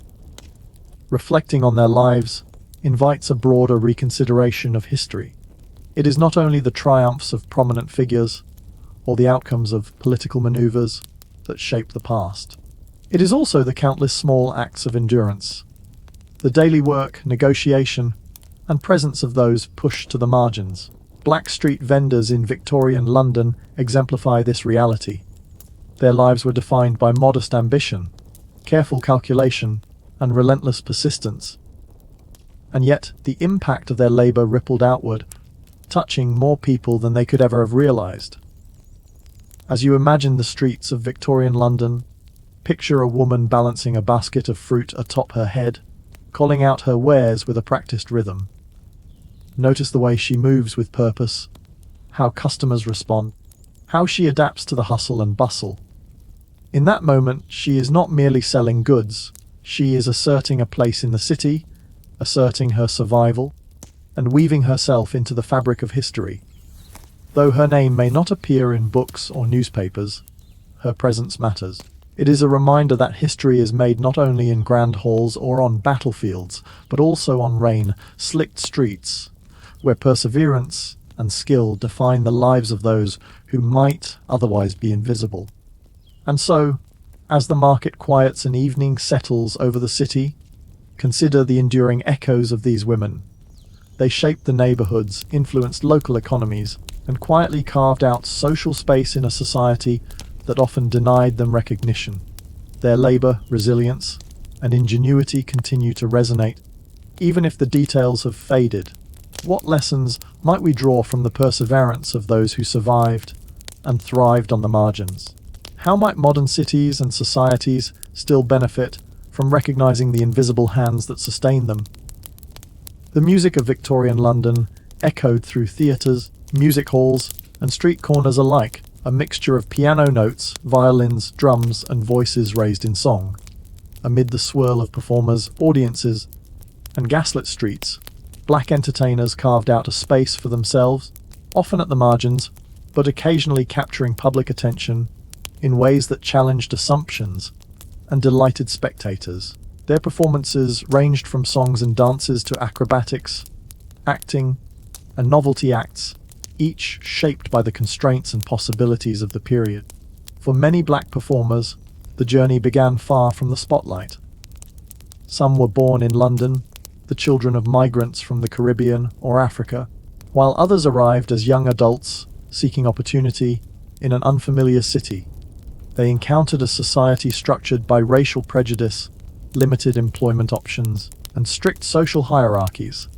Reflecting on their lives invites a broader reconsideration of history. It is not only the triumphs of prominent figures or the outcomes of political maneuvers that shape the past. It is also the countless small acts of endurance, the daily work, negotiation, and presence of those pushed to the margins. Black street vendors in Victorian London exemplify this reality. Their lives were defined by modest ambition, careful calculation, and relentless persistence. And yet, the impact of their labor rippled outward, touching more people than they could ever have realized. As you imagine the streets of Victorian London, picture a woman balancing a basket of fruit atop her head, calling out her wares with a practiced rhythm. Notice the way she moves with purpose, how customers respond, how she adapts to the hustle and bustle. In that moment, she is not merely selling goods, she is asserting a place in the city, asserting her survival, and weaving herself into the fabric of history. Though her name may not appear in books or newspapers, her presence matters. It is a reminder that history is made not only in grand halls or on battlefields, but also on rain-slicked streets, where perseverance and skill define the lives of those who might otherwise be invisible. And so, as the market quiets and evening settles over the city, consider the enduring echoes of these women. They shaped the neighborhoods, influenced local economies, and quietly carved out social space in a society that often denied them recognition. Their labor, resilience, and ingenuity continue to resonate, even if the details have faded. What lessons might we draw from the perseverance of those who survived and thrived on the margins? How might modern cities and societies still benefit from recognizing the invisible hands that sustain them? The music of Victorian London echoed through theatres, music halls, and street corners alike, a mixture of piano notes, violins, drums, and voices raised in song. Amid the swirl of performers, audiences, and gaslit streets, black entertainers carved out a space for themselves, often at the margins, but occasionally capturing public attention in ways that challenged assumptions and delighted spectators. Their performances ranged from songs and dances to acrobatics, acting, and novelty acts, each shaped by the constraints and possibilities of the period. For many black performers, the journey began far from the spotlight. Some were born in London, the children of migrants from the Caribbean or Africa, while others arrived as young adults seeking opportunity in an unfamiliar city. They encountered a society structured by racial prejudice, limited employment options, and strict social hierarchies.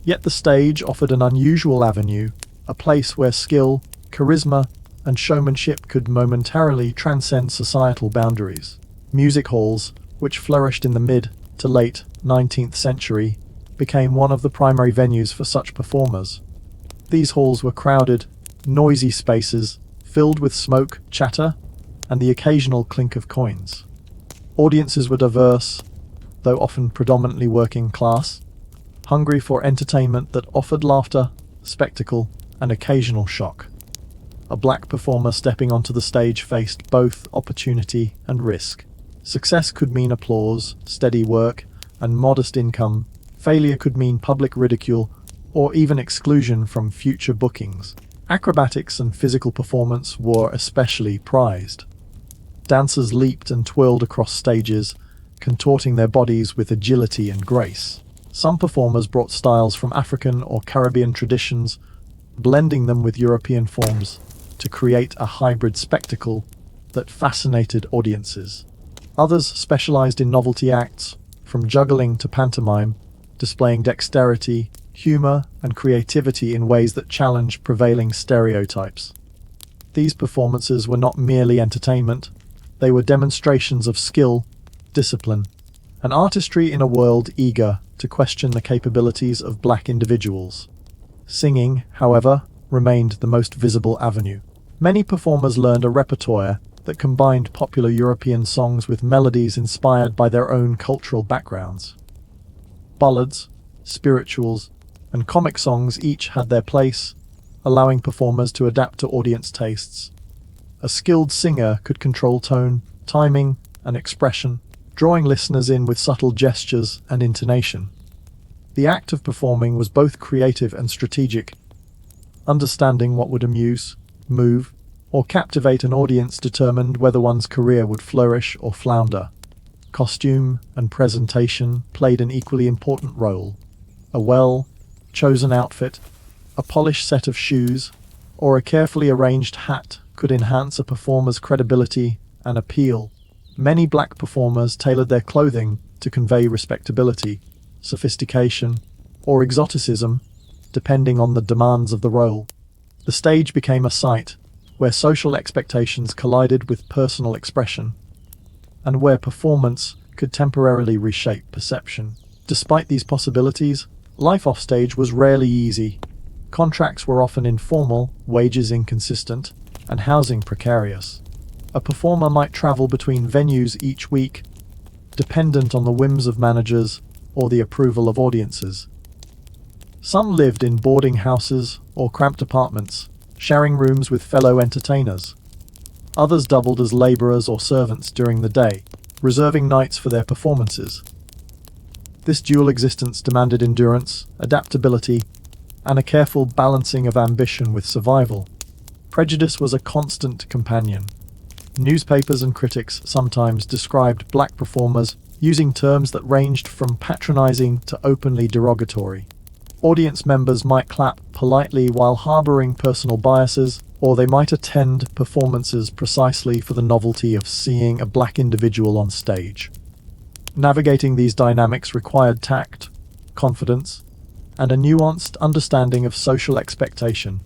Yet the stage offered an unusual avenue, a place where skill, charisma, and showmanship could momentarily transcend societal boundaries. Music halls, which flourished in the mid to late 19th century, became one of the primary venues for such performers. These halls were crowded, noisy spaces, filled with smoke, chatter, and the occasional clink of coins. Audiences were diverse, though often predominantly working class, hungry for entertainment that offered laughter, spectacle, and occasional shock. A black performer stepping onto the stage faced both opportunity and risk. Success could mean applause, steady work, and modest income. Failure could mean public ridicule or even exclusion from future bookings. Acrobatics and physical performance were especially prized. Dancers leaped and twirled across stages, contorting their bodies with agility and grace. Some performers brought styles from African or Caribbean traditions, blending them with European forms to create a hybrid spectacle that fascinated audiences. Others specialized in novelty acts, from juggling to pantomime, displaying dexterity, humor, and creativity in ways that challenged prevailing stereotypes. These performances were not merely entertainment, they were demonstrations of skill, discipline, and artistry in a world eager to question the capabilities of black individuals. Singing, however, remained the most visible avenue. Many performers learned a repertoire that combined popular European songs with melodies inspired by their own cultural backgrounds. Ballads, spirituals, and comic songs each had their place, allowing performers to adapt to audience tastes. A skilled singer could control tone, timing, and expression, drawing listeners in with subtle gestures and intonation. The act of performing was both creative and strategic. Understanding what would amuse, move, or captivate an audience determined whether one's career would flourish or flounder. Costume and presentation played an equally important role. A well-chosen outfit, a polished set of shoes, or a carefully arranged hat could enhance a performer's credibility and appeal. Many black performers tailored their clothing to convey respectability, sophistication, or exoticism, depending on the demands of the role. The stage became a site where social expectations collided with personal expression, and where performance could temporarily reshape perception. Despite these possibilities, Life offstage was rarely easy. Contracts were often informal, wages inconsistent, and housing precarious. A performer might travel between venues each week, dependent on the whims of managers or the approval of audiences. Some lived in boarding houses or cramped apartments, sharing rooms with fellow entertainers. Others doubled as laborers or servants during the day, reserving nights for their performances. This dual existence demanded endurance, adaptability, and a careful balancing of ambition with survival. Prejudice was a constant companion. Newspapers and critics sometimes described black performers using terms that ranged from patronizing to openly derogatory. Audience members might clap politely while harboring personal biases, or they might attend performances precisely for the novelty of seeing a black individual on stage. Navigating these dynamics required tact, confidence, and a nuanced understanding of social expectation.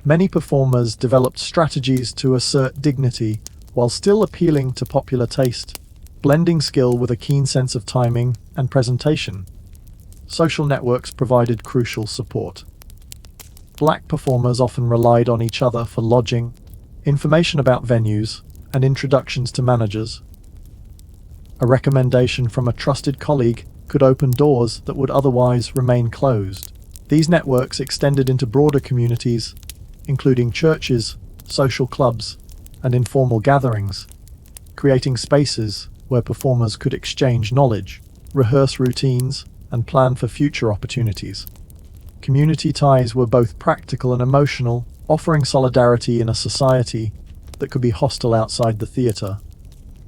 Many performers developed strategies to assert dignity while still appealing to popular taste, blending skill with a keen sense of timing and presentation. Social networks provided crucial support. Black performers often relied on each other for lodging, information about venues, and introductions to managers. A recommendation from a trusted colleague could open doors that would otherwise remain closed. These networks extended into broader communities, including churches, social clubs, and informal gatherings, creating spaces where performers could exchange knowledge, rehearse routines, and plan for future opportunities. Community ties were both practical and emotional, offering solidarity in a society that could be hostile outside the theatre.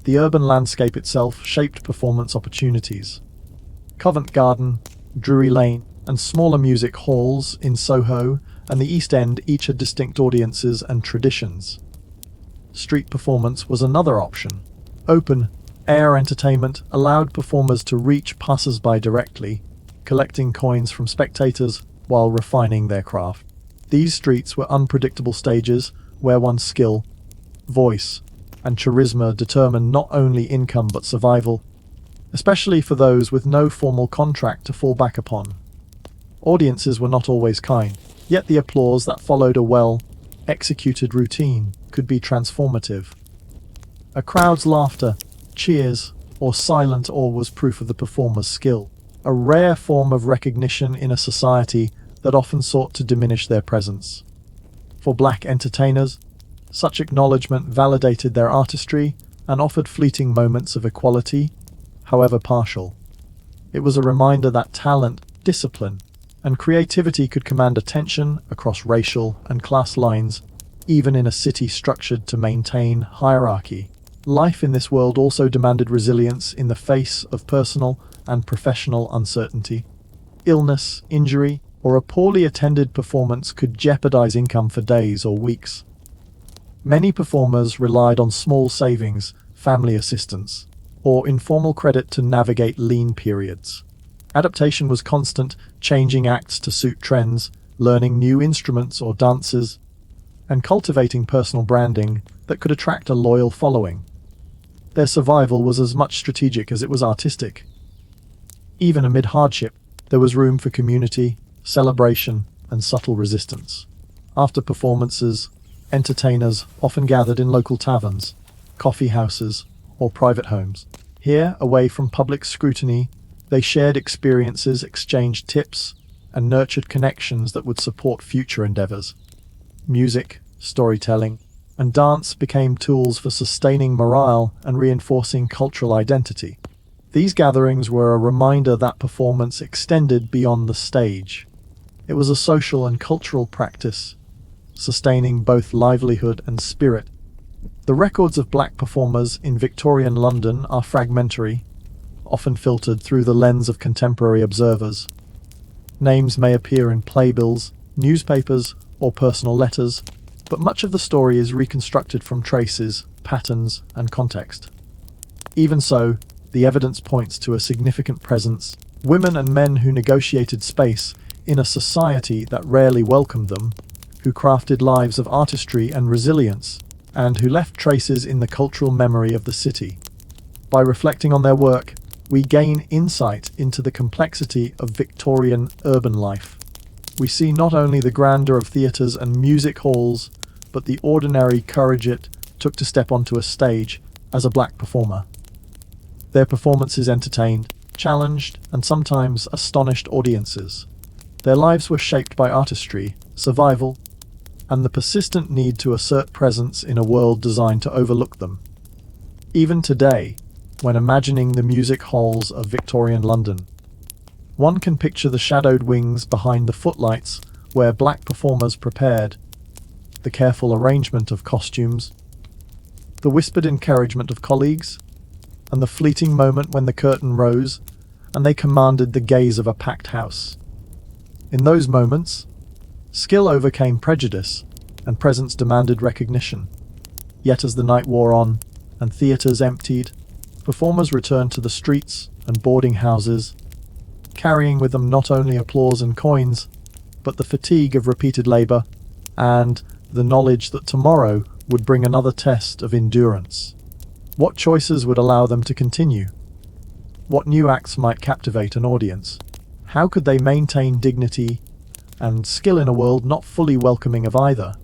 The urban landscape itself shaped performance opportunities. Covent Garden, Drury Lane, and smaller music halls in Soho and the East End each had distinct audiences and traditions. Street performance was another option. Open-air entertainment allowed performers to reach passers-by directly, collecting coins from spectators while refining their craft. These streets were unpredictable stages where one's skill, voice, and charisma determined not only income but survival, especially for those with no formal contract to fall back upon. Audiences were not always kind, yet the applause that followed a well-executed routine could be transformative. A crowd's laughter, cheers, or silent awe was proof of the performer's skill, a rare form of recognition in a society that often sought to diminish their presence. For black entertainers, such acknowledgement validated their artistry and offered fleeting moments of equality, however partial. It was a reminder that talent, discipline, and creativity could command attention across racial and class lines, even in a city structured to maintain hierarchy. Life in this world also demanded resilience in the face of personal and professional uncertainty. Illness, injury, or a poorly attended performance could jeopardize income for days or weeks. Many performers relied on small savings, family assistance, or informal credit to navigate lean periods. Adaptation was constant, changing acts to suit trends, learning new instruments or dances, and cultivating personal branding that could attract a loyal following. Their survival was as much strategic as it was artistic. Even amid hardship, there was room for community, celebration, and subtle resistance. After performances, entertainers often gathered in local taverns, coffee houses, or private homes. Here, away from public scrutiny, they shared experiences, exchanged tips, and nurtured connections that would support future endeavors. Music, storytelling, and dance became tools for sustaining morale and reinforcing cultural identity. These gatherings were a reminder that performance extended beyond the stage. It was a social and cultural practice, sustaining both livelihood and spirit. The records of black performers in Victorian London are fragmentary, often filtered through the lens of contemporary observers. Names may appear in playbills, newspapers, or personal letters, but much of the story is reconstructed from traces, patterns, and context. Even so, the evidence points to a significant presence, women and men who negotiated space in a society that rarely welcomed them, who crafted lives of artistry and resilience, and who left traces in the cultural memory of the city. By reflecting on their work, we gain insight into the complexity of Victorian urban life. We see not only the grandeur of theatres and music halls, but the ordinary courage it took to step onto a stage as a black performer. Their performances entertained, challenged, and sometimes astonished audiences. Their lives were shaped by artistry, survival, and the persistent need to assert presence in a world designed to overlook them. Even today, when imagining the music halls of Victorian London, one can picture the shadowed wings behind the footlights where black performers prepared, the careful arrangement of costumes, the whispered encouragement of colleagues, and the fleeting moment when the curtain rose and they commanded the gaze of a packed house. In those moments, skill overcame prejudice and presence demanded recognition. Yet as the night wore on and theatres emptied, performers returned to the streets and boarding houses, carrying with them not only applause and coins, but the fatigue of repeated labour and the knowledge that tomorrow would bring another test of endurance. What choices would allow them to continue? What new acts might captivate an audience? How could they maintain dignity and skill in a world not fully welcoming of either?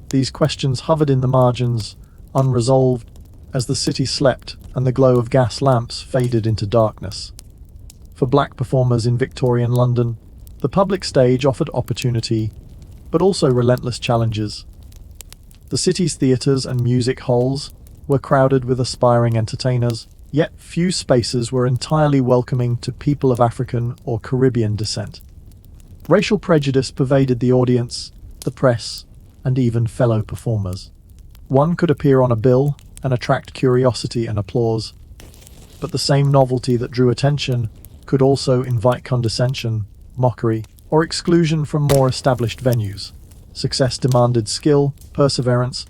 These questions hovered in the margins, unresolved, as the city slept and the glow of gas lamps faded into darkness. For black performers in Victorian London, the public stage offered opportunity, but also relentless challenges. The city's theatres and music halls were crowded with aspiring entertainers, yet few spaces were entirely welcoming to people of African or Caribbean descent. Racial prejudice pervaded the audience, the press, and even fellow performers. One could appear on a bill and attract curiosity and applause, but the same novelty that drew attention could also invite condescension, mockery, or exclusion from more established venues. Success demanded skill, perseverance,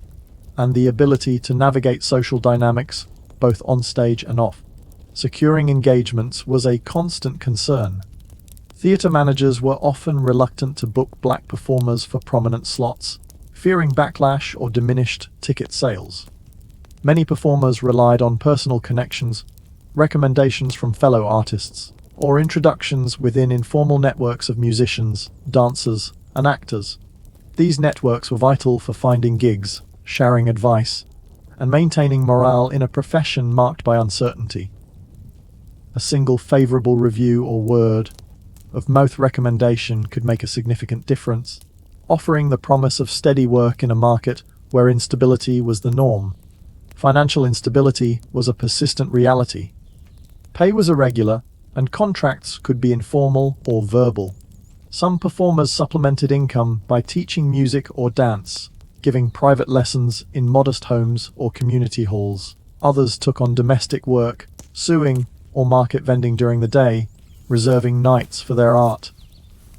and the ability to navigate social dynamics, both on stage and off. Securing engagements was a constant concern. Theatre managers were often reluctant to book black performers for prominent slots, fearing backlash or diminished ticket sales. Many performers relied on personal connections, recommendations from fellow artists, or introductions within informal networks of musicians, dancers, and actors. These networks were vital for finding gigs, sharing advice, and maintaining morale in a profession marked by uncertainty. A single favorable review or word of mouth recommendation could make a significant difference, offering the promise of steady work in a market where instability was the norm. Financial instability was a persistent reality. Pay was irregular, and contracts could be informal or verbal. Some performers supplemented income by teaching music or dance, giving private lessons in modest homes or community halls. Others took on domestic work, sewing or market vending during the day, reserving nights for their art.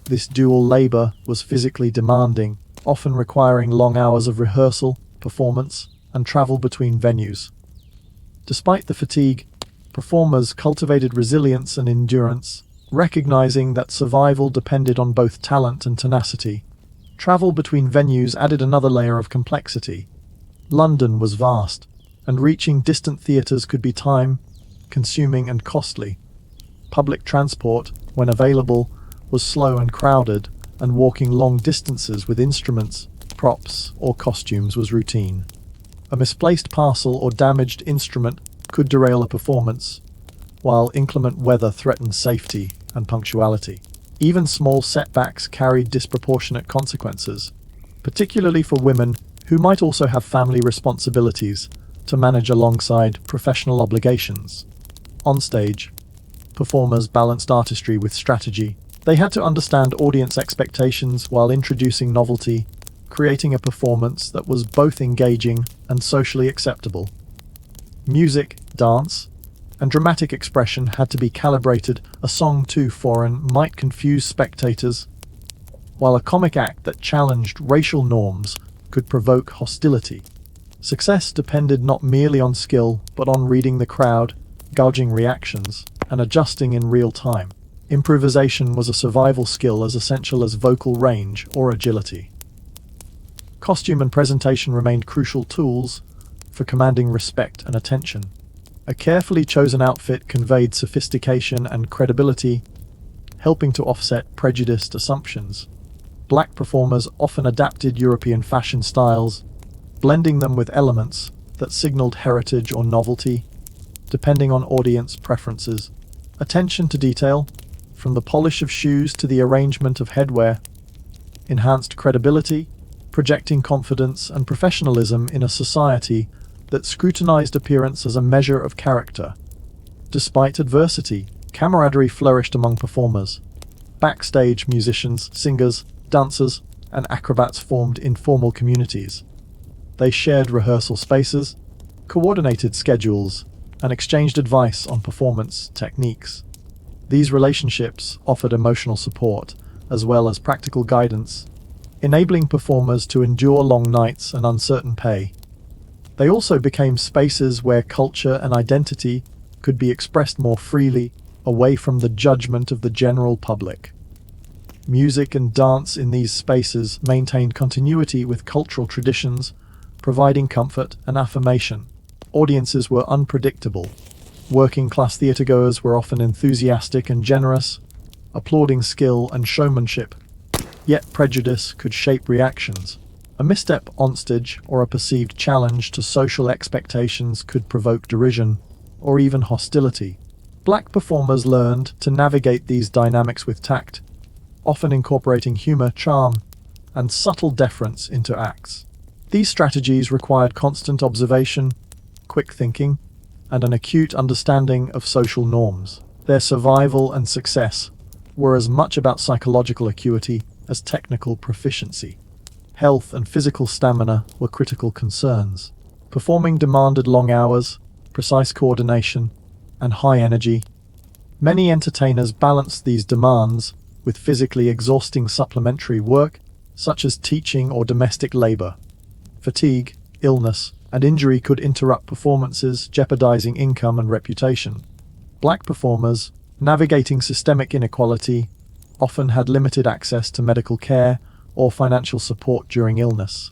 This dual labor was physically demanding, often requiring long hours of rehearsal, performance, and travel between venues. Despite the fatigue, performers cultivated resilience and endurance, recognizing that survival depended on both talent and tenacity. Travel between venues added another layer of complexity. London was vast, and reaching distant theatres could be time-consuming and costly. Public transport, when available, was slow and crowded, and walking long distances with instruments, props, or costumes was routine. A misplaced parcel or damaged instrument could derail a performance, while inclement weather threatened safety and punctuality. Even small setbacks carried disproportionate consequences, particularly for women who might also have family responsibilities to manage alongside professional obligations. On stage, performers balanced artistry with strategy. They had to understand audience expectations while introducing novelty, creating a performance that was both engaging and socially acceptable. Music, dance, and dramatic expression had to be calibrated. A song too foreign might confuse spectators, while a comic act that challenged racial norms could provoke hostility. Success depended not merely on skill, but on reading the crowd, gauging reactions, and adjusting in real time. Improvisation was a survival skill as essential as vocal range or agility. Costume and presentation remained crucial tools for commanding respect and attention. A carefully chosen outfit conveyed sophistication and credibility, helping to offset prejudiced assumptions. Black performers often adapted European fashion styles, blending them with elements that signaled heritage or novelty, depending on audience preferences. Attention to detail, from the polish of shoes to the arrangement of headwear, enhanced credibility, projecting confidence and professionalism in a society that scrutinized appearance as a measure of character. Despite adversity, camaraderie flourished among performers. Backstage musicians, singers, dancers, and acrobats formed informal communities. They shared rehearsal spaces, coordinated schedules, and exchanged advice on performance techniques. These relationships offered emotional support as well as practical guidance, enabling performers to endure long nights and uncertain pay. They also became spaces where culture and identity could be expressed more freely, away from the judgment of the general public. Music and dance in these spaces maintained continuity with cultural traditions, providing comfort and affirmation. Audiences were unpredictable. Working-class theatergoers were often enthusiastic and generous, applauding skill and showmanship. Yet prejudice could shape reactions. A misstep onstage or a perceived challenge to social expectations could provoke derision or even hostility. Black performers learned to navigate these dynamics with tact, often incorporating humor, charm, and subtle deference into acts. These strategies required constant observation, quick thinking, and an acute understanding of social norms. Their survival and success were as much about psychological acuity as technical proficiency. Health and physical stamina were critical concerns. Performing demanded long hours, precise coordination, and high energy. Many entertainers balanced these demands with physically exhausting supplementary work, such as teaching or domestic labor. Fatigue, illness, and injury could interrupt performances, jeopardizing income and reputation. Black performers, navigating systemic inequality, often had limited access to medical care or financial support during illness.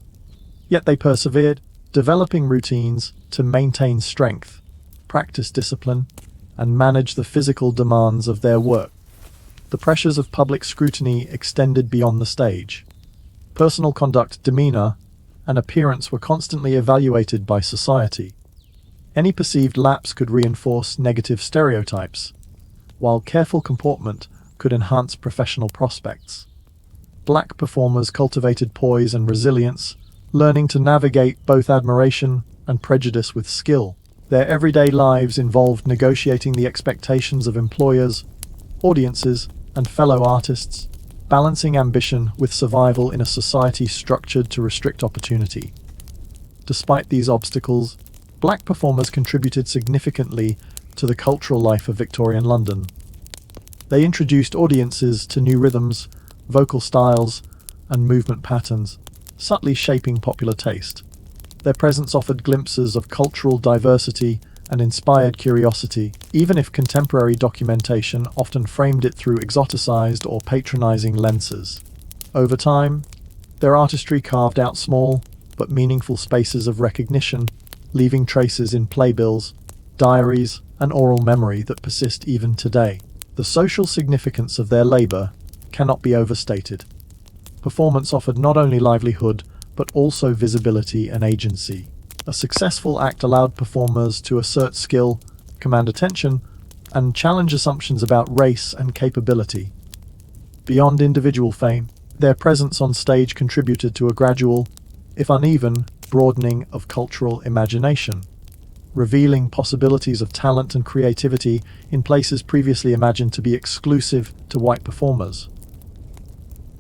Yet they persevered, developing routines to maintain strength, practice discipline, and manage the physical demands of their work. The pressures of public scrutiny extended beyond the stage. Personal conduct, demeanor, and appearance were constantly evaluated by society. Any perceived lapse could reinforce negative stereotypes, while careful comportment could enhance professional prospects. Black performers cultivated poise and resilience, learning to navigate both admiration and prejudice with skill. Their everyday lives involved negotiating the expectations of employers, audiences, and fellow artists, balancing ambition with survival in a society structured to restrict opportunity. Despite these obstacles, Black performers contributed significantly to the cultural life of Victorian London. They introduced audiences to new rhythms, vocal styles, and movement patterns, subtly shaping popular taste. Their presence offered glimpses of cultural diversity and inspired curiosity, even if contemporary documentation often framed it through exoticized or patronizing lenses. Over time, their artistry carved out small but meaningful spaces of recognition, leaving traces in playbills, diaries, and oral memory that persist even today. The social significance of their labor cannot be overstated. Performance offered not only livelihood, but also visibility and agency. A successful act allowed performers to assert skill, command attention, and challenge assumptions about race and capability. Beyond individual fame, their presence on stage contributed to a gradual, if uneven, broadening of cultural imagination, revealing possibilities of talent and creativity in places previously imagined to be exclusive to white performers.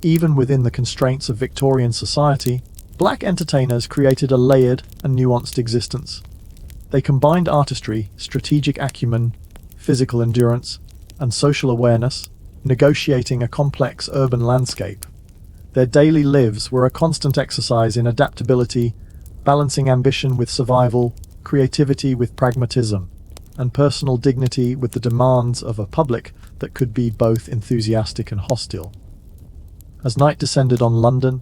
Even within the constraints of Victorian society, Black entertainers created a layered and nuanced existence. They combined artistry, strategic acumen, physical endurance, and social awareness, negotiating a complex urban landscape. Their daily lives were a constant exercise in adaptability, balancing ambition with survival, creativity with pragmatism, and personal dignity with the demands of a public that could be both enthusiastic and hostile. As night descended on London,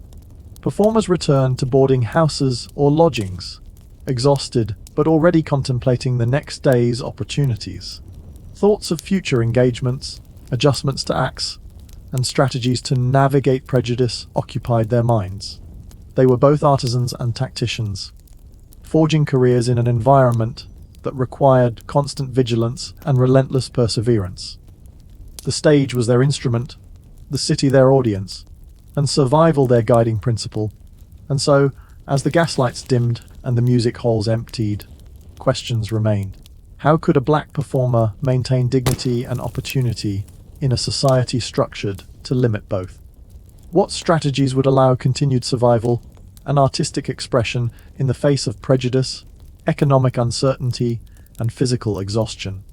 performers returned to boarding houses or lodgings, exhausted but already contemplating the next day's opportunities. Thoughts of future engagements, adjustments to acts, and strategies to navigate prejudice occupied their minds. They were both artisans and tacticians, forging careers in an environment that required constant vigilance and relentless perseverance. The stage was their instrument, the city their audience, and survival their guiding principle. And so, as the gaslights dimmed and the music halls emptied, questions remained. How could a black performer maintain dignity and opportunity in a society structured to limit both? What strategies would allow continued survival and artistic expression in the face of prejudice, economic uncertainty, and physical exhaustion?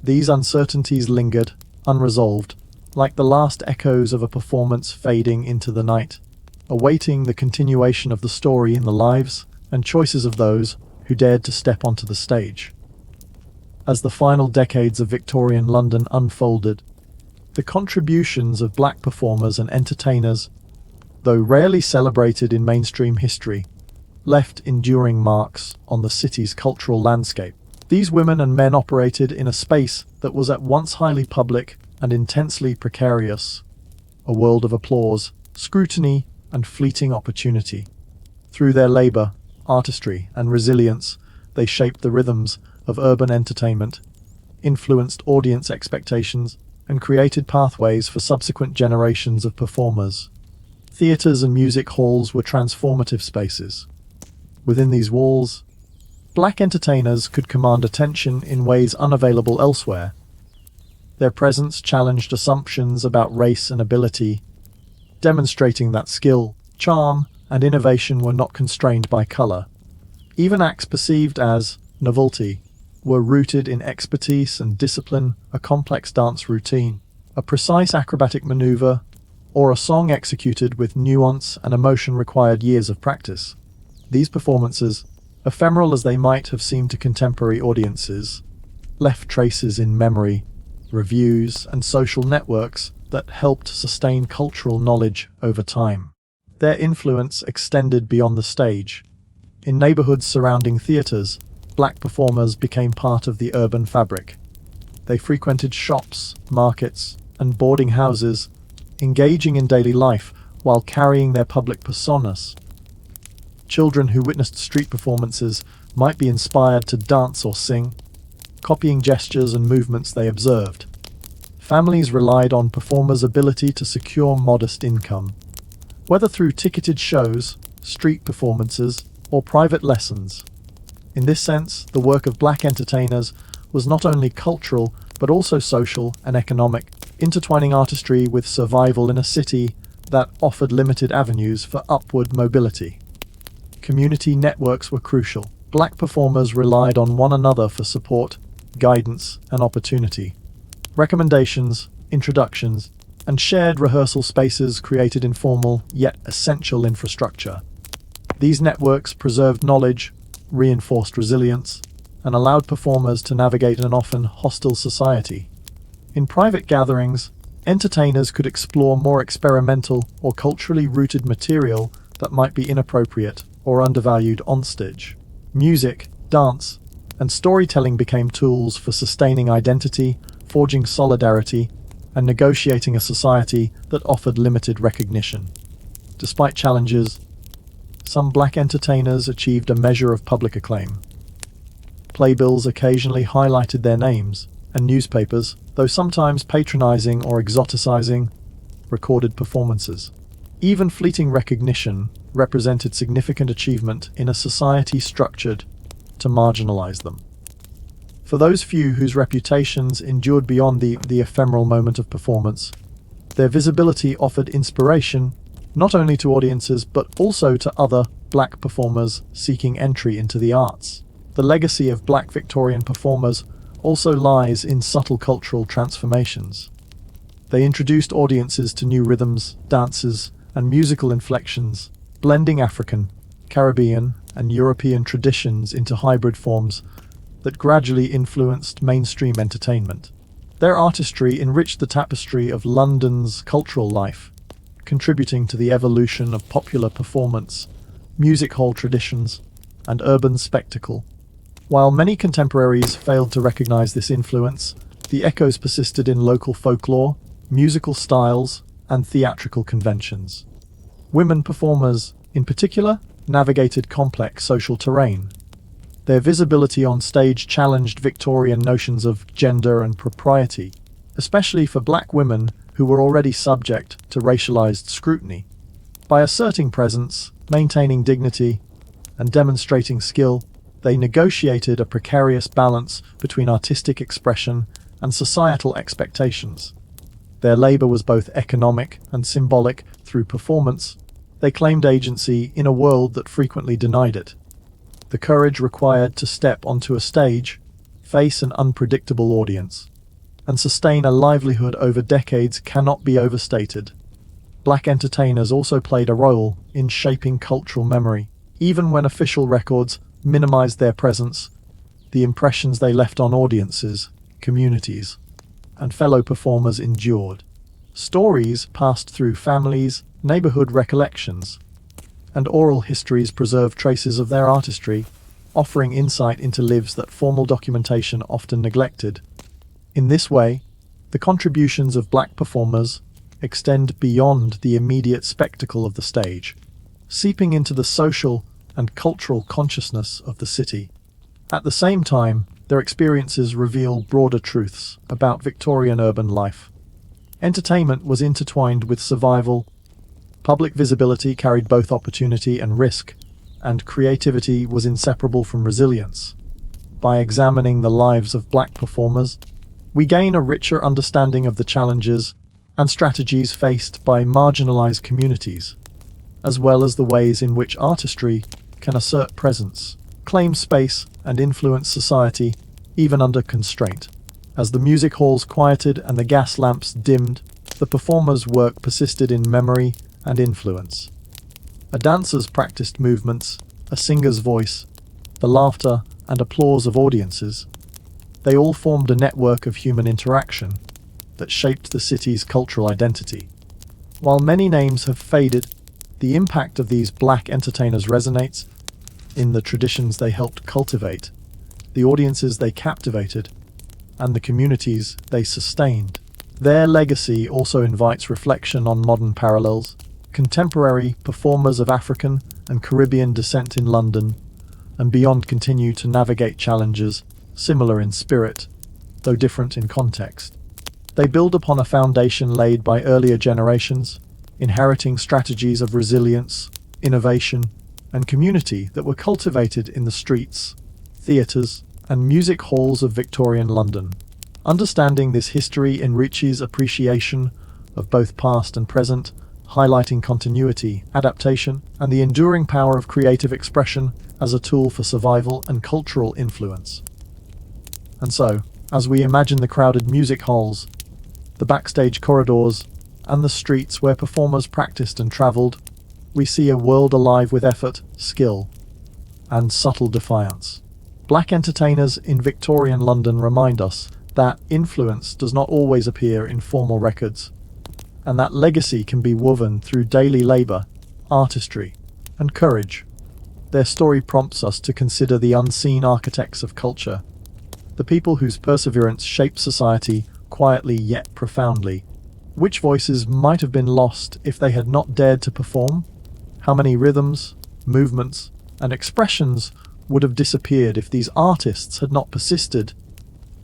These uncertainties lingered, unresolved, like the last echoes of a performance fading into the night, awaiting the continuation of the story in the lives and choices of those who dared to step onto the stage. As the final decades of Victorian London unfolded, the contributions of black performers and entertainers, though rarely celebrated in mainstream history, left enduring marks on the city's cultural landscape. These women and men operated in a space that was at once highly public and intensely precarious, a world of applause, scrutiny, and fleeting opportunity. Through their labor, artistry, and resilience, they shaped the rhythms of urban entertainment, influenced audience expectations, and created pathways for subsequent generations of performers. Theaters and music halls were transformative spaces. Within these walls, black entertainers could command attention in ways unavailable elsewhere. Their presence challenged assumptions about race and ability, demonstrating that skill, charm, and innovation were not constrained by color. Even acts perceived as novelty were rooted in expertise and discipline, a complex dance routine, a precise acrobatic maneuver, or a song executed with nuance and emotion required years of practice. These performances, ephemeral as they might have seemed to contemporary audiences, left traces in memory, reviews, and social networks that helped sustain cultural knowledge over time. Their influence extended beyond the stage. In neighborhoods surrounding theaters, black performers became part of the urban fabric. They frequented shops, markets, and boarding houses, engaging in daily life while carrying their public personas. Children who witnessed street performances might be inspired to dance or sing, copying gestures and movements they observed. Families relied on performers' ability to secure modest income, whether through ticketed shows, street performances, or private lessons. In this sense, the work of black entertainers was not only cultural, but also social and economic, intertwining artistry with survival in a city that offered limited avenues for upward mobility. Community networks were crucial. Black performers relied on one another for support, guidance, and opportunity. Recommendations, introductions, and shared rehearsal spaces created informal yet essential infrastructure. These networks preserved knowledge, reinforced resilience, and allowed performers to navigate an often hostile society. In private gatherings, entertainers could explore more experimental or culturally rooted material that might be inappropriate or undervalued onstage. Music, dance, and storytelling became tools for sustaining identity, forging solidarity, and negotiating a society that offered limited recognition. Despite challenges, some black entertainers achieved a measure of public acclaim. Playbills occasionally highlighted their names, and newspapers, though sometimes patronizing or exoticizing, recorded performances. Even fleeting recognition represented significant achievement in a society structured to marginalize them. For those few whose reputations endured beyond the ephemeral moment of performance, their visibility offered inspiration not only to audiences but also to other black performers seeking entry into the arts. The legacy of black Victorian performers also lies in subtle cultural transformations. They introduced audiences to new rhythms, dances, and musical inflections, blending African, Caribbean, and European traditions into hybrid forms that gradually influenced mainstream entertainment. Their artistry enriched the tapestry of London's cultural life, contributing to the evolution of popular performance, music hall traditions, and urban spectacle. While many contemporaries failed to recognize this influence, the echoes persisted in local folklore, musical styles, and theatrical conventions. Women performers, in particular, navigated complex social terrain. Their visibility on stage challenged Victorian notions of gender and propriety, especially for black women who were already subject to racialized scrutiny. By asserting presence, maintaining dignity, and demonstrating skill, they negotiated a precarious balance between artistic expression and societal expectations. Their labor was both economic and symbolic through performance. They claimed agency in a world that frequently denied it. The courage required to step onto a stage, face an unpredictable audience, and sustain a livelihood over decades cannot be overstated. Black entertainers also played a role in shaping cultural memory. Even when official records minimized their presence, the impressions they left on audiences, communities, and fellow performers endured. Stories passed through families, neighborhood recollections, and oral histories preserve traces of their artistry, offering insight into lives that formal documentation often neglected. In this way, the contributions of black performers extend beyond the immediate spectacle of the stage, seeping into the social and cultural consciousness of the city. At the same time, their experiences reveal broader truths about Victorian urban life. Entertainment was intertwined with survival. Public visibility carried both opportunity and risk, and creativity was inseparable from resilience. By examining the lives of black performers, we gain a richer understanding of the challenges and strategies faced by marginalized communities, as well as the ways in which artistry can assert presence, claim space, and influence society, even under constraint. As the music halls quieted and the gas lamps dimmed, the performer's work persisted in memory and influence. A dancer's practiced movements, a singer's voice, the laughter and applause of audiences. They all formed a network of human interaction that shaped the city's cultural identity. While many names have faded, the impact of these black entertainers resonates in the traditions they helped cultivate, the audiences they captivated, and the communities they sustained. Their legacy also invites reflection on modern parallels. Contemporary performers of African and Caribbean descent in London and beyond continue to navigate challenges similar in spirit, though different in context. They build upon a foundation laid by earlier generations, inheriting strategies of resilience, innovation, and community that were cultivated in the streets, theatres, and music halls of Victorian London. Understanding this history enriches appreciation of both past and present, highlighting continuity, adaptation, and the enduring power of creative expression as a tool for survival and cultural influence. And so, as we imagine the crowded music halls, the backstage corridors, and the streets where performers practiced and travelled, we see a world alive with effort, skill, and subtle defiance. Black entertainers in Victorian London remind us that influence does not always appear in formal records, and that legacy can be woven through daily labour, artistry, and courage. Their story prompts us to consider the unseen architects of culture, the people whose perseverance shaped society quietly yet profoundly. Which voices might have been lost if they had not dared to perform? How many rhythms, movements, and expressions would have disappeared if these artists had not persisted,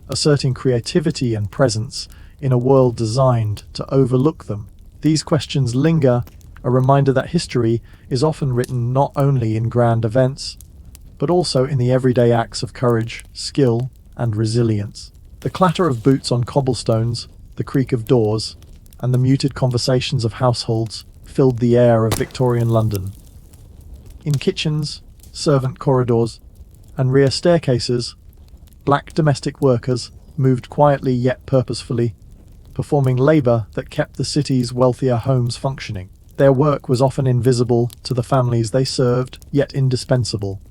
asserting creativity and presence in a world designed to overlook them? These questions linger, a reminder that history is often written not only in grand events, but also in the everyday acts of courage, skill, and resilience. The clatter of boots on cobblestones, the creak of doors, and the muted conversations of households filled the air of Victorian London. In kitchens, servant corridors, and rear staircases, black domestic workers moved quietly yet purposefully, performing labour that kept the city's wealthier homes functioning. Their work was often invisible to the families they served, yet indispensable.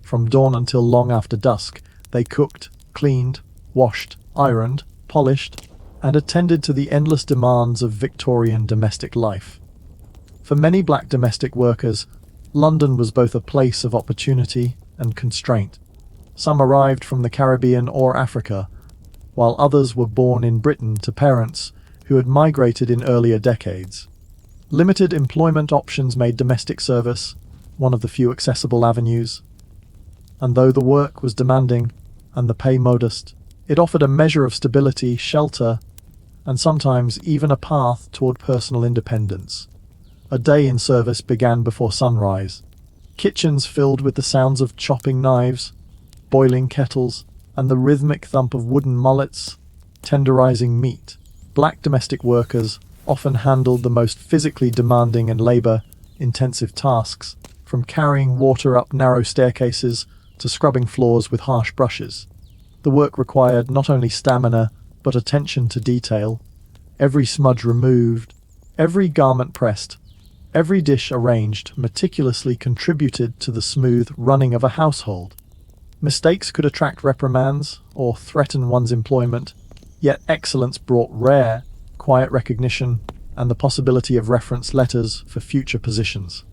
From dawn until long after dusk, they cooked, cleaned, washed, ironed, polished, and attended to the endless demands of Victorian domestic life. For many black domestic workers, London was both a place of opportunity and constraint. Some arrived from the Caribbean or Africa, while others were born in Britain to parents who had migrated in earlier decades. Limited employment options made domestic service one of the few accessible avenues, and though the work was demanding and the pay modest, it offered a measure of stability, shelter, and sometimes even a path toward personal independence. A day in service began before sunrise. Kitchens filled with the sounds of chopping knives, boiling kettles, and the rhythmic thump of wooden mullets tenderizing meat. Black domestic workers often handled the most physically demanding and labor-intensive tasks, from carrying water up narrow staircases to scrubbing floors with harsh brushes. The work required not only stamina, but attention to detail. Every smudge removed, every garment pressed, every dish arranged meticulously contributed to the smooth running of a household. Mistakes could attract reprimands or threaten one's employment, yet excellence brought rare, quiet recognition and the possibility of reference letters for future positions.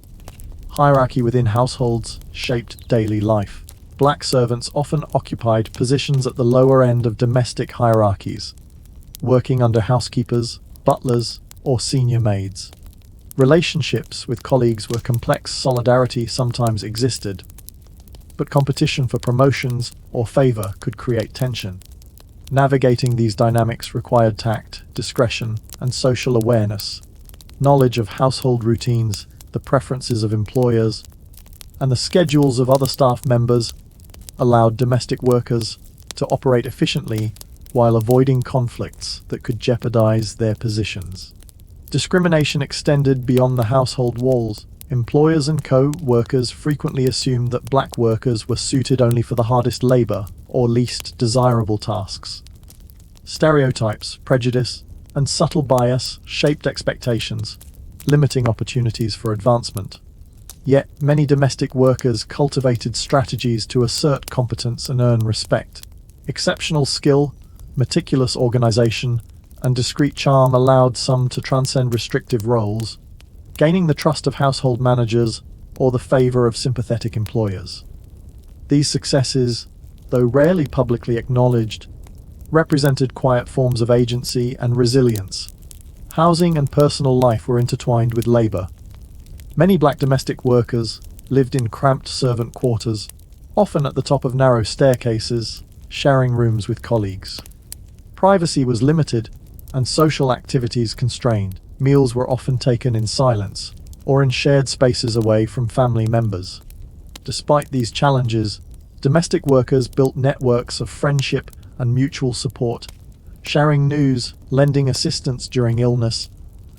Hierarchy within households shaped daily life. Black servants often occupied positions at the lower end of domestic hierarchies, working under housekeepers, butlers, or senior maids. Relationships with colleagues were complex. Solidarity sometimes existed, but competition for promotions or favor could create tension. Navigating these dynamics required tact, discretion, and social awareness. Knowledge of household routines, the preferences of employers, and the schedules of other staff members allowed domestic workers to operate efficiently while avoiding conflicts that could jeopardize their positions. Discrimination extended beyond the household walls. Employers and co-workers frequently assumed that black workers were suited only for the hardest labor or least desirable tasks. Stereotypes, prejudice, and subtle bias shaped expectations, limiting opportunities for advancement. Yet, many domestic workers cultivated strategies to assert competence and earn respect. Exceptional skill, meticulous organization, and discreet charm allowed some to transcend restrictive roles, gaining the trust of household managers or the favor of sympathetic employers. These successes, though rarely publicly acknowledged, represented quiet forms of agency and resilience. Housing and personal life were intertwined with labor. Many black domestic workers lived in cramped servant quarters, often at the top of narrow staircases, sharing rooms with colleagues. Privacy was limited and social activities constrained. Meals were often taken in silence or in shared spaces away from family members. Despite these challenges, domestic workers built networks of friendship and mutual support, sharing news, lending assistance during illness,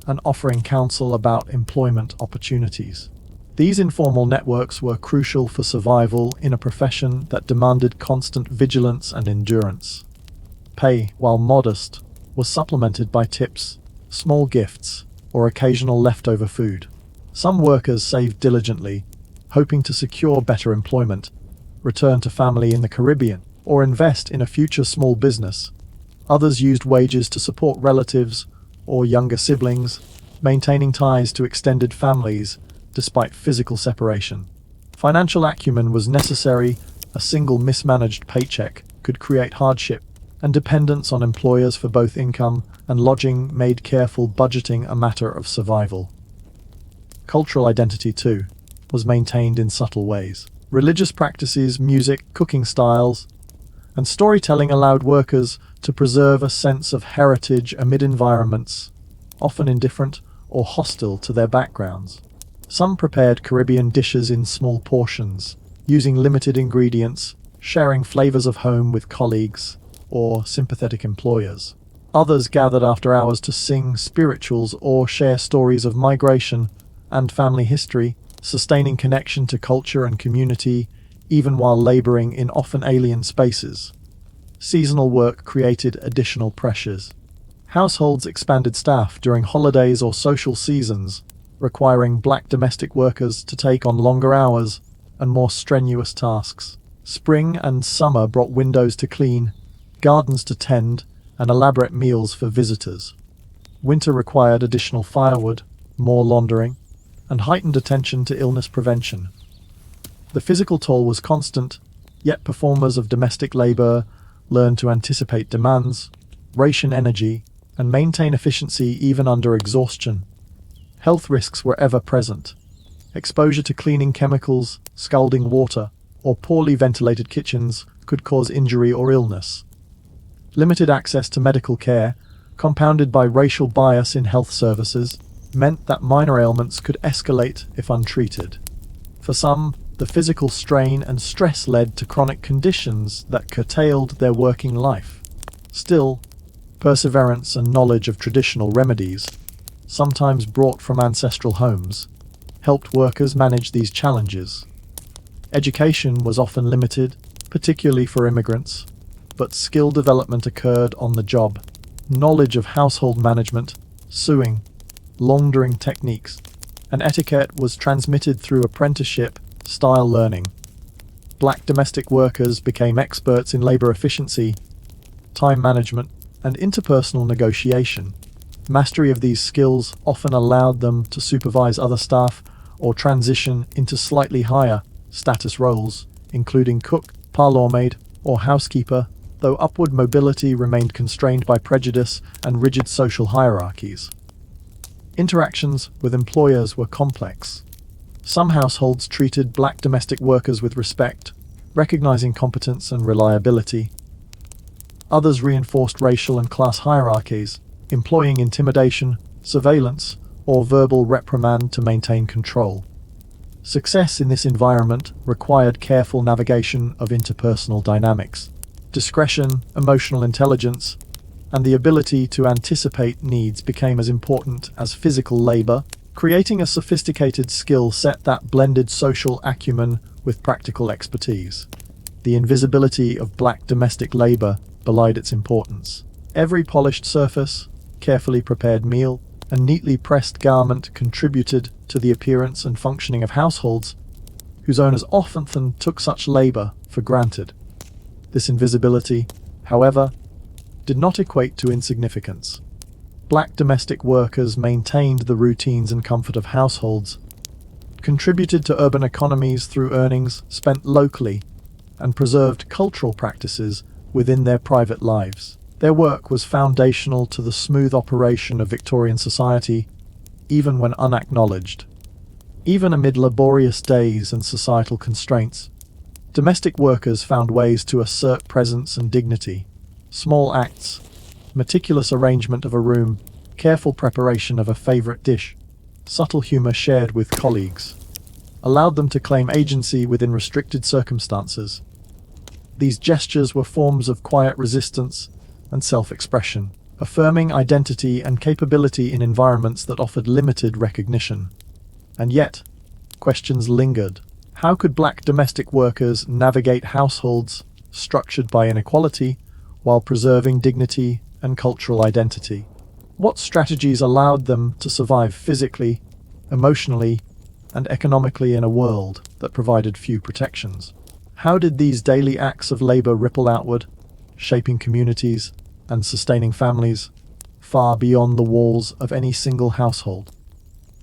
and offering counsel about employment opportunities. These informal networks were crucial for survival in a profession that demanded constant vigilance and endurance. Pay, while modest, was supplemented by tips, small gifts, or occasional leftover food. Some workers saved diligently, hoping to secure better employment, return to family in the Caribbean, or invest in a future small business. Others used wages to support relatives or younger siblings, maintaining ties to extended families despite physical separation. Financial acumen was necessary. A single mismanaged paycheck could create hardship, and dependence on employers for both income and lodging made careful budgeting a matter of survival. Cultural identity, too, was maintained in subtle ways. Religious practices, music, cooking styles, and storytelling allowed workers to preserve a sense of heritage amid environments often indifferent or hostile to their backgrounds. Some prepared Caribbean dishes in small portions, using limited ingredients, sharing flavors of home with colleagues or sympathetic employers. Others gathered after hours to sing spirituals or share stories of migration and family history, sustaining connection to culture and community, even while laboring in often alien spaces. Seasonal work created additional pressures. Households expanded staff during holidays or social seasons, requiring black domestic workers to take on longer hours and more strenuous tasks. Spring and summer brought windows to clean, gardens to tend, and elaborate meals for visitors. Winter required additional firewood, more laundering, and heightened attention to illness prevention. The physical toll was constant, Yet performers of domestic labor learn to anticipate demands, ration energy, and maintain efficiency even under exhaustion. Health risks were ever present. Exposure to cleaning chemicals, scalding water, or poorly ventilated kitchens could cause injury or illness. Limited access to medical care, compounded by racial bias in health services, meant that minor ailments could escalate if untreated. For some, the physical strain and stress led to chronic conditions that curtailed their working life. Still, perseverance and knowledge of traditional remedies, sometimes brought from ancestral homes, helped workers manage these challenges. Education was often limited, particularly for immigrants, but skill development occurred on the job. Knowledge of household management, sewing, laundering techniques, and etiquette was transmitted through apprenticeship-style learning. Black domestic workers became experts in labor efficiency, time management, and interpersonal negotiation. Mastery of these skills often allowed them to supervise other staff or transition into slightly higher status roles, including cook, parlourmaid, or housekeeper, though upward mobility remained constrained by prejudice and rigid social hierarchies. Interactions with employers were complex. Some households treated black domestic workers with respect, recognizing competence and reliability. Others reinforced racial and class hierarchies, employing intimidation, surveillance, or verbal reprimand to maintain control. Success in this environment required careful navigation of interpersonal dynamics, discretion, emotional intelligence, and the ability to anticipate needs became as important as physical labor, creating a sophisticated skill set that blended social acumen with practical expertise. The invisibility of black domestic labor belied its importance. Every polished surface, carefully prepared meal, and neatly pressed garment contributed to the appearance and functioning of households, whose owners often took such labor for granted. This invisibility, however, did not equate to insignificance. Black domestic workers maintained the routines and comfort of households, contributed to urban economies through earnings spent locally, and preserved cultural practices within their private lives. Their work was foundational to the smooth operation of Victorian society, even when unacknowledged. Even amid laborious days and societal constraints, domestic workers found ways to assert presence and dignity. Small acts, meticulous arrangement of a room, careful preparation of a favorite dish, subtle humor shared with colleagues, allowed them to claim agency within restricted circumstances. These gestures were forms of quiet resistance and self-expression, affirming identity and capability in environments that offered limited recognition. And yet, questions lingered. How could black domestic workers navigate households structured by inequality while preserving dignity and cultural identity? What strategies allowed them to survive physically, emotionally, and economically in a world that provided few protections? How did these daily acts of labor ripple outward, shaping communities and sustaining families far beyond the walls of any single household?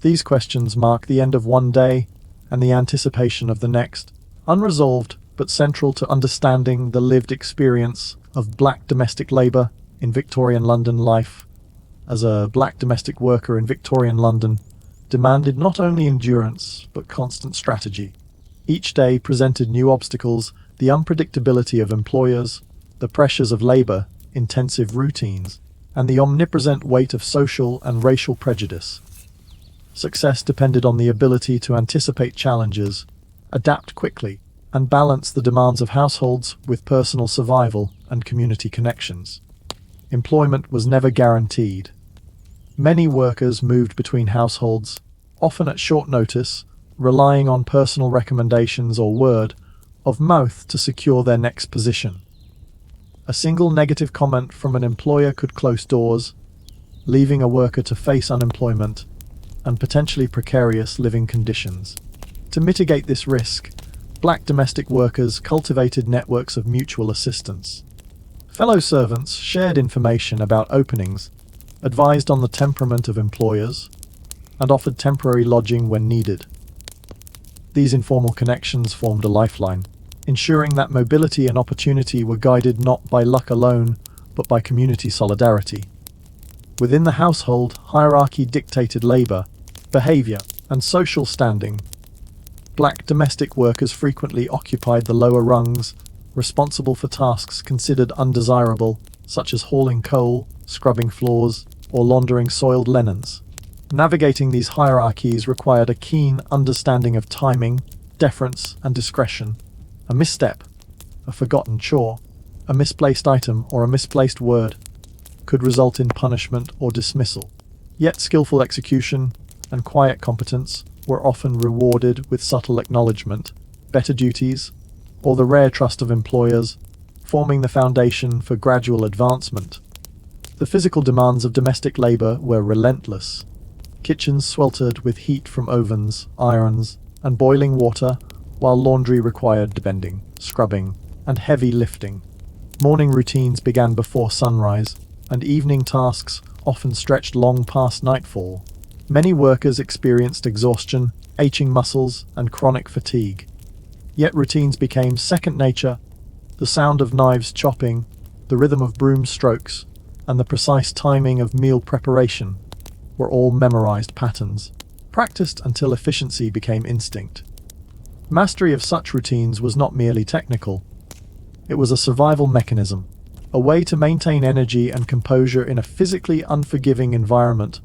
These questions mark the end of one day and the anticipation of the next, unresolved but central to understanding the lived experience of black domestic labor in Victorian London life. As a black domestic worker in Victorian London demanded not only endurance but constant strategy. Each day presented new obstacles, the unpredictability of employers, the pressures of labor-intensive routines, and the omnipresent weight of social and racial prejudice. Success depended on the ability to anticipate challenges, adapt quickly, and balance the demands of households with personal survival and community connections. Employment was never guaranteed. Many workers moved between households, often at short notice, relying on personal recommendations or word of mouth to secure their next position. A single negative comment from an employer could close doors, leaving a worker to face unemployment and potentially precarious living conditions. To mitigate this risk, black domestic workers cultivated networks of mutual assistance. Fellow servants shared information about openings, advised on the temperament of employers, and offered temporary lodging when needed. These informal connections formed a lifeline, ensuring that mobility and opportunity were guided not by luck alone, but by community solidarity. Within the household, hierarchy dictated labor, behavior, and social standing. Black domestic workers frequently occupied the lower rungs, responsible for tasks considered undesirable, such as hauling coal, scrubbing floors, or laundering soiled linens. Navigating these hierarchies required a keen understanding of timing, deference, and discretion. A misstep, a forgotten chore, a misplaced item, or a misplaced word could result in punishment or dismissal. Yet skillful execution and quiet competence were often rewarded with subtle acknowledgement, better duties, or the rare trust of employers, forming the foundation for gradual advancement. The physical demands of domestic labor were relentless. Kitchens sweltered with heat from ovens, irons, and boiling water, while laundry required bending, scrubbing, and heavy lifting. Morning routines began before sunrise, and evening tasks often stretched long past nightfall. Many workers experienced exhaustion, aching muscles, and chronic fatigue. Yet routines became second nature. The sound of knives chopping, the rhythm of broom strokes, and the precise timing of meal preparation were all memorized patterns, practiced until efficiency became instinct. Mastery of such routines was not merely technical. It was a survival mechanism, a way to maintain energy and composure in a physically unforgiving environment.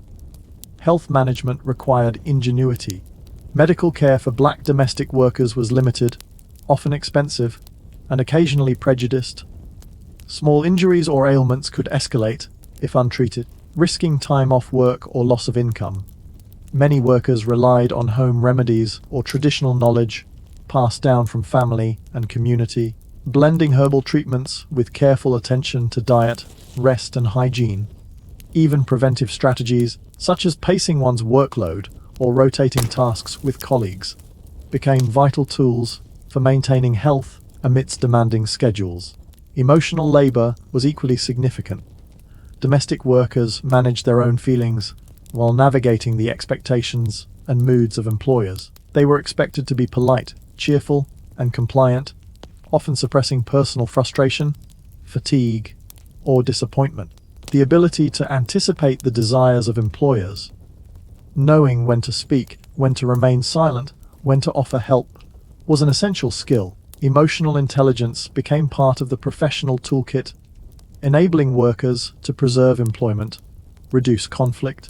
Health management required ingenuity. Medical care for black domestic workers was limited, often expensive, and occasionally prejudiced. Small injuries or ailments could escalate, if untreated, risking time off work or loss of income. Many workers relied on home remedies or traditional knowledge passed down from family and community, blending herbal treatments with careful attention to diet, rest, and hygiene. Even preventive strategies, such as pacing one's workload or rotating tasks with colleagues, became vital tools for maintaining health amidst demanding schedules. Emotional labor was equally significant. Domestic workers managed their own feelings while navigating the expectations and moods of employers. They were expected to be polite, cheerful, and compliant, often suppressing personal frustration, fatigue, or disappointment. The ability to anticipate the desires of employers, knowing when to speak, when to remain silent, when to offer help, was an essential skill. Emotional intelligence became part of the professional toolkit, enabling workers to preserve employment, reduce conflict,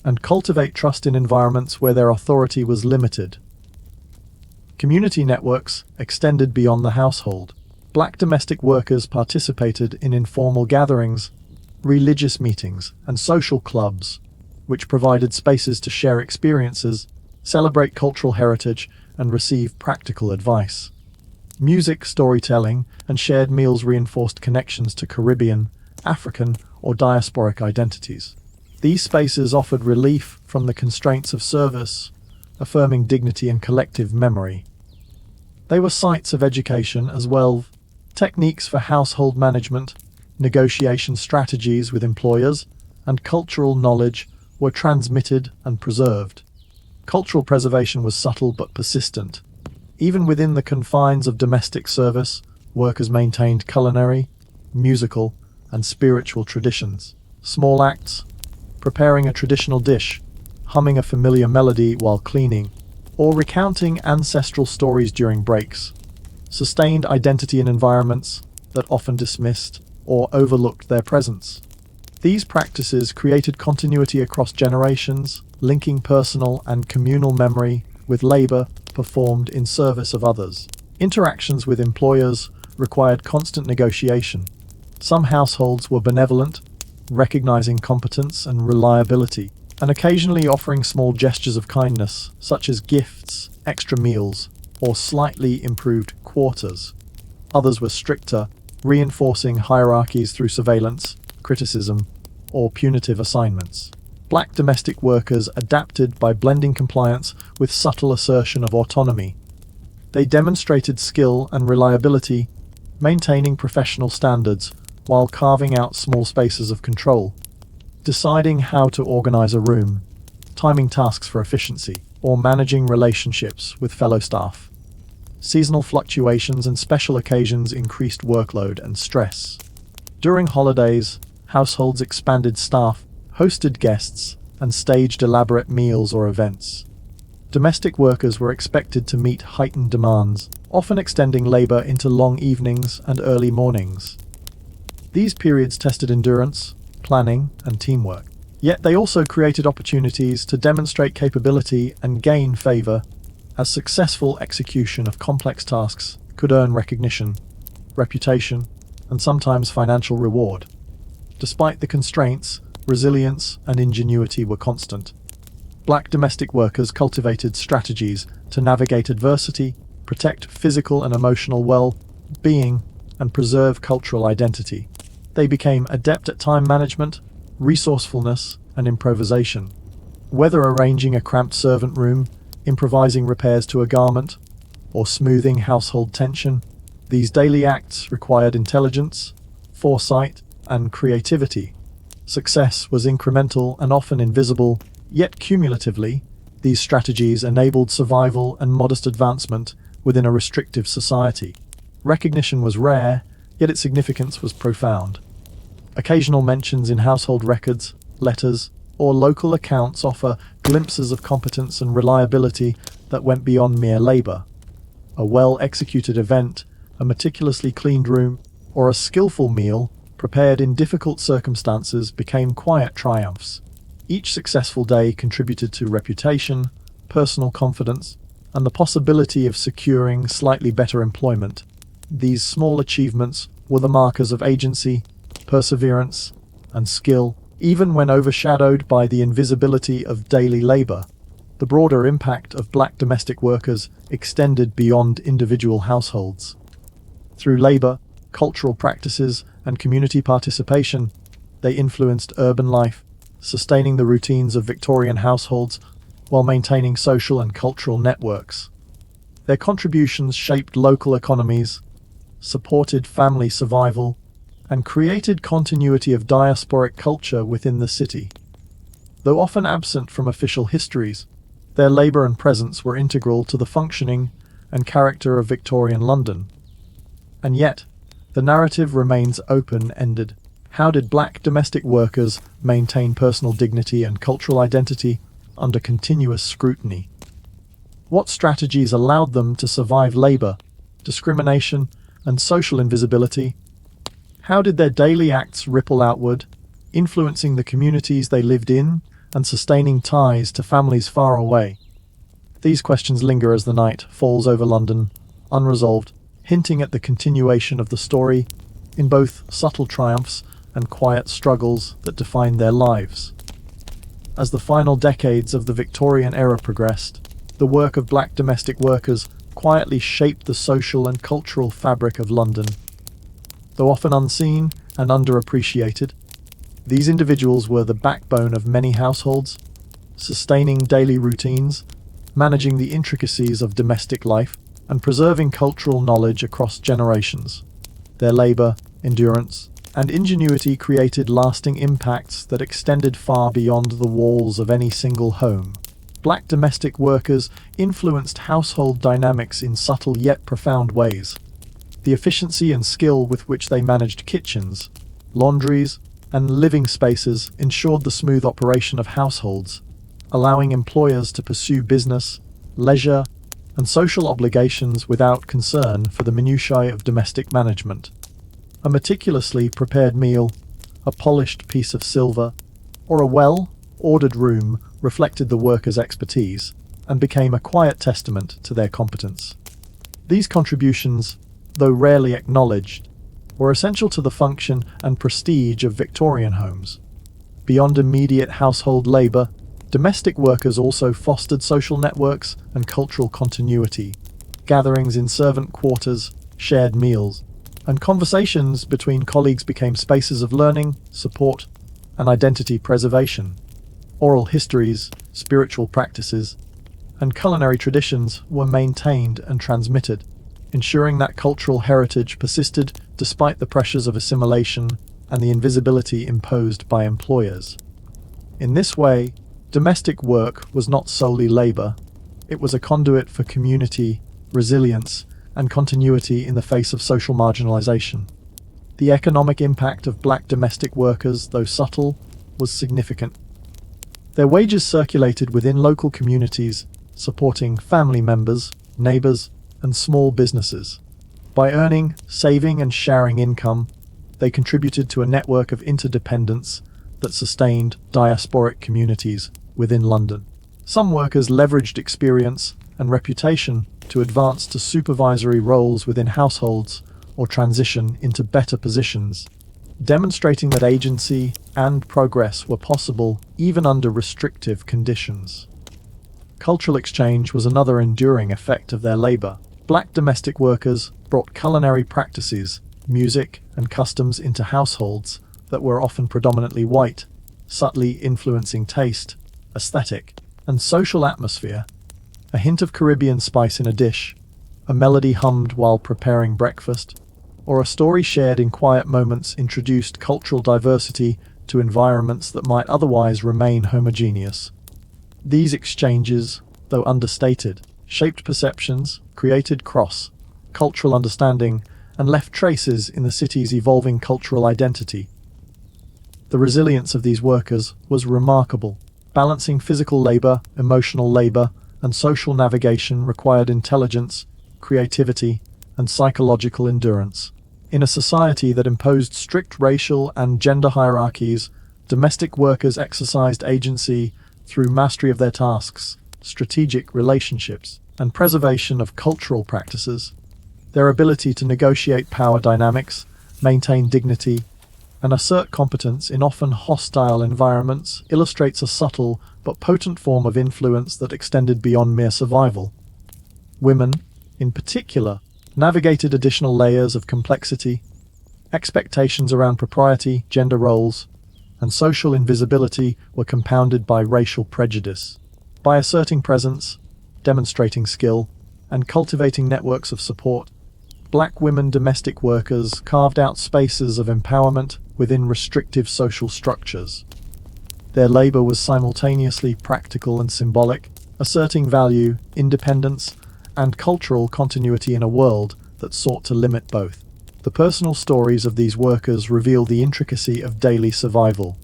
and cultivate trust in environments where their authority was limited. Community networks extended beyond the household. Black domestic workers participated in informal gatherings, religious meetings, and social clubs, which provided spaces to share experiences, celebrate cultural heritage, and receive practical advice. Music, storytelling, and shared meals reinforced connections to Caribbean, African, or diasporic identities. These spaces offered relief from the constraints of service, affirming dignity and collective memory. They were sites of education as well. Techniques for household management, negotiation strategies with employers, and cultural knowledge were transmitted and preserved. Cultural preservation was subtle but persistent. Even within the confines of domestic service, workers maintained culinary, musical, and spiritual traditions. Small acts, preparing a traditional dish, humming a familiar melody while cleaning, or recounting ancestral stories during breaks, sustained identity in environments that often dismissed or overlooked their presence. These practices created continuity across generations, linking personal and communal memory with labor performed in service of others. Interactions with employers required constant negotiation. Some households were benevolent, recognizing competence and reliability, and occasionally offering small gestures of kindness, such as gifts, extra meals, or slightly improved quarters. Others were stricter, reinforcing hierarchies through surveillance, criticism, or punitive assignments. Black domestic workers adapted by blending compliance with subtle assertion of autonomy. They demonstrated skill and reliability, maintaining professional standards while carving out small spaces of control, deciding how to organize a room, timing tasks for efficiency, or managing relationships with fellow staff. Seasonal fluctuations and special occasions increased workload and stress. During holidays, households expanded staff, hosted guests, and staged elaborate meals or events. Domestic workers were expected to meet heightened demands, often extending labor into long evenings and early mornings. These periods tested endurance, planning, and teamwork. Yet they also created opportunities to demonstrate capability and gain favor, as successful execution of complex tasks could earn recognition, reputation, and sometimes financial reward. Despite the constraints, resilience and ingenuity were constant. Black domestic workers cultivated strategies to navigate adversity, protect physical and emotional well-being, and preserve cultural identity. They became adept at time management, resourcefulness, and improvisation. Whether arranging a cramped servant room, improvising repairs to a garment, or smoothing household tension, these daily acts required intelligence, foresight, and creativity. Success was incremental and often invisible, yet cumulatively, these strategies enabled survival and modest advancement within a restrictive society. Recognition was rare, yet its significance was profound. Occasional mentions in household records, letters, or local accounts offer glimpses of competence and reliability that went beyond mere labor. A well-executed event, a meticulously cleaned room, or a skillful meal prepared in difficult circumstances became quiet triumphs. Each successful day contributed to reputation, personal confidence, and the possibility of securing slightly better employment. These small achievements were the markers of agency, perseverance, and skill, even when overshadowed by the invisibility of daily labor. The broader impact of black domestic workers extended beyond individual households. Through labor, cultural practices, and community participation, they influenced urban life, sustaining the routines of Victorian households while maintaining social and cultural networks. Their contributions shaped local economies, supported family survival, and created continuity of diasporic culture within the city. Though often absent from official histories, their labor and presence were integral to the functioning and character of Victorian London. And yet, the narrative remains open-ended. How did black domestic workers maintain personal dignity and cultural identity under continuous scrutiny? What strategies allowed them to survive labor, discrimination, and social invisibility? How did their daily acts ripple outward, influencing the communities they lived in and sustaining ties to families far away? These questions linger as the night falls over London, unresolved, hinting at the continuation of the story in both subtle triumphs and quiet struggles that defined their lives. As the final decades of the Victorian era progressed, the work of black domestic workers quietly shaped the social and cultural fabric of London. Though often unseen and underappreciated, these individuals were the backbone of many households, sustaining daily routines, managing the intricacies of domestic life, and preserving cultural knowledge across generations. Their labor, endurance, and ingenuity created lasting impacts that extended far beyond the walls of any single home. Black domestic workers influenced household dynamics in subtle yet profound ways. The efficiency and skill with which they managed kitchens, laundries, and living spaces ensured the smooth operation of households, allowing employers to pursue business, leisure, and social obligations without concern for the minutiae of domestic management. A meticulously prepared meal, a polished piece of silver, or a well-ordered room reflected the workers' expertise and became a quiet testament to their competence. These contributions, though rarely acknowledged, were essential to the function and prestige of Victorian homes. Beyond immediate household labor, domestic workers also fostered social networks and cultural continuity. Gatherings in servant quarters, shared meals, and conversations between colleagues became spaces of learning, support, and identity preservation. Oral histories, spiritual practices, and culinary traditions were maintained and transmitted, ensuring that cultural heritage persisted despite the pressures of assimilation and the invisibility imposed by employers. In this way, domestic work was not solely labor, it was a conduit for community, resilience, and continuity in the face of social marginalization. The economic impact of black domestic workers, though subtle, was significant. Their wages circulated within local communities, supporting family members, neighbors, and small businesses. By earning, saving, and sharing income, they contributed to a network of interdependence that sustained diasporic communities within London. Some workers leveraged experience and reputation to advance to supervisory roles within households or transition into better positions, demonstrating that agency and progress were possible even under restrictive conditions. Cultural exchange was another enduring effect of their labor. Black domestic workers brought culinary practices, music, and customs into households that were often predominantly white, subtly influencing taste, aesthetic, and social atmosphere. A hint of Caribbean spice in a dish, a melody hummed while preparing breakfast, or a story shared in quiet moments introduced cultural diversity to environments that might otherwise remain homogeneous. These exchanges, though understated, shaped perceptions, created cross-cultural understanding, and left traces in the city's evolving cultural identity. The resilience of these workers was remarkable. Balancing physical labor, emotional labor, and social navigation required intelligence, creativity, and psychological endurance. In a society that imposed strict racial and gender hierarchies, domestic workers exercised agency through mastery of their tasks, strategic relationships, and preservation of cultural practices. Their ability to negotiate power dynamics, maintain dignity, and assert competence in often hostile environments illustrates a subtle but potent form of influence that extended beyond mere survival. Women, in particular, navigated additional layers of complexity. Expectations around propriety, gender roles, and social invisibility were compounded by racial prejudice. By asserting presence, demonstrating skill, and cultivating networks of support, black women domestic workers carved out spaces of empowerment within restrictive social structures. Their labor was simultaneously practical and symbolic, asserting value, independence, and cultural continuity in a world that sought to limit both. The personal stories of these workers reveal the intricacy of daily survival.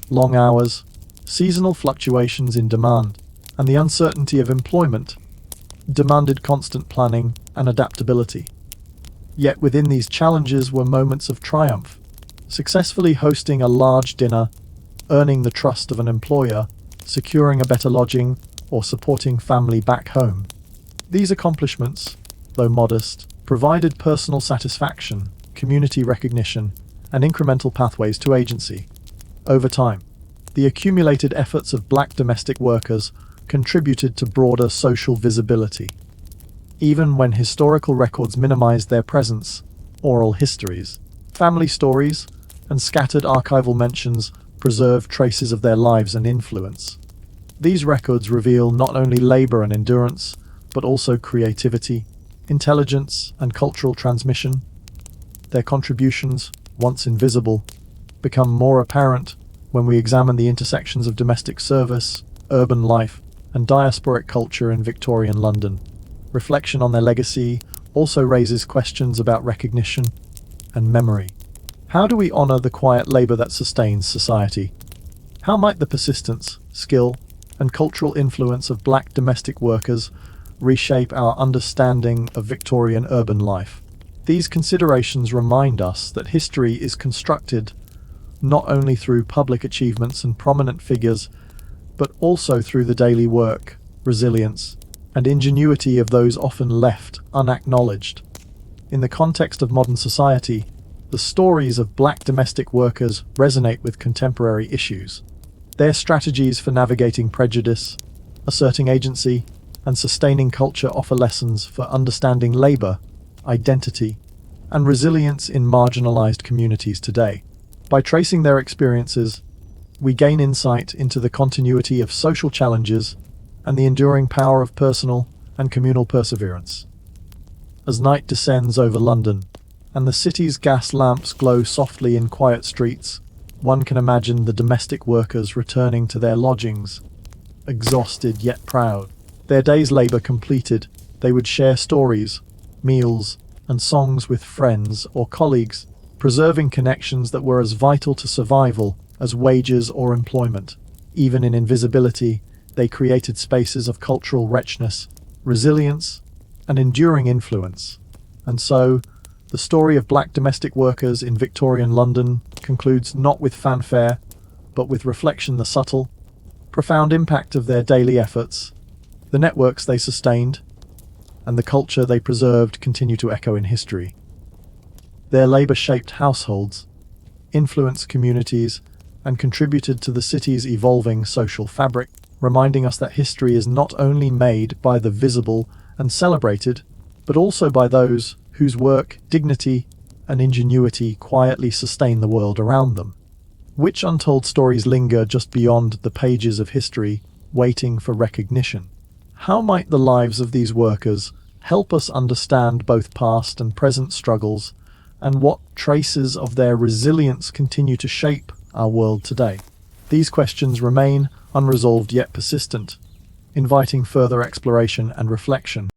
Long hours, seasonal fluctuations in demand, and the uncertainty of employment demanded constant planning and adaptability. Yet within these challenges were moments of triumph. Successfully hosting a large dinner, earning the trust of an employer, securing a better lodging, or supporting family back home. These accomplishments, though modest, provided personal satisfaction, community recognition, and incremental pathways to agency. Over time, the accumulated efforts of black domestic workers contributed to broader social visibility. Even when historical records minimized their presence, oral histories, family stories, and scattered archival mentions preserve traces of their lives and influence. These records reveal not only labor and endurance, but also creativity, intelligence, and cultural transmission. Their contributions, once invisible, become more apparent when we examine the intersections of domestic service, urban life, and diasporic culture in Victorian London. Reflection on their legacy also raises questions about recognition and memory. How do we honor the quiet labor that sustains society? How might the persistence, skill, and cultural influence of black domestic workers reshape our understanding of Victorian urban life? These considerations remind us that history is constructed not only through public achievements and prominent figures, but also through the daily work, resilience, and ingenuity of those often left unacknowledged. In the context of modern society, the stories of black domestic workers resonate with contemporary issues. Their strategies for navigating prejudice, asserting agency, and sustaining culture offer lessons for understanding labor, identity, and resilience in marginalized communities today. By tracing their experiences, we gain insight into the continuity of social challenges and the enduring power of personal and communal perseverance. As night descends over London, and the city's gas lamps glow softly in quiet streets, one can imagine the domestic workers returning to their lodgings, exhausted yet proud. Their day's labor completed, they would share stories, meals, and songs with friends or colleagues, preserving connections that were as vital to survival as wages or employment. Even in invisibility, they created spaces of cultural richness, resilience, and enduring influence. And so, the story of black domestic workers in Victorian London concludes not with fanfare, but with reflection. The subtle, profound impact of their daily efforts, the networks they sustained, and the culture they preserved continue to echo in history. Their labor-shaped households, influenced communities, and contributed to the city's evolving social fabric, reminding us that history is not only made by the visible and celebrated, but also by those whose work, dignity, and ingenuity quietly sustain the world around them. Which untold stories linger just beyond the pages of history, waiting for recognition? How might the lives of these workers help us understand both past and present struggles, and what traces of their resilience continue to shape our world today? These questions remain unresolved yet persistent, inviting further exploration and reflection.